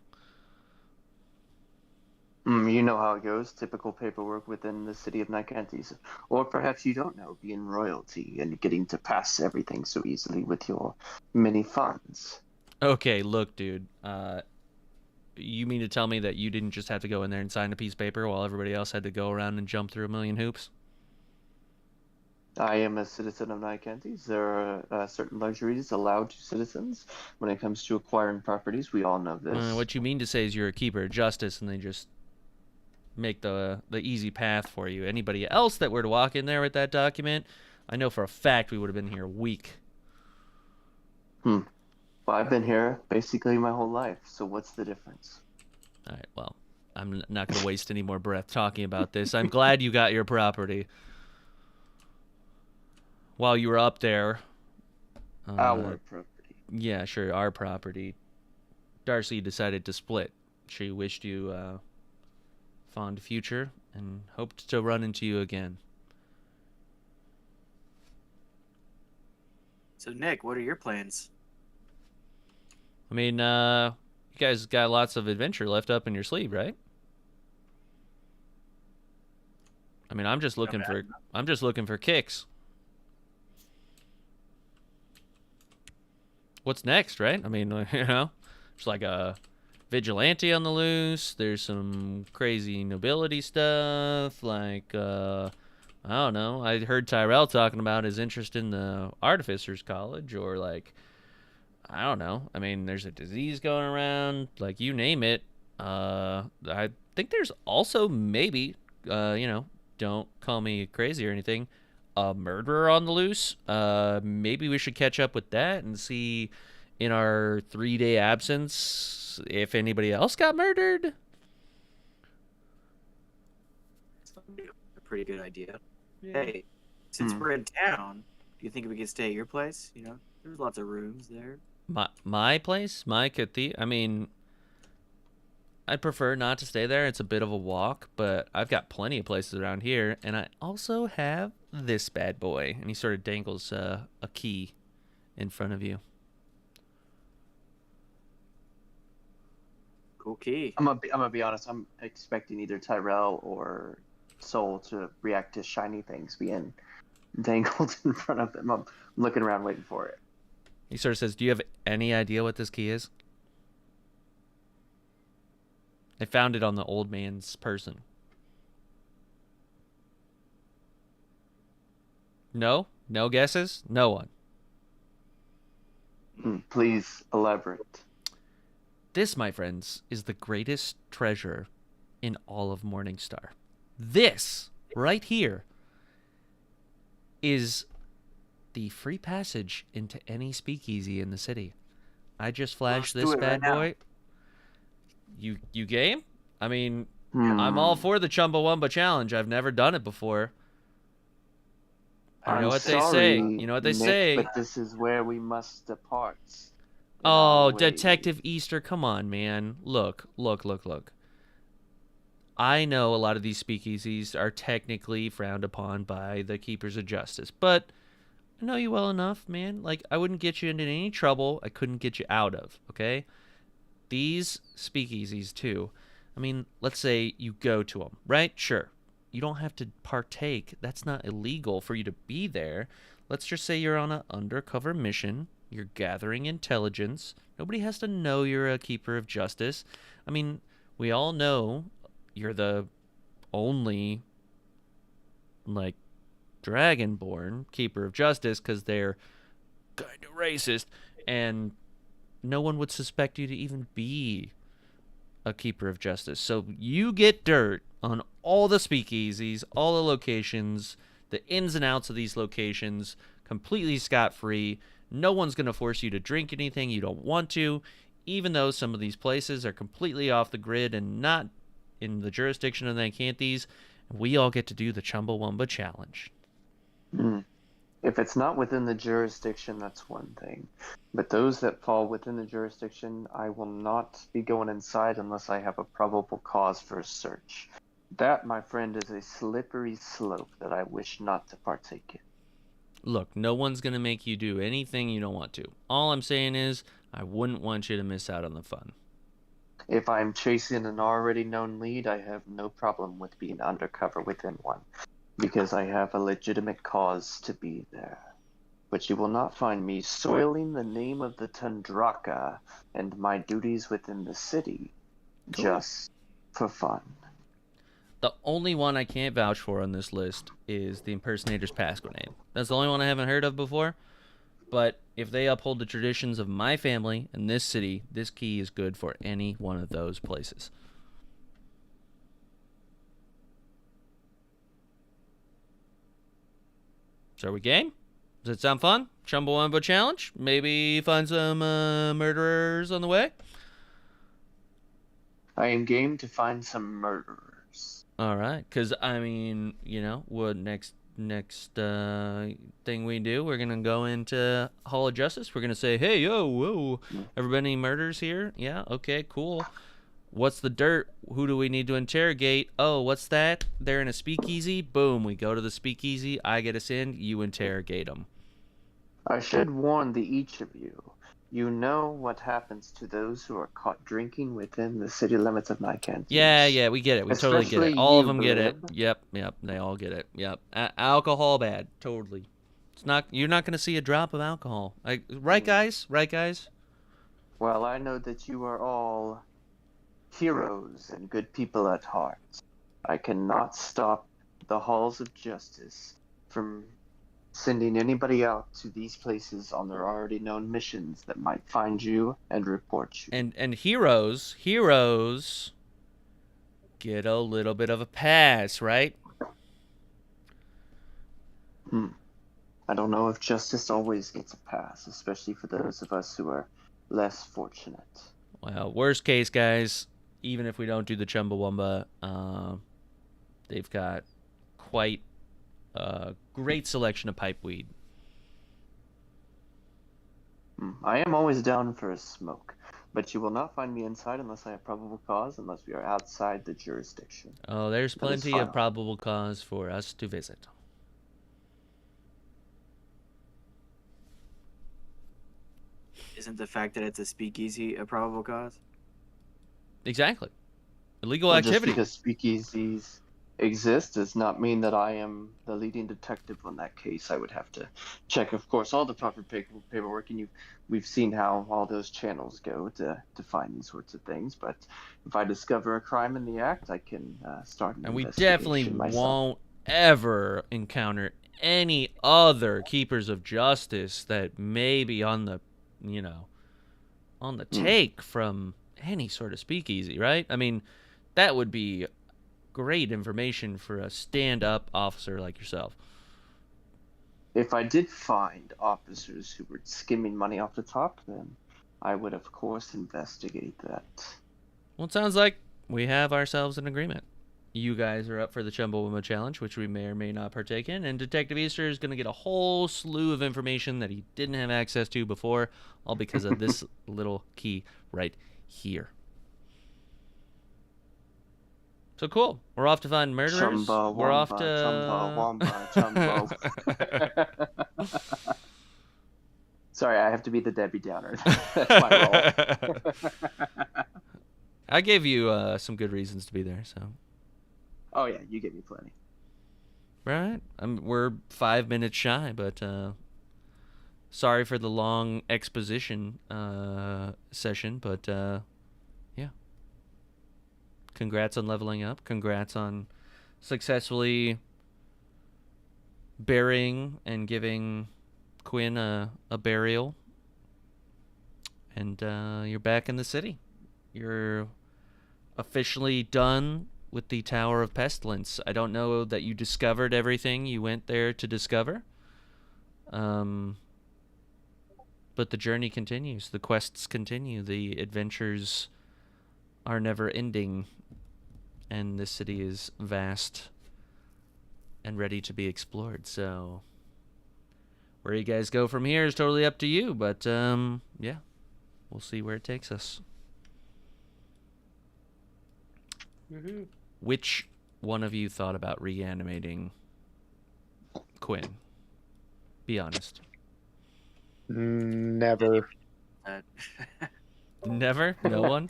You know how it goes. Typical paperwork within the city of Nicantes. Or perhaps you don't know, being royalty and getting to pass everything so easily with your many funds. Okay, look, dude. You mean to tell me that you didn't just have to go in there and sign a piece of paper while everybody else had to go around and jump through a million hoops? I am a citizen of Nicantes. There are certain luxuries allowed to citizens when it comes to acquiring properties. We all know this. What you mean to say is you're a keeper of justice and they just make the easy path for you. Anybody else that were to walk in there with that document, I know for a fact we would have been here a week. Well, I've been here basically my whole life, so what's the difference? All right, well, I'm not going to waste any more breath talking about this. I'm glad you got your property. While you were up there... Our property. Yeah, sure, our property. Darcy decided to split. She wished you fond future and hoped to run into you again. So, Nick, what are your plans? I mean, you guys got lots of adventure left up in your sleeve, right? I mean, I'm just looking for kicks. What's next, right? I mean, it's like a vigilante on the loose. There's some crazy nobility stuff. Like, I don't know. I heard Tyrell talking about his interest in the Artificers College, or like, I don't know. I mean, there's a disease going around. Like, you name it. I think there's also maybe, don't call me crazy or anything, a murderer on the loose. Maybe we should catch up with that and see in our 3-day absence if anybody else got murdered. A pretty good idea. Hey, since we're in town, do you think we could stay at your place? You know, there's lots of rooms there. My place? My cathedral? I mean, I'd prefer not to stay there. It's a bit of a walk, but I've got plenty of places around here, and I also have this bad boy. And he sort of dangles a key in front of you. Cool key. I'm gonna be honest. I'm expecting either Tyrell or Soul to react to shiny things being dangled in front of them. I'm looking around waiting for it. He sort of says, "Do you have any idea what this key is?" I found it on the old man's person. No guesses. No one. Please elaborate. This, my friends, is the greatest treasure in all of Morningstar. This right here is the free passage into any speakeasy in the city. I just flashed Let's do this it bad right now. boy. You game? I mean, I'm all for the Chumbawamba challenge. I've never done it before. I know I'm what they sorry, say. You know what they Nick, say. but this is where we must depart. in Oh, our Detective ways. Easter, come on, man. Look. I know a lot of these speakeasies are technically frowned upon by the Keepers of Justice, but I know you well enough, man. Like, I wouldn't get you into any trouble I couldn't get you out of, okay? These speakeasies, too. I mean, let's say you go to them, right? Sure. You don't have to partake. That's not illegal for you to be there. Let's just say you're on an undercover mission. You're gathering intelligence. Nobody has to know you're a Keeper of Justice. I mean, we all know you're the only, like, Dragonborn Keeper of Justice because they're kind of racist, and no one would suspect you to even be a Keeper of Justice. So you get dirt on all the speakeasies, all the locations, the ins and outs of these locations, completely scot-free. No one's going to force you to drink anything you don't want to, even though some of these places are completely off the grid and not in the jurisdiction of the Acanthes. We all get to do the Chumbawamba challenge. If it's not within the jurisdiction, that's one thing. But those that fall within the jurisdiction, I will not be going inside unless I have a probable cause for a search. That, my friend, is a slippery slope that I wish not to partake in. Look, no one's going to make you do anything you don't want to. All I'm saying is, I wouldn't want you to miss out on the fun. If I'm chasing an already known lead, I have no problem with being undercover within one, because I have a legitimate cause to be there. But you will not find me soiling the name of the Tundraka and my duties within the city just for fun. The only one I can't vouch for on this list is the Impersonator's Pasquinade. That's the only one I haven't heard of before. But if they uphold the traditions of my family and this city, this key is good for any one of those places. So are we game? Does it sound fun? Chumbawamba challenge? Maybe find some murderers on the way? I am game to find some murderers. All right, because, I mean, you know, what next thing we do, we're going to go into Hall of Justice. We're going to say, hey, yo, whoa, everybody murders here? Yeah, okay, cool. What's the dirt? Who do we need to interrogate? Oh, what's that? They're in a speakeasy? Boom, we go to the speakeasy. I get us in. You interrogate them. I should warn each of you. You know what happens to those who are caught drinking within the city limits of Nicantes. Yeah, we get it. We totally get it. Especially All of you, them get it. Blib. Yep, they all get it. Yep. Alcohol bad, totally. It's not. You're not going to see a drop of alcohol. Right, guys? Right, guys? Well, I know that you are all heroes and good people at heart. I cannot stop the halls of justice from sending anybody out to these places on their already known missions that might find you and report you. And heroes get a little bit of a pass, right? I don't know if justice always gets a pass, especially for those of us who are less fortunate. Well, worst case, guys, even if we don't do the Chumbawamba, they've got quite a great selection of pipe weed. I am always down for a smoke, but you will not find me inside unless I have probable cause, unless we are outside the jurisdiction. Oh, there's That is plenty of final. probable cause for us to visit. Isn't the fact that it's a speakeasy a probable cause? Exactly. Illegal Well, activity. Just because speakeasies exist does not mean that I am the leading detective on that case. I would have to check, of course, all the proper paperwork, and we've seen how all those channels go to find these sorts of things. But if I discover a crime in the act, I can start an And we investigation definitely myself. won't ever encounter any other keepers of justice that may be on the, on the take from any sort of speakeasy, right? I mean, that would be great information for a stand-up officer like yourself. If I did find officers who were skimming money off the top, then I would, of course, investigate that. Well, it sounds like we have ourselves an agreement. You guys are up for the Chumbawamba Challenge, which we may or may not partake in, and Detective Easter is going to get a whole slew of information that he didn't have access to before, all because of this little key right here. So cool. We're off to find murderers. Chumba, We're off wamba, to... chumba, chumbo. Sorry, I have to be the Debbie Downer. That's my role. I gave you some good reasons to be there, so... Oh yeah, you give me plenty. Right. We're 5 minutes shy, but sorry for the long exposition session, but yeah. Congrats on leveling up. Congrats on successfully burying and giving Quinn a burial. And you're back in the city. You're officially done with the Tower of Pestilence. I don't know that you discovered everything you went there to discover. But the journey continues. The quests continue. The adventures are never ending. And the city is vast and ready to be explored. So where you guys go from here is totally up to you. But yeah, we'll see where it takes us. Woohoo. Which one of you thought about reanimating Quinn? Be honest. Never. Never? No one?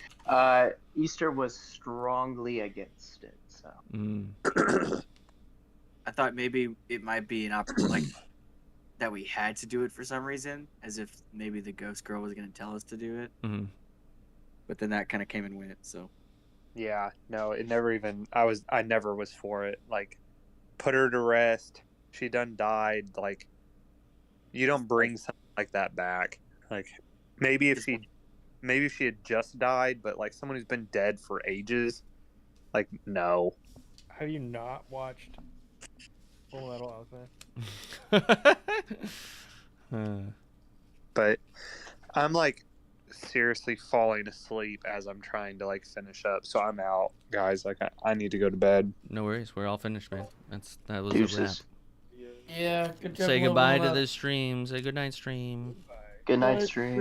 Easter was strongly against it, so. I thought maybe it might be an opportunity, like that we had to do it for some reason, as if maybe the ghost girl was going to tell us to do it. Mm-hmm. But then that kind of came and went. So Yeah, no, it never even. I never was for it. Like, put her to rest. She done died. Like, you don't bring something like that back. Like, maybe if she had just died, but like someone who's been dead for ages, like, no. Have you not watched Full Metal Alchemist? But I'm like seriously falling asleep as I'm trying to like finish up, so I'm out, guys. Like, I need to go to bed. No worries. We're all finished, man. That was a wrap. Deuces. Yeah, good job. Say goodbye leveling to up. the stream. Say goodnight, stream. Good night, stream.